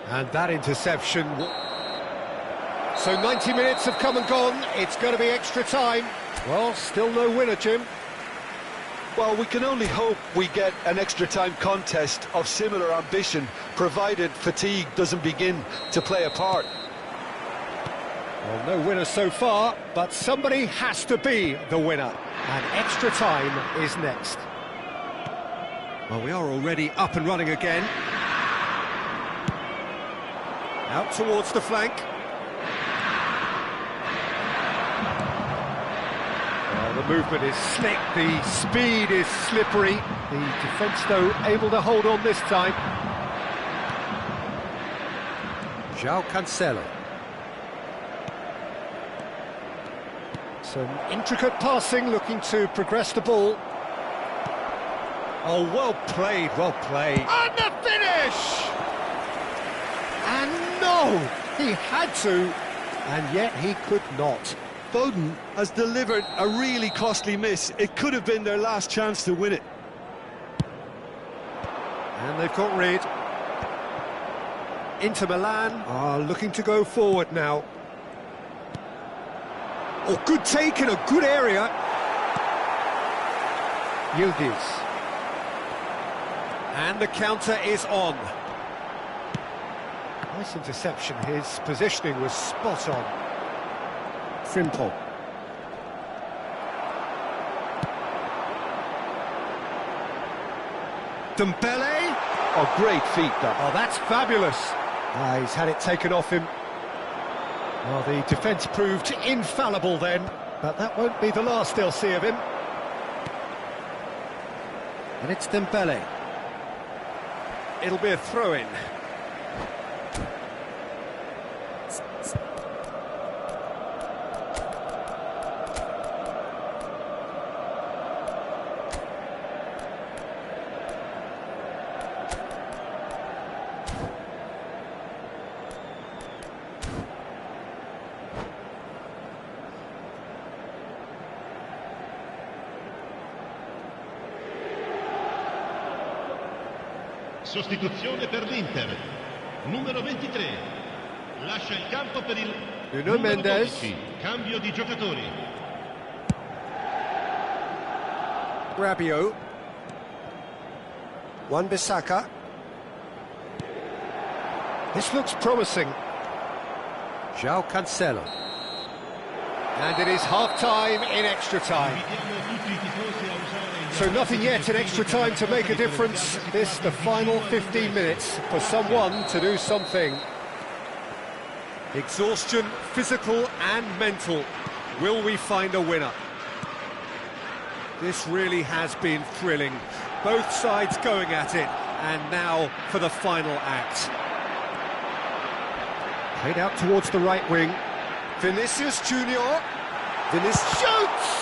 And that interception... So 90 minutes have come and gone. It's going to be extra time. Well, still no winner, Jim. Well, we can only hope we get an extra time contest of similar ambition, provided fatigue doesn't begin to play a part. Well, no winner so far, but somebody has to be the winner. And extra time is next. Well, we are already up and running again. Out towards the flank. Well, the movement is slick, the speed is slippery. The defence, though, able to hold on this time. João Cancelo. Some intricate passing, looking to progress the ball. Oh, well played, well played. And the finish! And no, he had to, and yet he could not. Foden has delivered a really costly miss. It could have been their last chance to win it. And they've got rid. Inter Milan are looking to go forward now. Oh, good take in a good area. Yildiz. And the counter is on. Nice interception, his positioning was spot on. Frimpong. Dembele. Oh, great feat, that. Oh, that's fabulous. Ah, he's had it taken off him. Well, the defence proved infallible then, but that won't be the last they'll see of him. And it's Dembele. It'll be a throw-in. Sostituzione per l'Inter. Numero 23. Lascia il campo per il Nuno Mendes. 12. Cambio di giocatori. Rabiot. Wan-Bissaka. This looks promising. João Cancelo. And it is half-time in extra time. So nothing yet in extra time to make a difference. This, the final 15 minutes, for someone to do something. Exhaustion, physical and mental. Will we find a winner? This really has been thrilling. Both sides going at it. And now for the final act. Played out towards the right wing. Vinicius Junior. Vinicius shoots!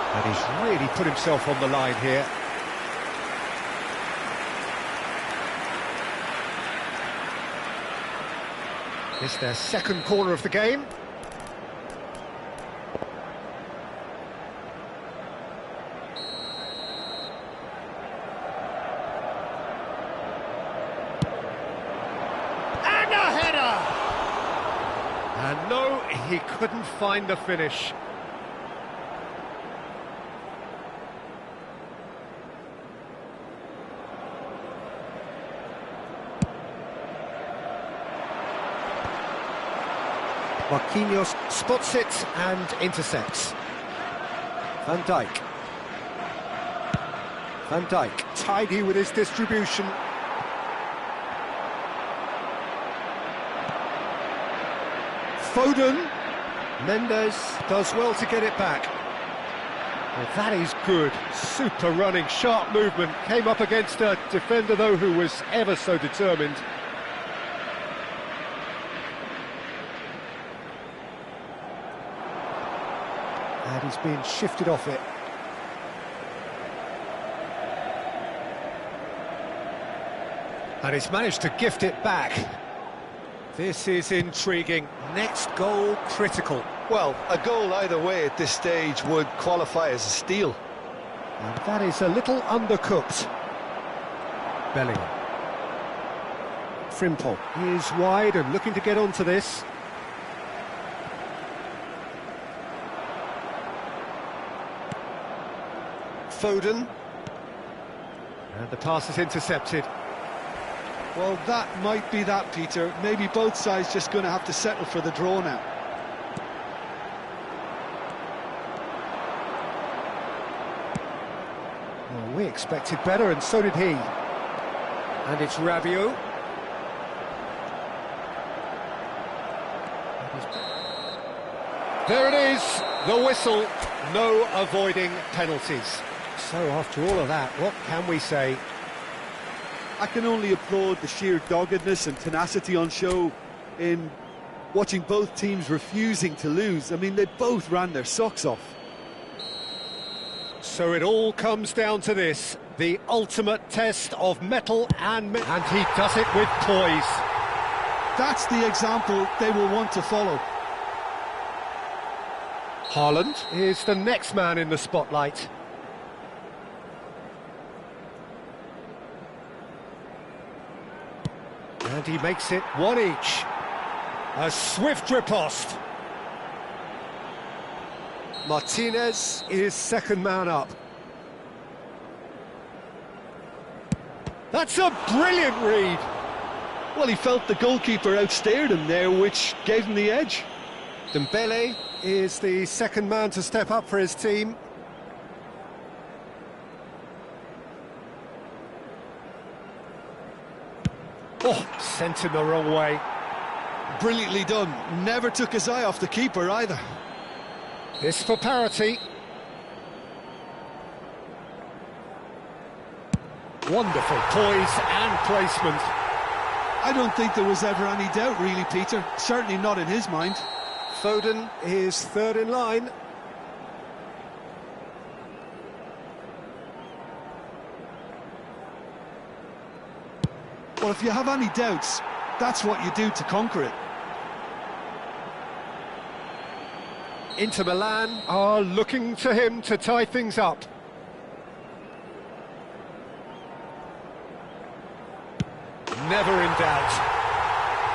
And he's really put himself on the line here. It's their second corner of the game. And a header! And no, he couldn't find the finish. Marquinhos spots it and intercepts. Van Dijk. Van Dijk, tidy with his distribution. Foden. Mendes does well to get it back. Well, that is good. Super running, sharp movement. Came up against a defender, though, who was ever so determined. And he's being shifted off it. And he's managed to gift it back. This is intriguing. Next goal critical. Well, a goal either way at this stage would qualify as a steal. And that is a little undercooked. Bellingham. Frimpong is wide and looking to get onto this. Foden. And the pass is intercepted. Well, that might be that, Peter. Maybe both sides just going to have to settle for the draw now. Well, we expected better, and so did he. And it's Rabiot. There it is, the whistle. No avoiding penalties. So after all of that, what can we say? I can only applaud the sheer doggedness and tenacity on show in watching both teams refusing to lose. I mean, they both ran their socks off. So it all comes down to this, the ultimate test of mettle and he does it with poise. That's the example they will want to follow. Haaland is the next man in the spotlight. And he makes it one each. A swift riposte. Martinez is second man up. That's a brilliant read. Well, he felt the goalkeeper outstared him there, which gave him the edge. Dembele is the second man to step up for his team. Oh, sent him the wrong way. Brilliantly done. Never took his eye off the keeper either. This for parity. Wonderful poise and placement. I don't think there was ever any doubt, really, Peter. Certainly not in his mind. Foden is third in line. Well, if you have any doubts, that's what you do to conquer it. Inter Milan are looking to him to tie things up. Never in doubt.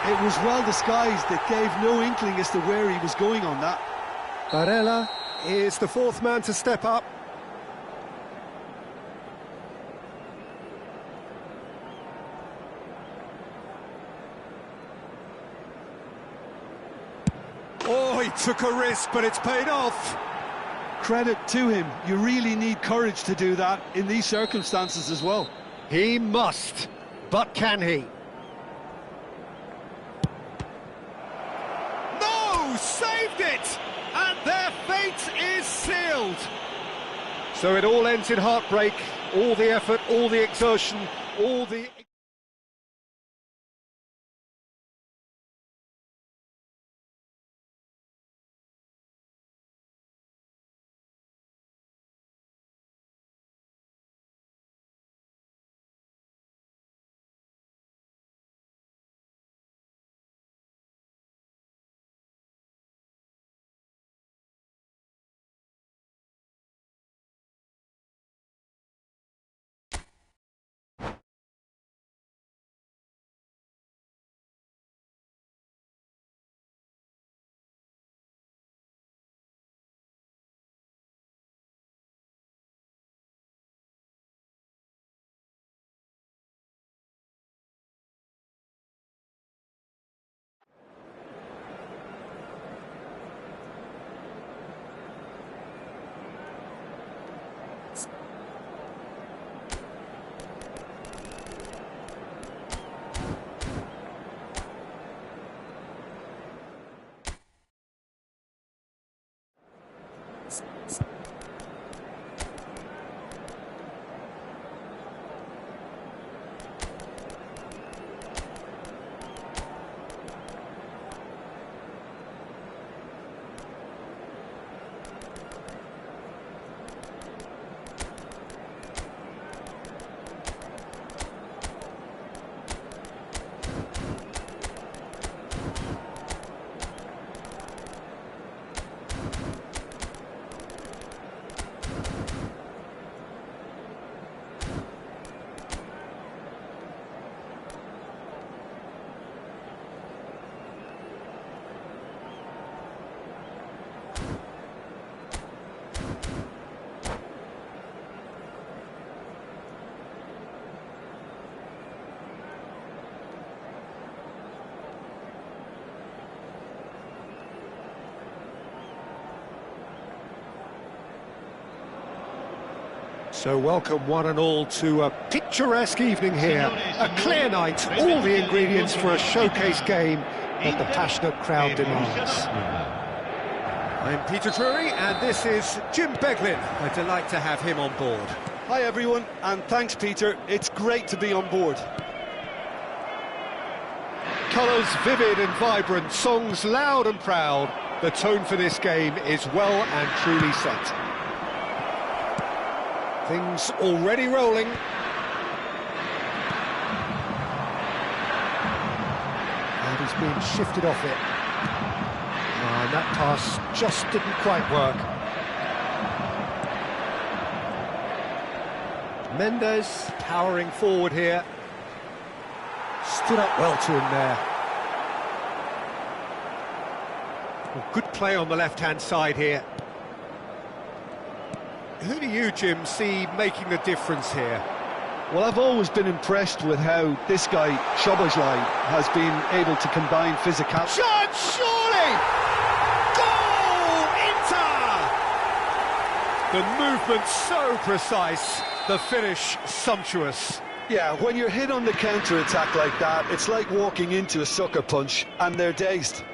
It was well disguised. It gave no inkling as to where he was going on that. Barella is the fourth man to step up. Oh, he took a risk, but it's paid off. Credit to him. You really need courage to do that in these circumstances as well. He must, but can he? No! Saved it! And their fate is sealed. So it all ends in heartbreak. All the effort, all the exertion, all the... So welcome one and all to a picturesque evening here. A clear night, all the ingredients for a showcase game that the passionate crowd demands. I'm Peter Drury and this is Jim Beglin. A delight to have him on board. Hi everyone, and thanks Peter, it's great to be on board. Colours vivid and vibrant, songs loud and proud. The tone for this game is well and truly set. Things already rolling. And he's being shifted off it. And that pass just didn't quite work. Mendes powering forward here. Stood up well to him there. Well, good play on the left-hand side here. Who do you, Jim, see making the difference here? Well, I've always been impressed with how this guy, Szoboszlai, has been able to combine physical... Shot, surely! Goal! Inter! The movement so precise, the finish sumptuous. Yeah, when you're hit on the counter-attack like that, it's like walking into a sucker punch, and they're dazed.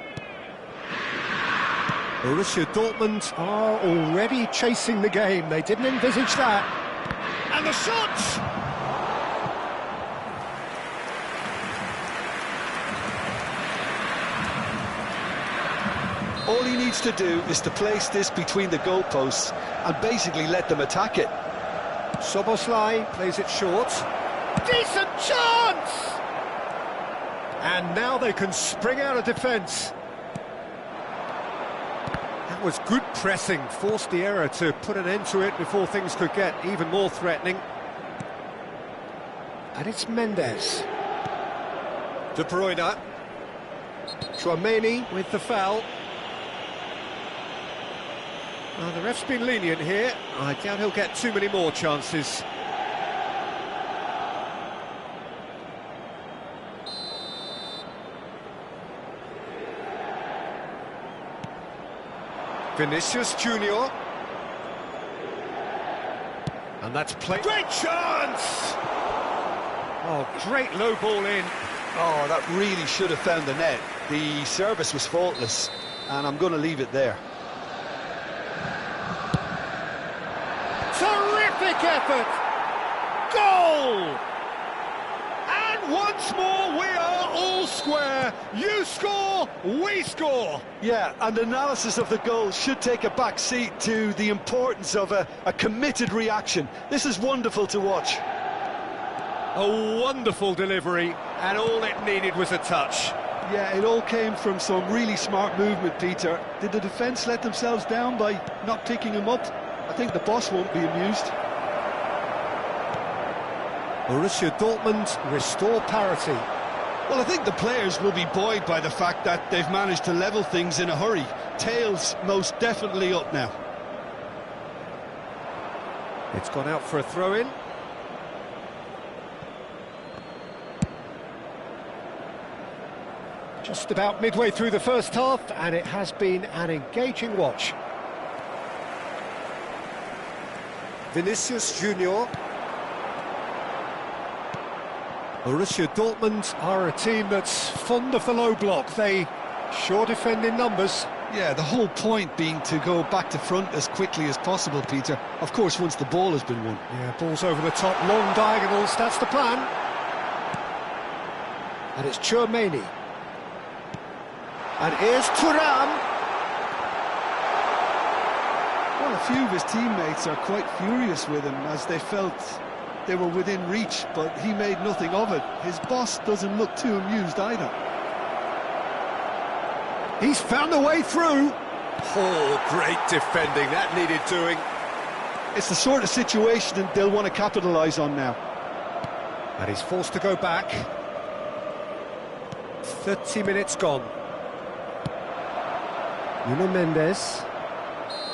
Borussia Dortmund are already chasing the game. They didn't envisage that. And the shot! All he needs to do is to place this between the goalposts and basically let them attack it. Szoboszlai plays it short. Decent chance! And now they can spring out of defence. That was good pressing, forced the error to put an end to it before things could get even more threatening. And it's Mendes. De Bruyne. Tchouameni with the foul. Well, the ref's been lenient here. I doubt he'll get too many more chances. Vinicius Junior. And that's played. Great chance! Oh, great low ball in. Oh, that really should have found the net. The service was faultless, and I'm going to leave it there. Terrific effort! Goal! And once more we are all square. You score, we score. Yeah, and analysis of the goal should take a back seat to the importance of a committed reaction. This is wonderful to watch. A wonderful delivery, and all it needed was a touch. Yeah, it all came from some really smart movement, Peter. Did the defence let themselves down by not picking him up? I think the boss won't be amused. Borussia Dortmund restore parity. Well, I think the players will be buoyed by the fact that they've managed to level things in a hurry. Tails most definitely up now. It's gone out for a throw-in. Just about midway through the first half, and it has been an engaging watch. Vinicius Junior. Borussia Dortmund are a team that's fond of the low block. They sure defend in numbers. Yeah, the whole point being to go back to front as quickly as possible, Peter. Of course, once the ball has been won. Yeah, ball's over the top, long diagonals, that's the plan. And it's Tchouameni. And here's Thuram. Well, a few of his teammates are quite furious with him as they felt they were within reach, but he made nothing of it. His boss doesn't look too amused either. He's found a way through. Oh, great defending, that needed doing. It's the sort of situation they'll want to capitalise on now. And he's forced to go back. 30 minutes gone. Nuno Mendes.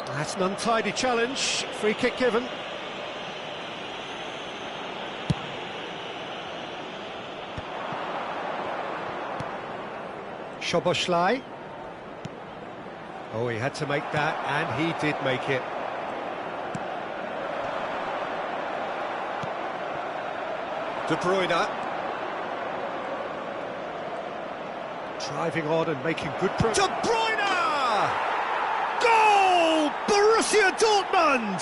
That's an untidy challenge. Free kick given. Szoboszlai. Oh, he had to make that, and he did make it. De Bruyne. Driving on and making good progress. De Bruyne! Goal! Borussia Dortmund!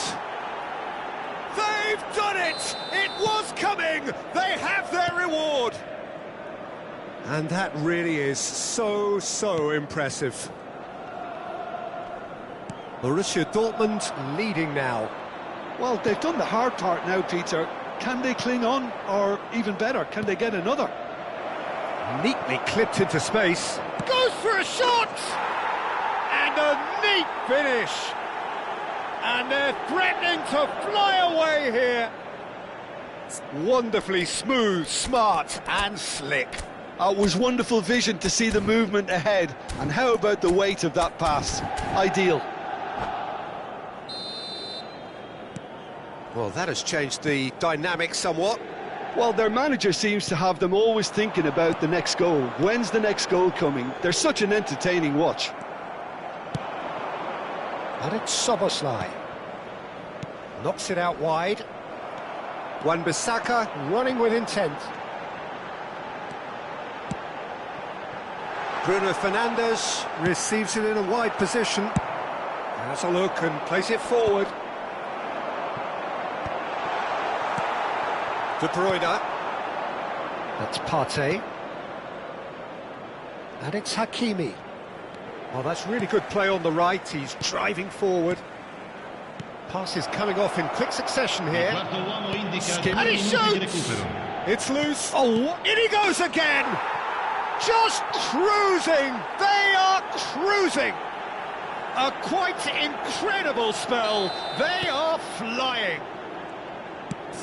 They've done it! It was coming! They have their reward! And that really is so impressive. Borussia Dortmund leading now. Well, they've done the hard part now, Peter. Can they cling on, or even better, can they get another? Neatly clipped into space. Goes for a shot! And a neat finish! And they're threatening to fly away here. Wonderfully smooth, smart and slick. It was wonderful vision to see the movement ahead. And how about the weight of that pass? Ideal. Well, that has changed the dynamic somewhat. Well, their manager seems to have them always thinking about the next goal. When's the next goal coming? They're such an entertaining watch. And it's Szoboszlai. Knocks it out wide. Wan-Bissaka running with intent. Bruno Fernandes receives it in a wide position. Has a look and plays it forward. De Bruyne. That's Partey. And it's Hakimi. Well, that's really good play on the right. He's driving forward. Passes coming off in quick succession here. And he shoots! It's loose. Oh, in he goes again! Just cruising! They are cruising! A quite incredible spell. They are flying.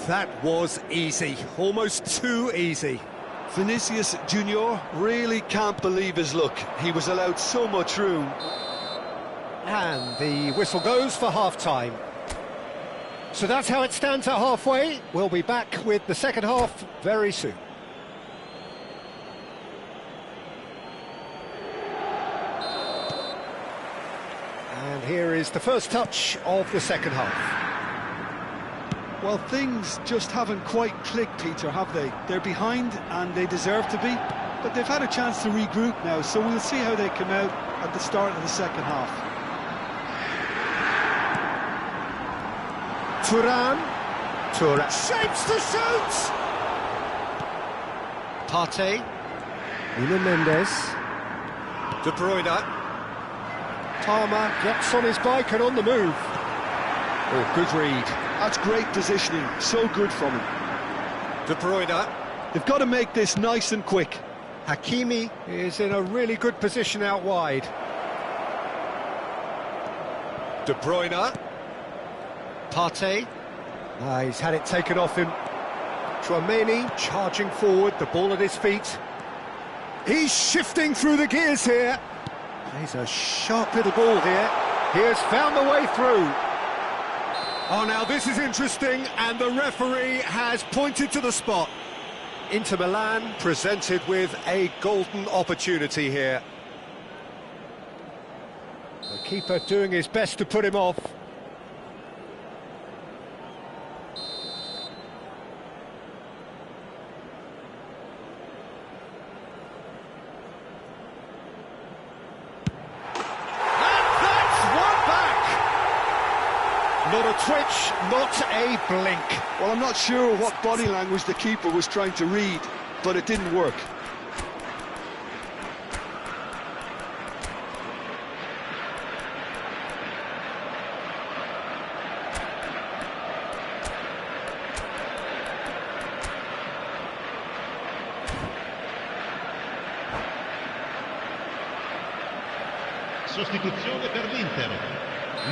That was easy, almost too easy. Vinicius Junior really can't believe his luck. He was allowed so much room. And the whistle goes for half-time. So that's how it stands at halfway. We'll be back with the second half very soon. And here is the first touch of the second half. Well, things just haven't quite clicked, Peter, have they? They're behind, and they deserve to be, but they've had a chance to regroup now, so we'll see how they come out at the start of the second half. Thuram shapes the shoot! Partey. Nuno Mendes. De Bruyne. Palmer gets on his bike and on the move. Oh, good read. That's great positioning, so good from him. De Bruyne. They've got to make this nice and quick. Hakimi is in a really good position out wide. De Bruyne. Partey. He's had it taken off him. Tchouaméni charging forward, the ball at his feet. He's shifting through the gears here. Plays a sharp little ball here. He has found the way through. Oh, now this is interesting, and the referee has pointed to the spot. Inter Milan presented with a golden opportunity here. The keeper doing his best to put him off. Not a twitch, not a blink. Well, I'm not sure what body language the keeper was trying to read, but it didn't work. Sostituzione per l'Inter.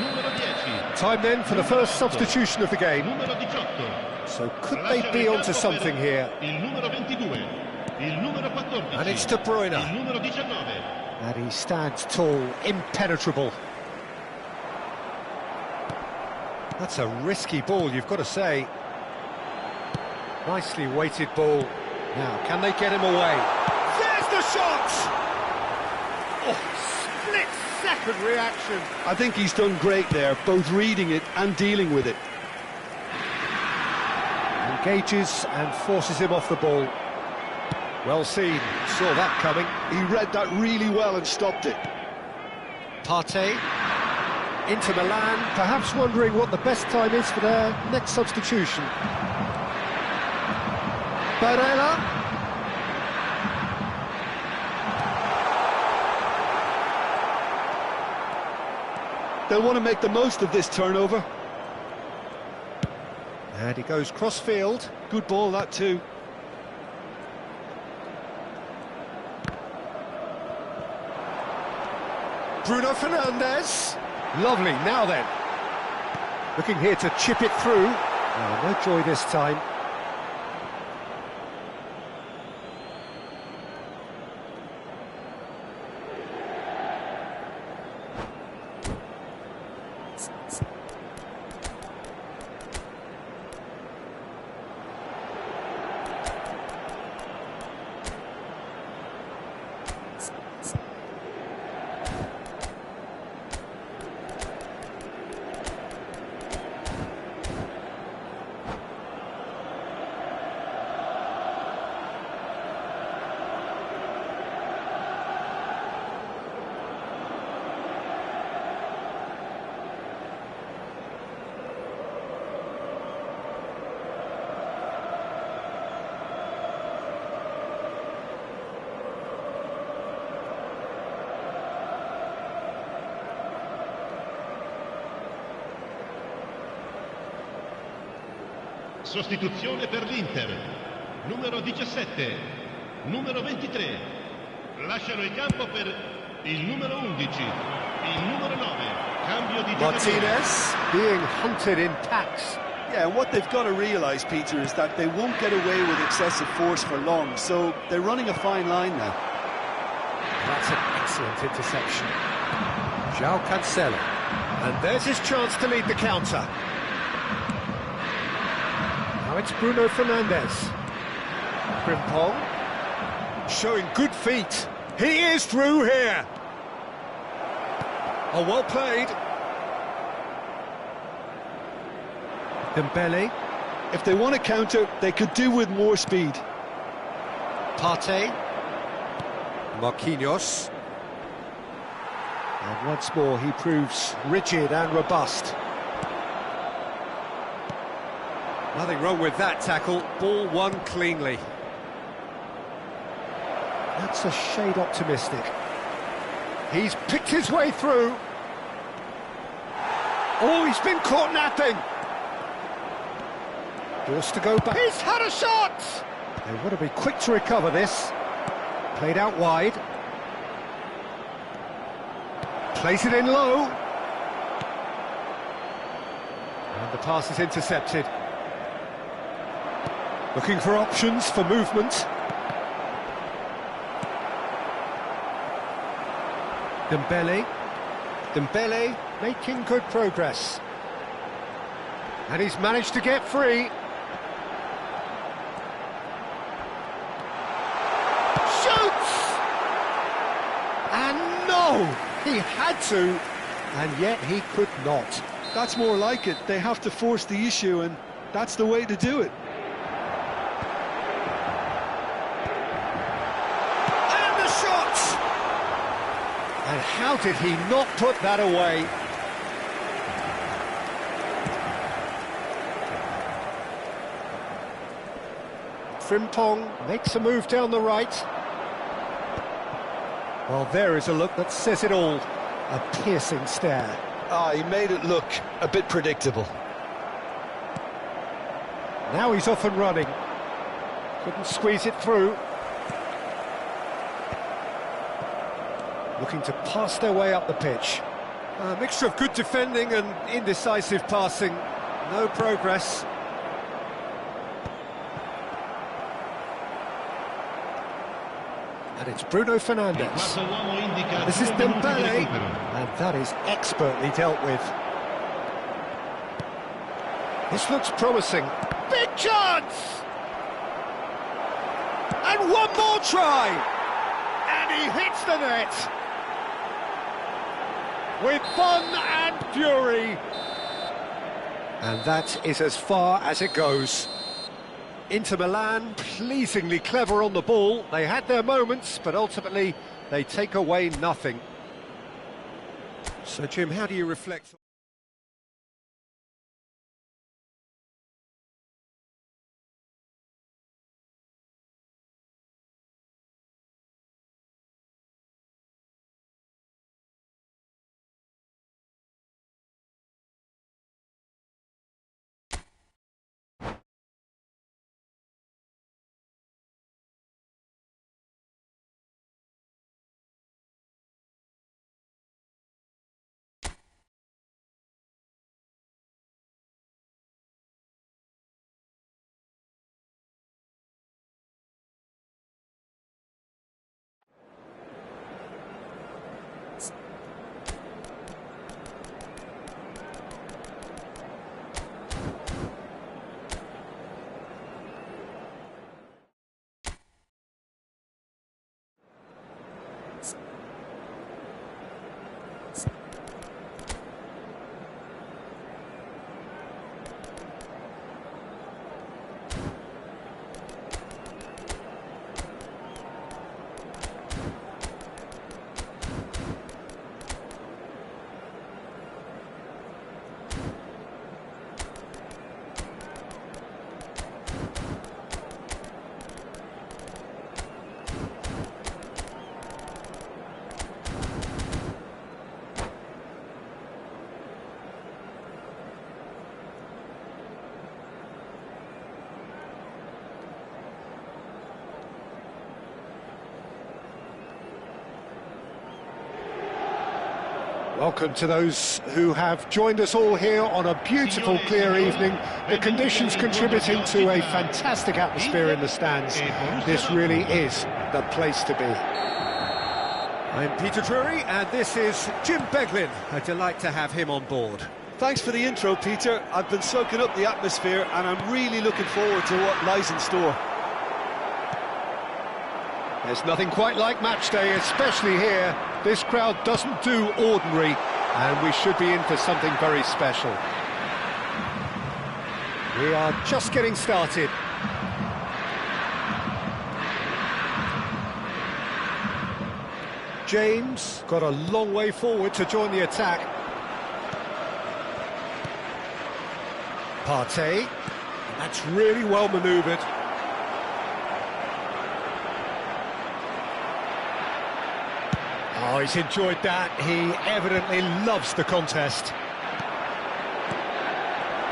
Numero 10. Time then for the first substitution of the game. Numero 18. So could they be onto something here? Il numero 22. Il numero 14. And it's De Bruyne. Il numero 19. And he stands tall, impenetrable. That's a risky ball, you've got to say. Nicely weighted ball. Now, can they get him away? There's the shot! Oh, split-second reaction. I think he's done great there, both reading it and dealing with it. He Engages and forces him off the ball. Well seen, saw that coming. He read that really well and stopped it. Partey, into Milan, perhaps wondering what the best time is for their next substitution. Barella. They'll want to make the most of this turnover. And he goes cross-field. Good ball, that too. Bruno Fernandes. Lovely, now then. Looking here to chip it through. Oh, no joy this time. Sostituzione per l'Inter. Numero 17, numero 23. Lasciano il campo per il numero 11, il numero 9. Cambio di giocatore. Martinez being hunted in packs. Yeah, and what they've got to realise, Peter, is that they won't get away with excessive force for long, so they're running a fine line now. That's an excellent interception. João Cancelo. And there's his chance to lead the counter. Now it's Bruno Fernandes. Frimpong. Showing good feet. He is through here. Oh, well played. Dembele. If they want to counter, they could do with more speed. Partey. Marquinhos. And once more he proves rigid and robust. Nothing wrong with that tackle. Ball won cleanly. That's a shade optimistic. He's picked his way through. Oh, he's been caught napping. Forced to go back. He's had a shot! They want to be quick to recover this. Played out wide. Plays it in low. And the pass is intercepted. Looking for options for movement. Dembele. Dembele making good progress. And he's managed to get free. Shoots! And no! He had to, and yet he could not. That's more like it. They have to force the issue, and that's the way to do it. And the shot! And how did he not put that away? Frimpong makes a move down the right. Well, there is a look that says it all. A piercing stare. Ah, he made it look a bit predictable. Now he's off and running. Couldn't squeeze it through. Looking to pass their way up the pitch. A mixture of good defending and indecisive passing. No progress. And it's Bruno Fernandes. This is Dembele, and that is expertly dealt with. This looks promising. Big chance! And one more try! And he hits the net! With fun and fury. And that is as far as it goes. Inter Milan, pleasingly clever on the ball. They had their moments, but ultimately they take away nothing. So, Jim, how do you reflect? Welcome to those who have joined us all here on a beautiful, clear evening. The conditions contributing to a fantastic atmosphere in the stands. This really is the place to be. I'm Peter Drury, and this is Jim Beglin. A delight to have him on board. Thanks for the intro, Peter. I've been soaking up the atmosphere, and I'm really looking forward to what lies in store. There's nothing quite like match day, especially here. This crowd doesn't do ordinary, and we should be in for something very special. We are just getting started. James got a long way forward to join the attack. Partey, that's really well manoeuvred. Oh, he's enjoyed that. He evidently loves the contest.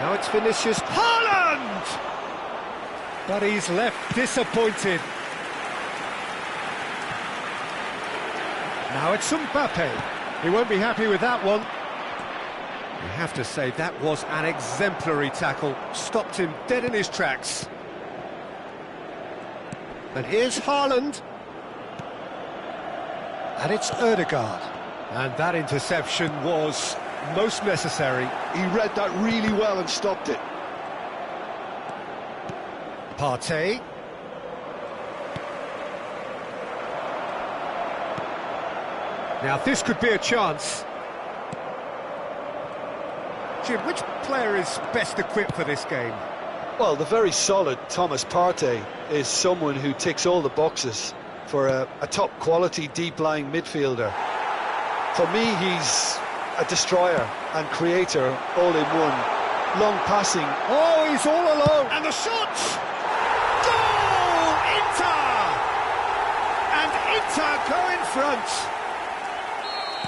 Now it's Vinicius. Haaland! But he's left disappointed. Now it's Mbappe. He won't be happy with that one. You have to say that was an exemplary tackle. Stopped him dead in his tracks. And here's Haaland. And it's Ødegaard. And that interception was most necessary. He read that really well and stopped it. Partey. Now this could be a chance. Jim, which player is best equipped for this game? Well, the very solid Thomas Partey is someone who ticks all the boxes for a top-quality, deep-lying midfielder. For me, he's a destroyer and creator all in one. Long passing. Oh, he's all alone. And the shot! Goal! Inter! And Inter go in front.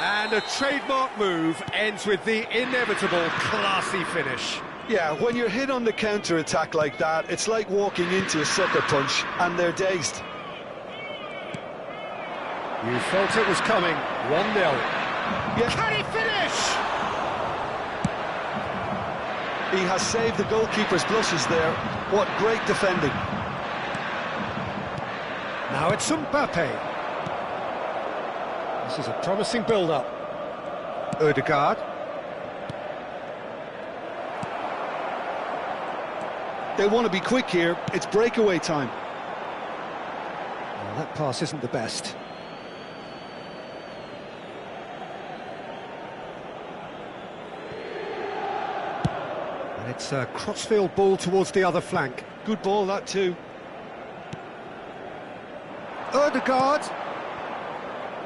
And a trademark move ends with the inevitable classy finish. Yeah, when you're hit on the counter-attack like that, it's like walking into a sucker punch, and they're dazed. You felt it was coming. 1-0. Yeah. Can he finish? He has saved the goalkeeper's blushes there. What great defending. Now it's Mbappe. This is a promising build-up. Ødegaard. They want to be quick here. It's breakaway time. Well, that pass isn't the best. It's a crossfield ball towards the other flank. Good ball, that too. Ødegaard.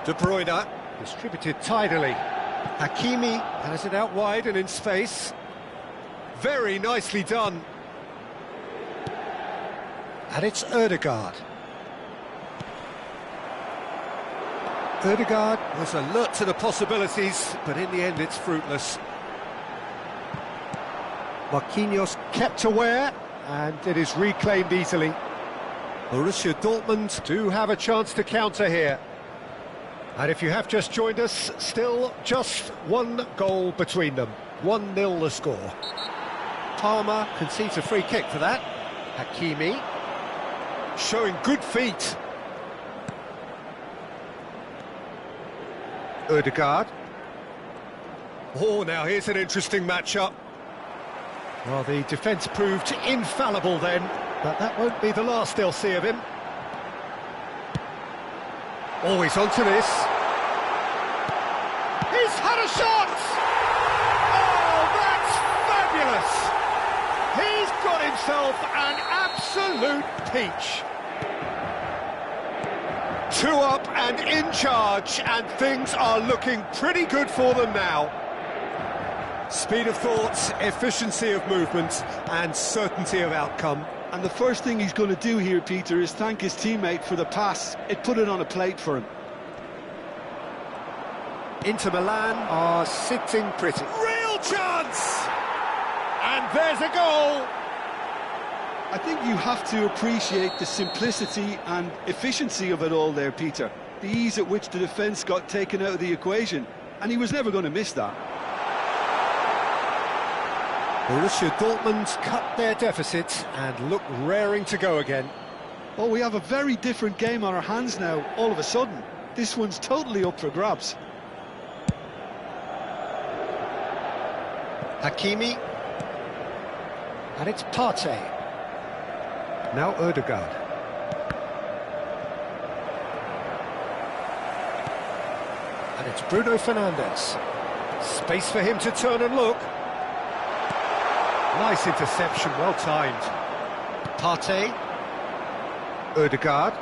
De Bruyne, distributed tidily. Hakimi has it out wide and in space. Very nicely done. And it's Ødegaard. Ødegaard was alert to the possibilities, but in the end it's fruitless. Marquinhos kept aware, and it is reclaimed easily. Borussia Dortmund do have a chance to counter here. And if you have just joined us, still just one goal between them. 1-0 the score. Palmer concedes a free kick for that. Hakimi showing good feet. Ødegaard. Oh, now here's an interesting matchup. Well, the defence proved infallible then, but that won't be the last they'll see of him. Always onto this. He's had a shot! Oh, that's fabulous! He's got himself an absolute peach. 2 up and in charge, and things are looking pretty good for them now. Speed of thought, efficiency of movement, and certainty of outcome. And the first thing he's going to do here, Peter, is thank his teammate for the pass. It put it on a plate for him. Inter Milan are sitting pretty. Real chance! And there's a goal! I think you have to appreciate the simplicity and efficiency of it all there, Peter. The ease at which the defence got taken out of the equation, and he was never going to miss that. Borussia Dortmund cut their deficit and look raring to go again. Oh, we have a very different game on our hands now, all of a sudden. This one's totally up for grabs. Hakimi. And it's Partey. Now Ødegaard. And it's Bruno Fernandes. Space for him to turn and look. Nice interception, well timed. Partey. Ødegaard.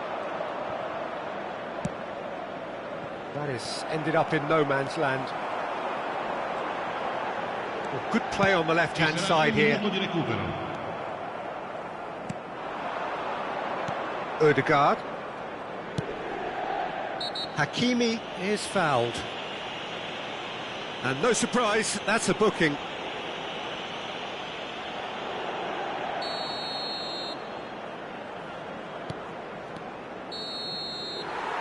That is ended up in no man's land. Well, good play on the left-hand side here. Ødegaard. Hakimi is fouled. And no surprise, that's a booking.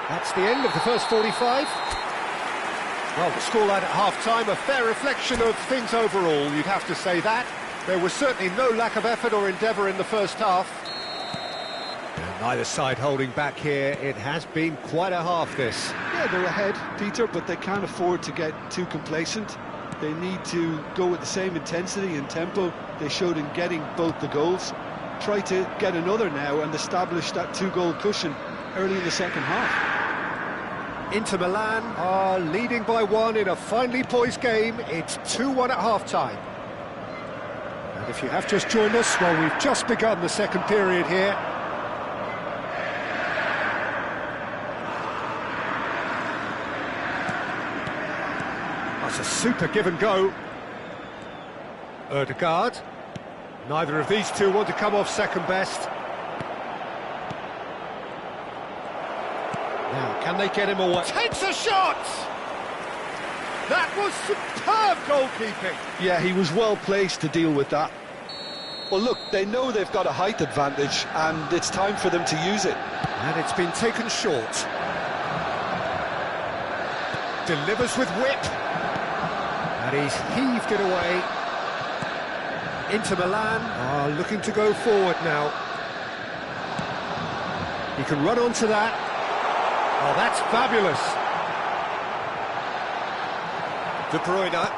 That's the end of the first 45. Well, the scoreline at half-time, a fair reflection of things overall, you'd have to say that. There was certainly no lack of effort or endeavour in the first half. And neither side holding back here. It has been quite a half, this. Yeah, they're ahead, Peter, but they can't afford to get too complacent. They need to go with the same intensity and tempo they showed in getting both the goals. Try to get another now and establish that 2-goal cushion early in the second half. Inter Milan are leading by 1 in a finely poised game. It's 2-1 at half-time. And if you have just joined us, well, we've just begun the second period here. That's a super give and go. Ødegaard. Neither of these two want to come off second best. Now, can they get him away? Takes a shot! That was superb goalkeeping. Yeah, he was well placed to deal with that. Well, look, they know they've got a height advantage, and it's time for them to use it. And it's been taken short. Delivers with whip. And he's heaved it away. Inter Milan are looking to go forward now. He can run onto that. Oh, that's fabulous. De Bruyne.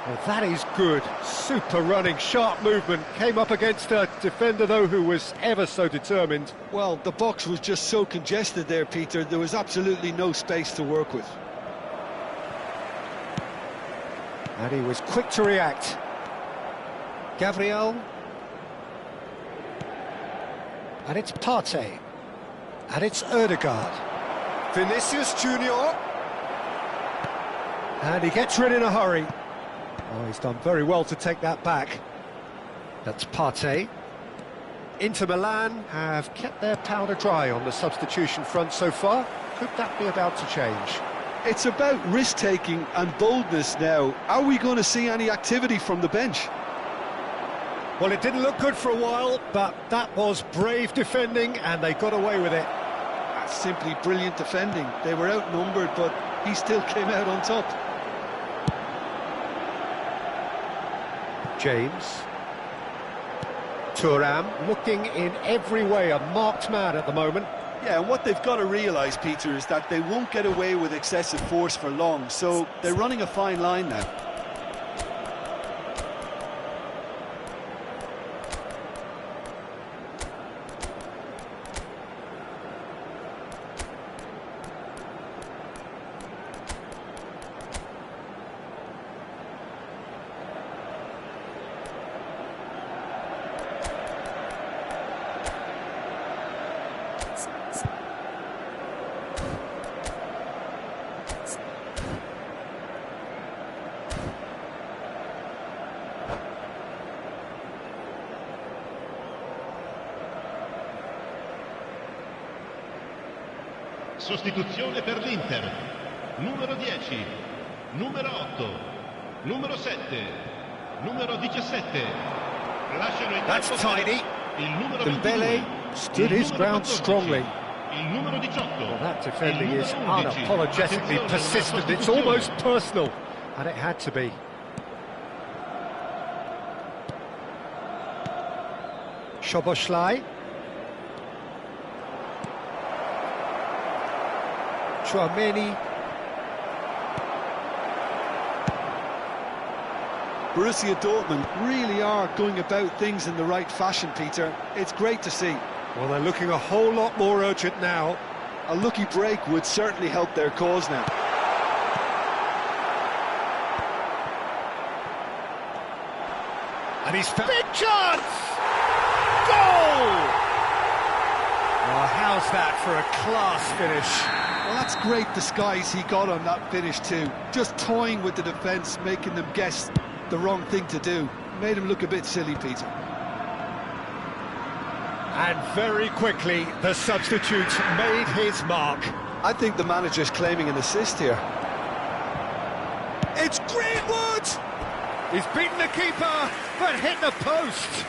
Well, that is good. Super running, sharp movement. Came up against a defender, though, who was ever so determined. Well, the box was just so congested there, Peter. There was absolutely no space to work with. And he was quick to react. Gabriel. And it's Partey. And it's Ødegaard. Vinicius Junior. And he gets rid in a hurry. Oh, he's done very well to take that back. That's Partey. Inter Milan have kept their powder dry on the substitution front so far. Could that be about to change? It's about risk-taking and boldness now. Are we going to see any activity from the bench? Well, it didn't look good for a while, but that was brave defending, and they got away with it. That's simply brilliant defending. They were outnumbered, but he still came out on top. James. Thuram, looking in every way a marked man at the moment. Yeah, and what they've got to realise, Peter, is that they won't get away with excessive force for long, so they're running a fine line now. Sostituzione per l'Inter. Numero 10, numero 8, numero 7, numero 17. Lasciano il That's campo tidy. il numero Dembele 22, stood il his numero ground 14, strongly. il numero 18. Well, that defending il is numero 11. unapologetically Attenzione, persistent. una It's sostituzione. almost personal, and it had to be. Szoboszlai. Tchouaméni. Borussia Dortmund really are going about things in the right fashion, Peter. It's great to see. Well, they're looking a whole lot more urgent now. A lucky break would certainly help their cause now. And he's big chance! Goal! Oh, how's that for a class finish? Well, that's great disguise he got on that finish too. Just toying with the defence, making them guess the wrong thing to do. Made him look a bit silly, Peter. And very quickly, the substitute made his mark. I think the manager's claiming an assist here. It's Greenwood! He's beaten the keeper, but hit the post.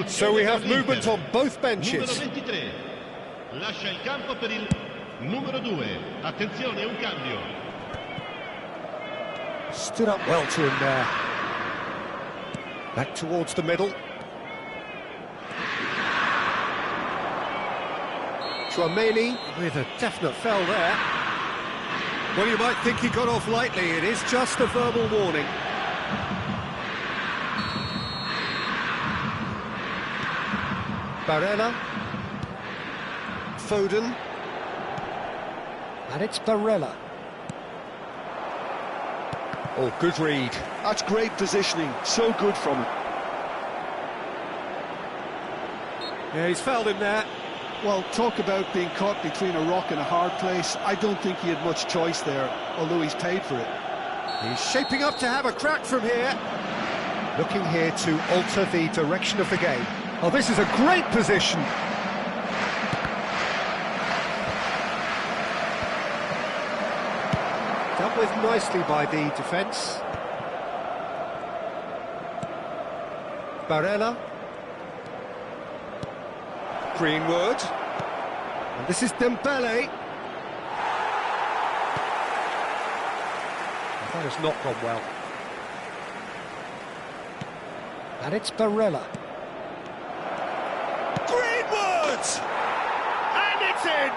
So we have movement on both benches. Numero 23. Lascia il campo per il numero 2. Attenzione, un cambio. Stood up well to him there. Back towards the middle. Tchouaméni with a definite foul there. Well, you might think he got off lightly. It is just a verbal warning. Barella. Foden. And it's Barella. Oh, good read. That's great positioning, so good from him. Yeah, he's fouled him there. Well, talk about being caught between a rock and a hard place. I don't think he had much choice there, although he's paid for it. He's shaping up to have a crack from here. Looking here to alter the direction of the game. Oh, this is a great position. Dealt with nicely by the defence. Barella. Greenwood. And this is Dembele. That has not gone well. And it's Barella. Greenwood! And it's in!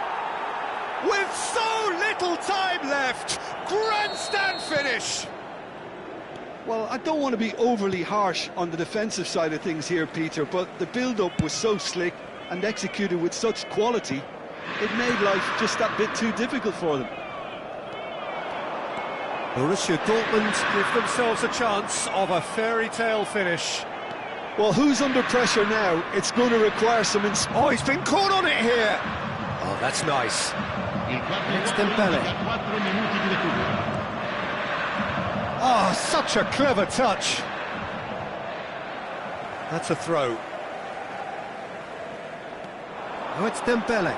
With so little time left! Grandstand finish! Well, I don't want to be overly harsh on the defensive side of things here, Peter, but the build-up was so slick and executed with such quality, it made life just that bit too difficult for them. Borussia Dortmund give themselves a chance of a fairy tale finish. Well, who's under pressure now? It's going to require some... Oh, he's been caught on it here! Oh, that's nice. It's Dembele. Oh, such a clever touch. That's a throw. Oh, it's Dembele.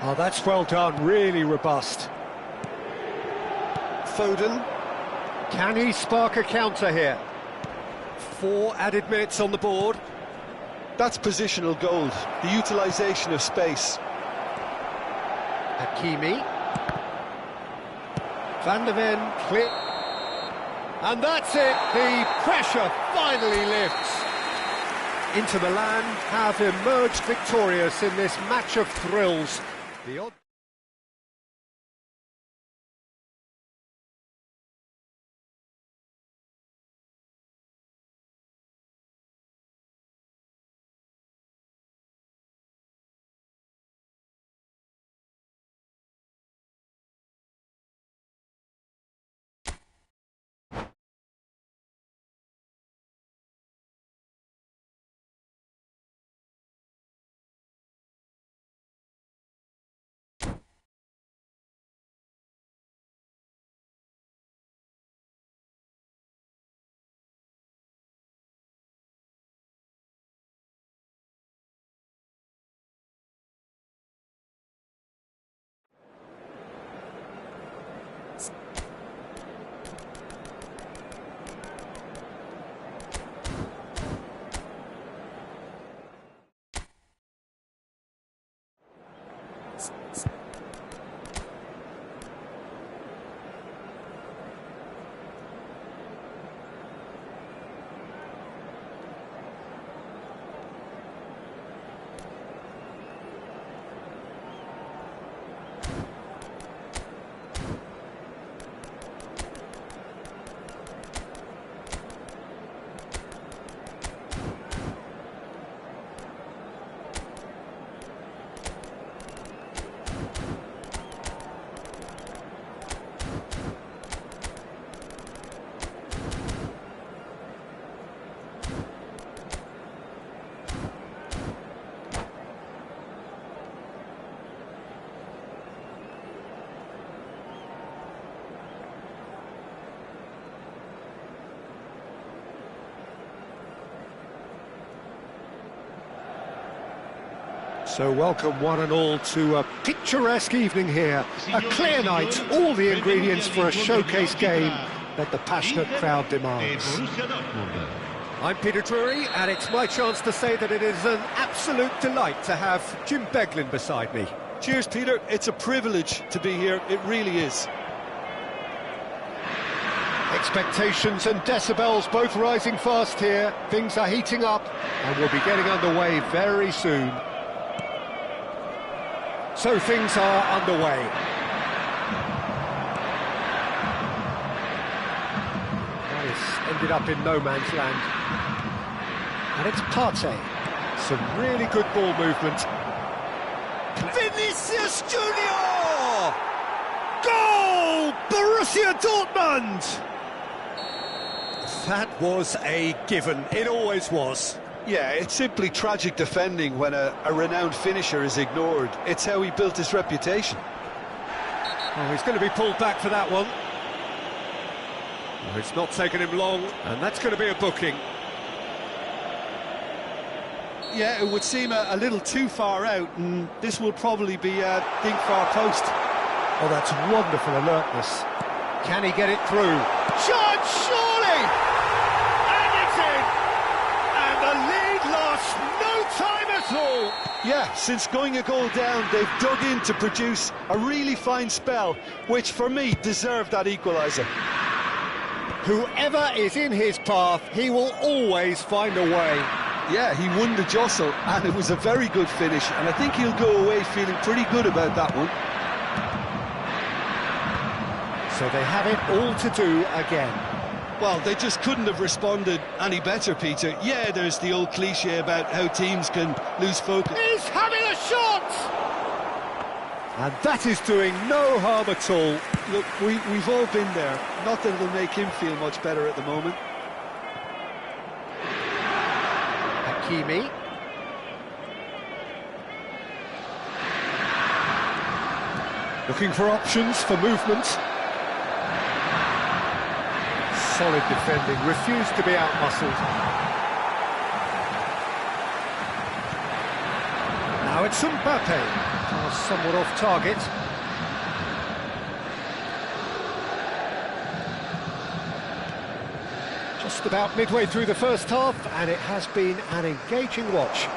Oh, that's well done, really robust. Foden. Can he spark a counter here? 4 added minutes on the board. That's positional gold, the utilisation of space. Hakimi. Van der Ven, clear. And that's it, the pressure finally lifts. Inter Milan have emerged victorious in this match of thrills. The odd So welcome one and all to a picturesque evening here, a clear night, all the ingredients for a showcase game that the passionate crowd demands. I'm Peter Drury, and it's my chance to say that it is an absolute delight to have Jim Beglin beside me. Cheers, Peter. It's a privilege to be here, it really is. Expectations and decibels both rising fast here. Things are heating up, and we'll be getting underway very soon. So things are underway. That has ended up in no man's land. And it's Partey. Some really good ball movement. Vinicius Junior! Goal! Borussia Dortmund! That was a given. It always was. Yeah, it's simply tragic defending when a renowned finisher is ignored. It's how he built his reputation. Oh, he's going to be pulled back for that one. Oh, it's not taken him long, and that's going to be a booking. Yeah, it would seem a little too far out, and this will probably be a think far post. Oh, that's wonderful alertness. Can he get it through? Shot, surely! And it's in! And the lead lost no time at all! Yeah, since going a goal down, they've dug in to produce a really fine spell, which for me deserved that equaliser. Whoever is in his path, he will always find a way. Yeah, he won the jostle, and it was a very good finish, and I think he'll go away feeling pretty good about that one. So they have it all to do again. Well, they just couldn't have responded any better, Peter. Yeah, there's the old cliche about how teams can lose focus. He's having a shot! And that is doing no harm at all. Look, we've all been there. Not that it'll make him feel much better at the moment. Hakimi. Looking for options for movement. Solid defending, refused to be out-muscled. Now it's Mbappe. Somewhat off target. Just about midway through the first half, and it has been an engaging watch.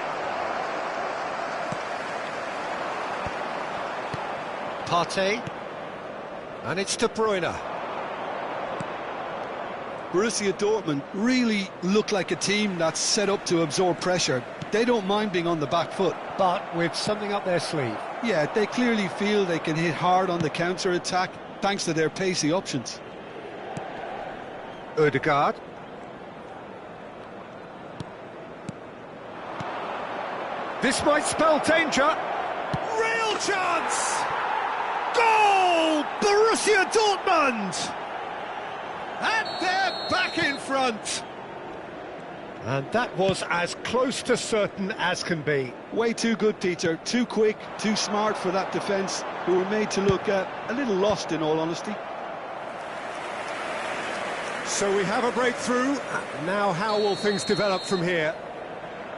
Partey, and it's De Bruyne. Borussia Dortmund really look like a team that's set up to absorb pressure. They don't mind being on the back foot. But with something up their sleeve. Yeah, they clearly feel they can hit hard on the counter-attack thanks to their pacey options. Ødegaard. This might spell danger. Real chance! Goal! Borussia Dortmund! And they're back in front. And that was as close to certain as can be. Way too good, Peter. Too quick, too smart for that defence, who were made to look a little lost, in all honesty. So we have a breakthrough. Now how will things develop from here?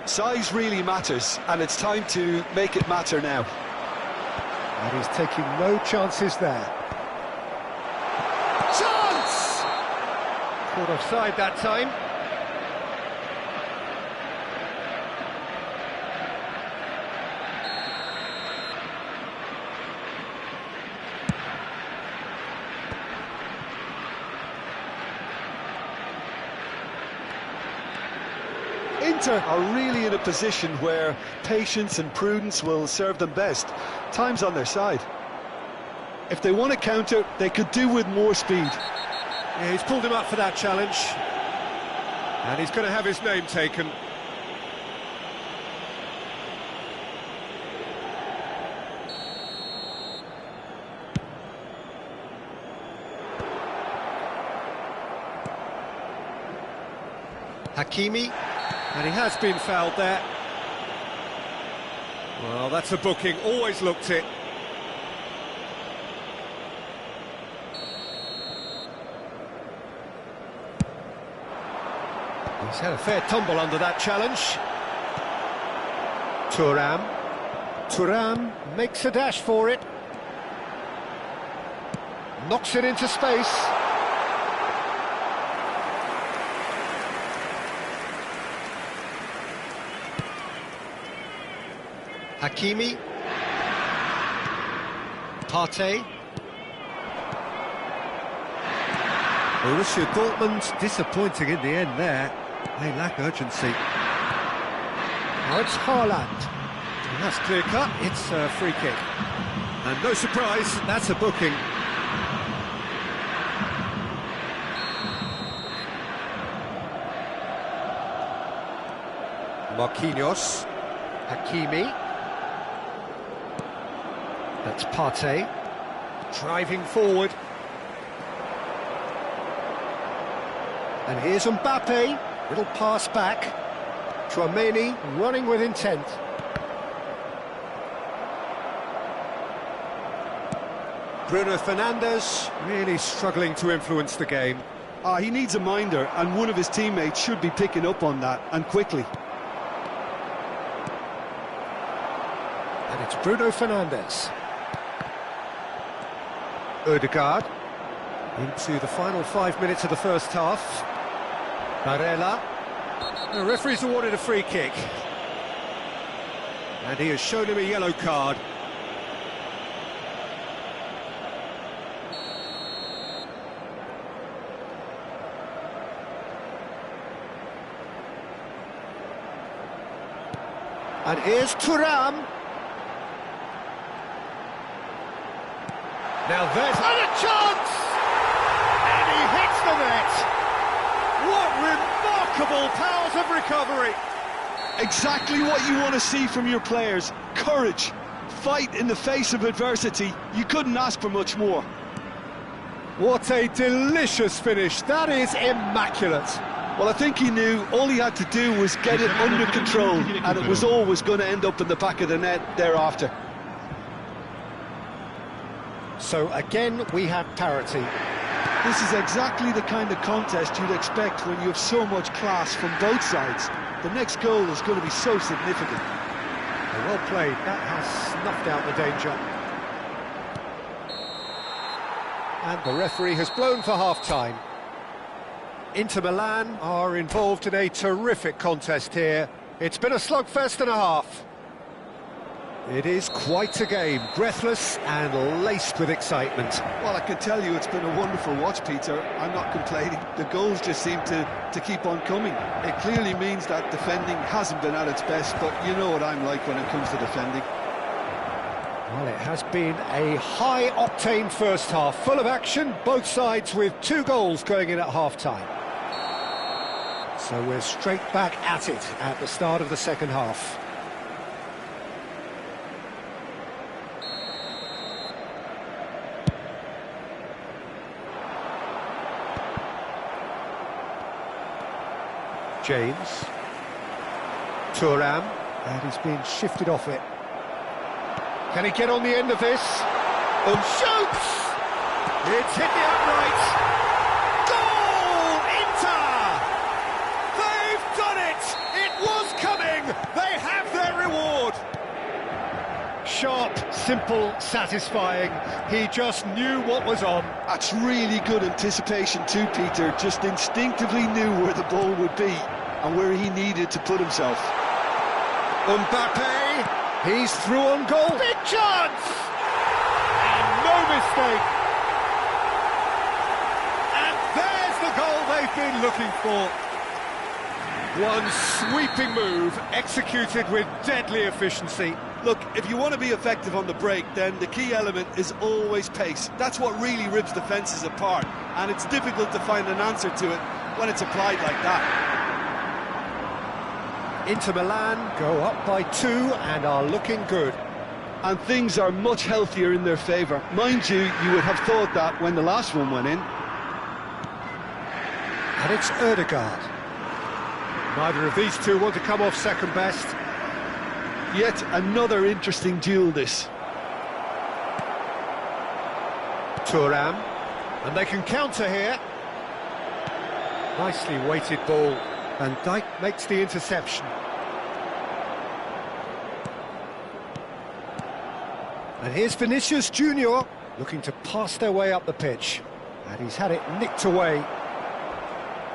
Size really matters, and it's time to make it matter now. And he's taking no chances there. Chance! Caught offside that time. Inter are really in a position where patience and prudence will serve them best. Time's on their side. If they want to counter, they could do with more speed. Yeah, he's pulled him up for that challenge. And he's going to have his name taken. Hakimi. And he has been fouled there. Well, that's a booking, always looked it. He's had a fair tumble under that challenge. Thuram makes a dash for it. Knocks it into space. Hakimi. Partey. Borussia Dortmund disappointing in the end there. They lack urgency. Now it's Haaland. And that's clear cut, it's a free kick. And no surprise, that's a booking. Marquinhos. Hakimi. That's Partey. Driving forward. And here's Mbappe. Little pass back. Tchouaméni running with intent. Bruno Fernandes really struggling to influence the game. He needs a minder, and one of his teammates should be picking up on that, and quickly. And it's Bruno Fernandes. Ødegaard. Into the final 5 minutes of the first half. Barella. The referee's awarded a free kick. And he has shown him a yellow card. And here's Thuram. Now there's a chance! And he hits the net! What remarkable powers of recovery! Exactly what you want to see from your players. Courage, fight in the face of adversity. You couldn't ask for much more. What a delicious finish. That is immaculate. Well, I think he knew all he had to do was get it under control, and it was always going to end up in the back of the net thereafter. So again, we have parity. This is exactly the kind of contest you'd expect when you have so much class from both sides. The next goal is going to be so significant. Well played. That has snuffed out the danger. And the referee has blown for half-time. Inter Milan are involved in a terrific contest here. It's been a slugfest and a half. It is quite a game, breathless and laced with excitement. Well, I can tell you it's been a wonderful watch, Peter. I'm not complaining. The goals just seem to keep on coming. It clearly means that defending hasn't been at its best, but you know what I'm like when it comes to defending. Well, it has been a high-octane first half, full of action, both sides with 2 goals going in at half-time. So we're straight back at it at the start of the second half. James. Thuram. And he's being shifted off it. Can he get on the end of this? And shoots! It's hit the upright. Goal! Inter! They've done it! It was coming! They have their reward! Sharp, simple, satisfying. He just knew what was on. That's really good anticipation too, Peter. Just instinctively knew where the ball would be and where he needed to put himself. Mbappe, he's through on goal. Big chance! And no mistake. And there's the goal they've been looking for. One sweeping move, executed with deadly efficiency. Look, if you want to be effective on the break, then the key element is always pace. That's what really rips defences apart, and it's difficult to find an answer to it when it's applied like that. Inter Milan go up by 2 and are looking good. And things are much healthier in their favour. Mind you, you would have thought that when the last one went in. And it's Ødegaard. Neither of these two want to come off second best. Yet another interesting duel, this. Thuram. And they can counter here. Nicely weighted ball. And Dijk makes the interception. And here's Vinicius Junior looking to pass their way up the pitch. And he's had it nicked away.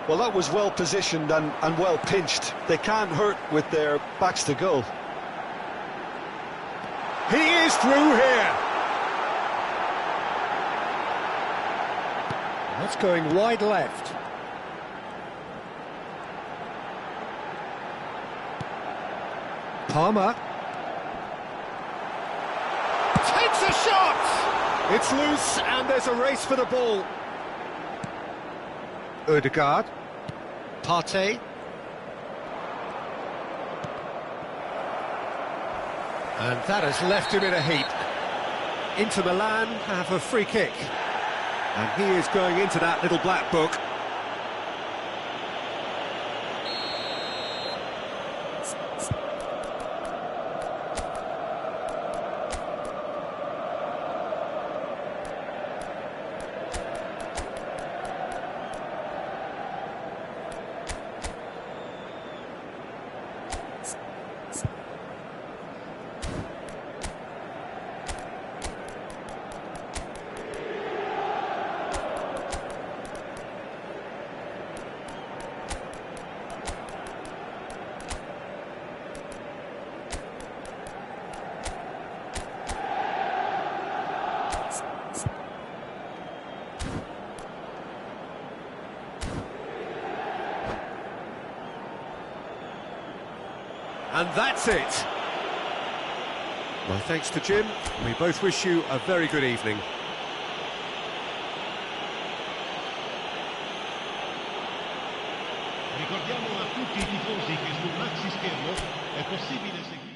Well, that was well positioned and well pinched. They can't hurt with their backs to goal. He is through here. That's going wide left. Palmer. Takes a shot! It's loose and there's a race for the ball. Ødegaard. Partey. And that has left him in a heap. Inter Milan have a free kick. And he is going into that little black book. And that's it. My thanks to Jim. We both wish you a very good evening. Ricordiamo a tutti i tifosi che sul maxi schermo è possibile seguire.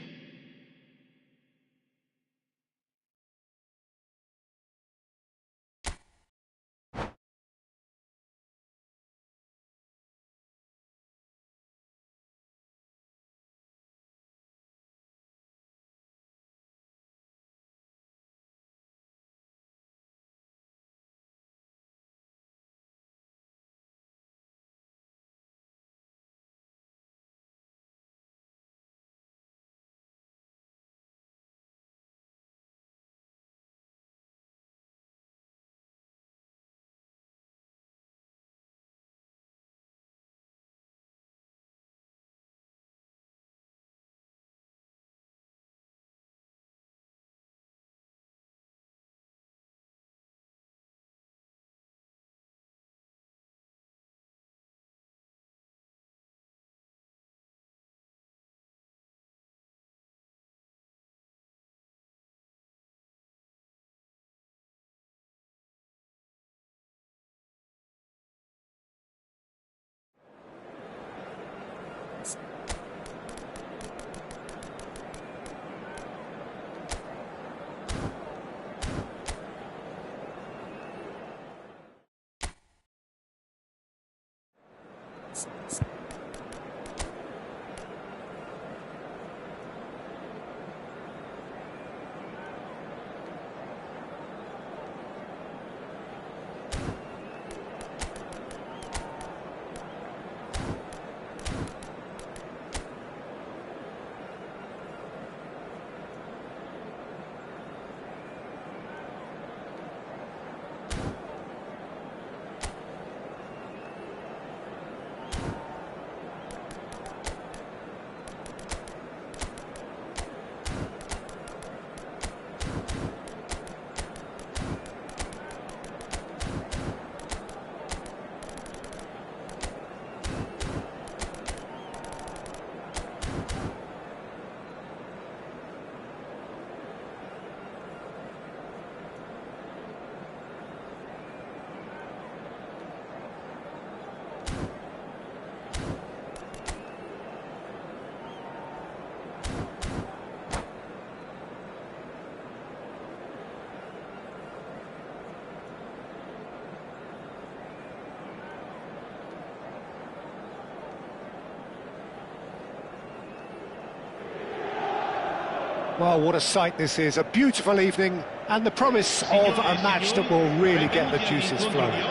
Well, what a sight this is. A beautiful evening and the promise of a match that will really get the juices flowing.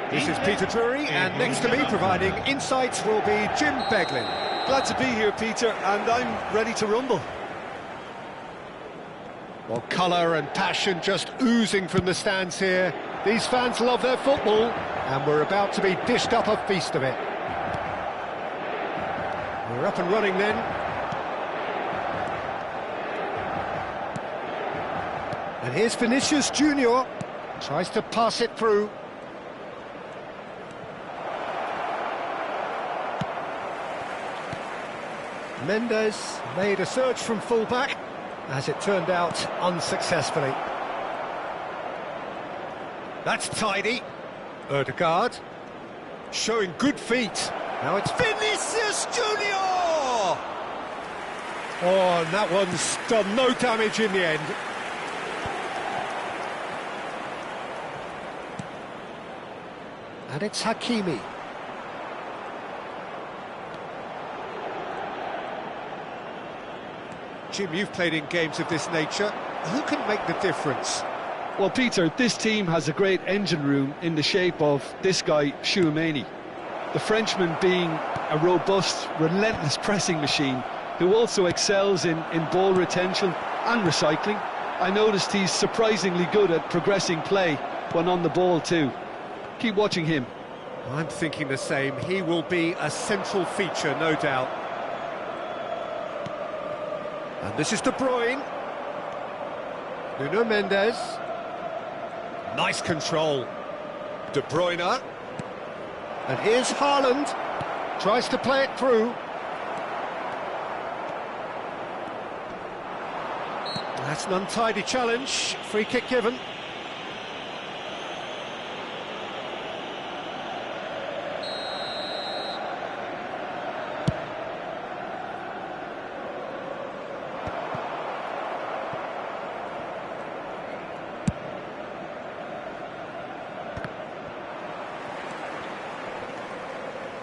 This is Peter Drury, and next to me providing insights will be Jim Beglin. Glad to be here, Peter, and I'm ready to rumble. Well, colour and passion just oozing from the stands here. These fans love their football, and we're about to be dished up a feast of it. We're up and running then. And here's Vinicius Junior, tries to pass it through. Mendes made a search from full-back, as it turned out unsuccessfully. That's tidy. Ødegaard, showing good feet. Now it's Vinicius Junior! Oh, and that one's done no damage in the end. And it's Hakimi. Jim, you've played in games of this nature. Who can make the difference? Well, Peter, this team has a great engine room in the shape of this guy, Tchouaméni. The Frenchman being a robust, relentless pressing machine who also excels in ball retention and recycling. I noticed he's surprisingly good at progressing play when on the ball too. Keep watching him. I'm thinking the same. He will be a central feature, no doubt. And this is De Bruyne. Nuno Mendes. Nice control. De Bruyne. And here's Haaland. Tries to play it through. That's an untidy challenge. Free kick given.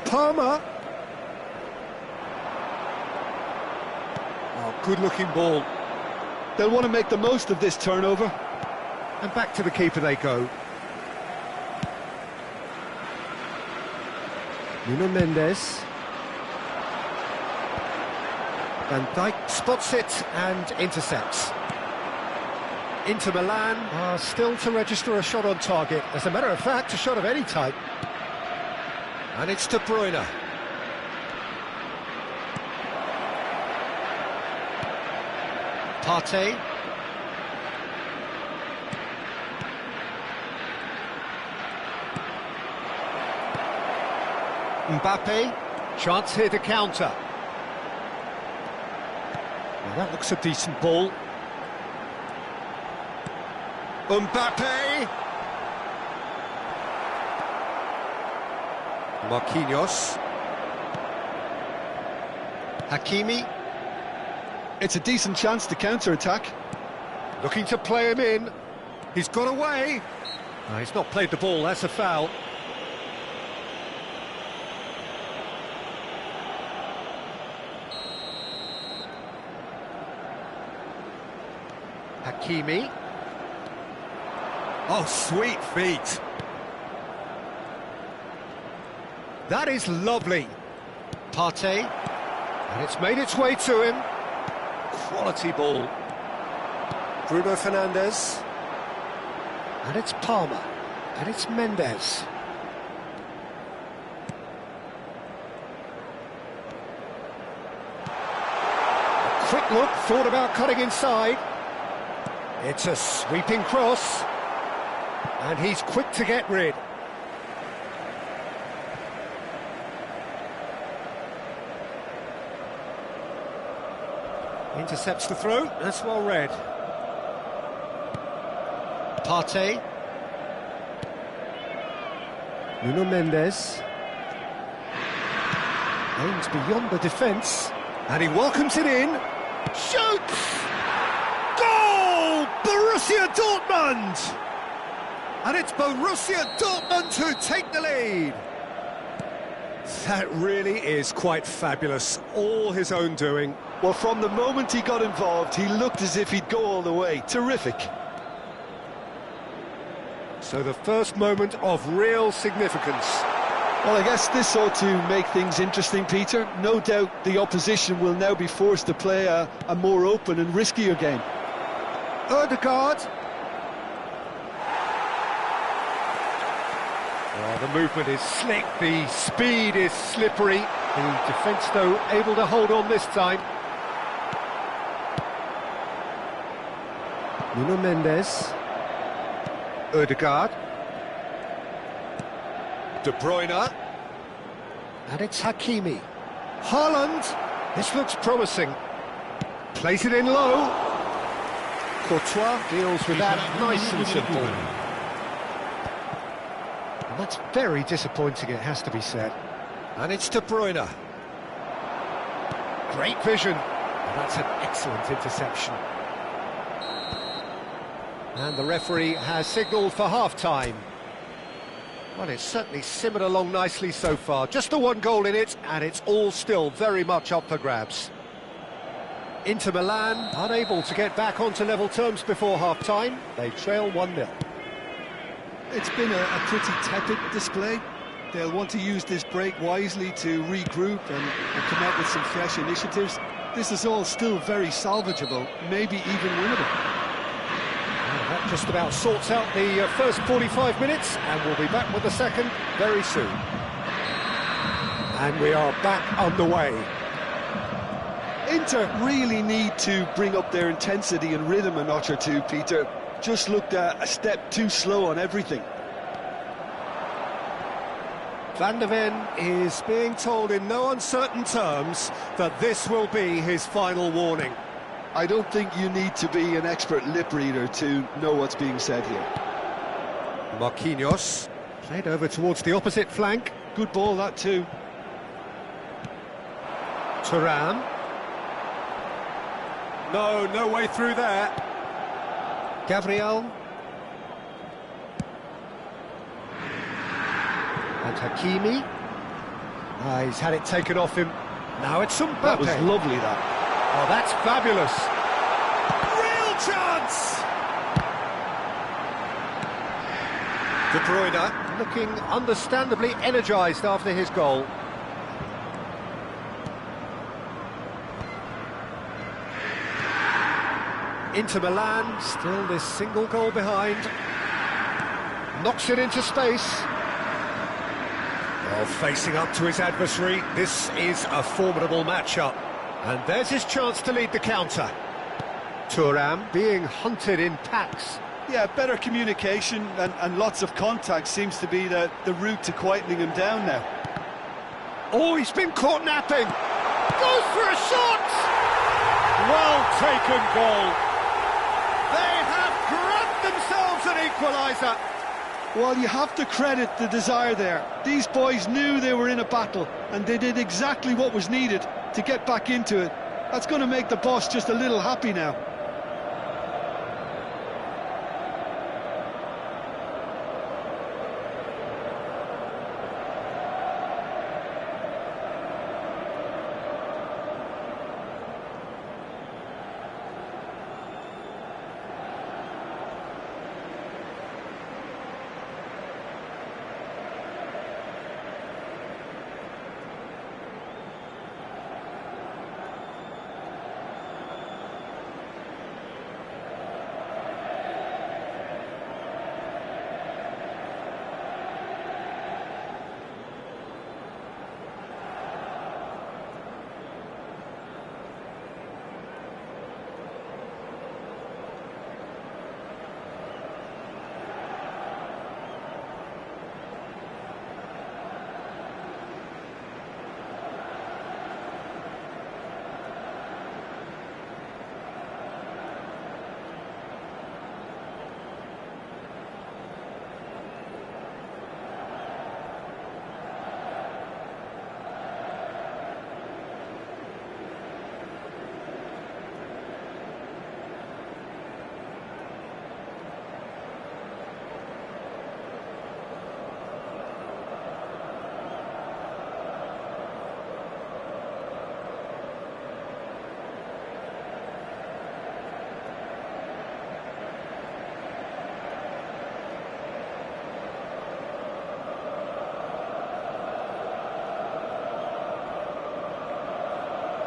Palmer. Oh, good-looking ball. They'll want to make the most of this turnover. And back to the keeper they go. Nuno Mendes. Van Dijk spots it and intercepts. Inter Milan are still to register a shot on target. As a matter of fact, a shot of any type. And it's De Bruyne. Partey. Mbappe. Chance here to counter. Well, that looks a decent ball. Mbappe. Marquinhos. Hakimi. It's a decent chance to counter-attack. Looking to play him in. He's got away. No, he's not played the ball, that's a foul. Hakimi. Oh, sweet feet. That is lovely. Partey. And it's made its way to him. Quality ball. Bruno Fernandes. And it's Palmer. And it's Mendes. A quick look, thought about cutting inside. It's a sweeping cross. And he's quick to get rid. Intercepts the throw, that's well read. Partey. Nuno Mendes. Aims beyond the defence. And he welcomes it in. Shoots! Goal! Borussia Dortmund! And it's Borussia Dortmund who take the lead. That really is quite fabulous. All his own doing. Well, from the moment he got involved, he looked as if he'd go all the way. Terrific. So the first moment of real significance. Well, I guess this ought to make things interesting, Peter. No doubt the opposition will now be forced to play a more open and riskier game. Ødegaard. Oh, the movement is slick, the speed is slippery. The defence, though, able to hold on this time. Nuno Mendes. Ødegaard. De Bruyne. And it's Hakimi. Haaland. This looks promising. Plays it in low. Courtois deals with that nice and simple. And that's very disappointing, it has to be said. And it's De Bruyne. Great vision. And that's an excellent interception. And the referee has signalled for half-time. Well, it's certainly simmered along nicely so far. Just the one goal in it, and it's all still very much up for grabs. Inter Milan, unable to get back onto level terms before half-time. They trail 1-0. It's been a pretty tepid display. They'll want to use this break wisely to regroup and come out with some fresh initiatives. This is all still very salvageable, maybe even winnable. That just about sorts out the first 45 minutes, and we'll be back with the second very soon. And we are back underway. Inter really need to bring up their intensity and rhythm a notch or two, Peter. Just looked a step too slow on everything. Van der Ven is being told in no uncertain terms that this will be his final warning. I don't think you need to be an expert lip reader to know what's being said here. Marquinhos, played over towards the opposite flank. Good ball, that too. Thuram. No way through there. Gabriel. And Hakimi. He's had it taken off him. Now it's Mbappe. That was lovely, that. Oh, that's fabulous. Real chance! De Bruyne looking understandably energised after his goal. Inter Milan, still this single goal behind. Knocks it into space. Well, facing up to his adversary, this is a formidable matchup. And there's his chance to lead the counter. Thuram being hunted in packs. Yeah, better communication and lots of contact seems to be the route to quietening him down now. Oh, he's been caught napping. Goes for a shot! Well taken goal. They have grabbed themselves an equaliser. Well, you have to credit the desire there. These boys knew they were in a battle, and they did exactly what was needed to get back into it. That's going to make the boss just a little happy now.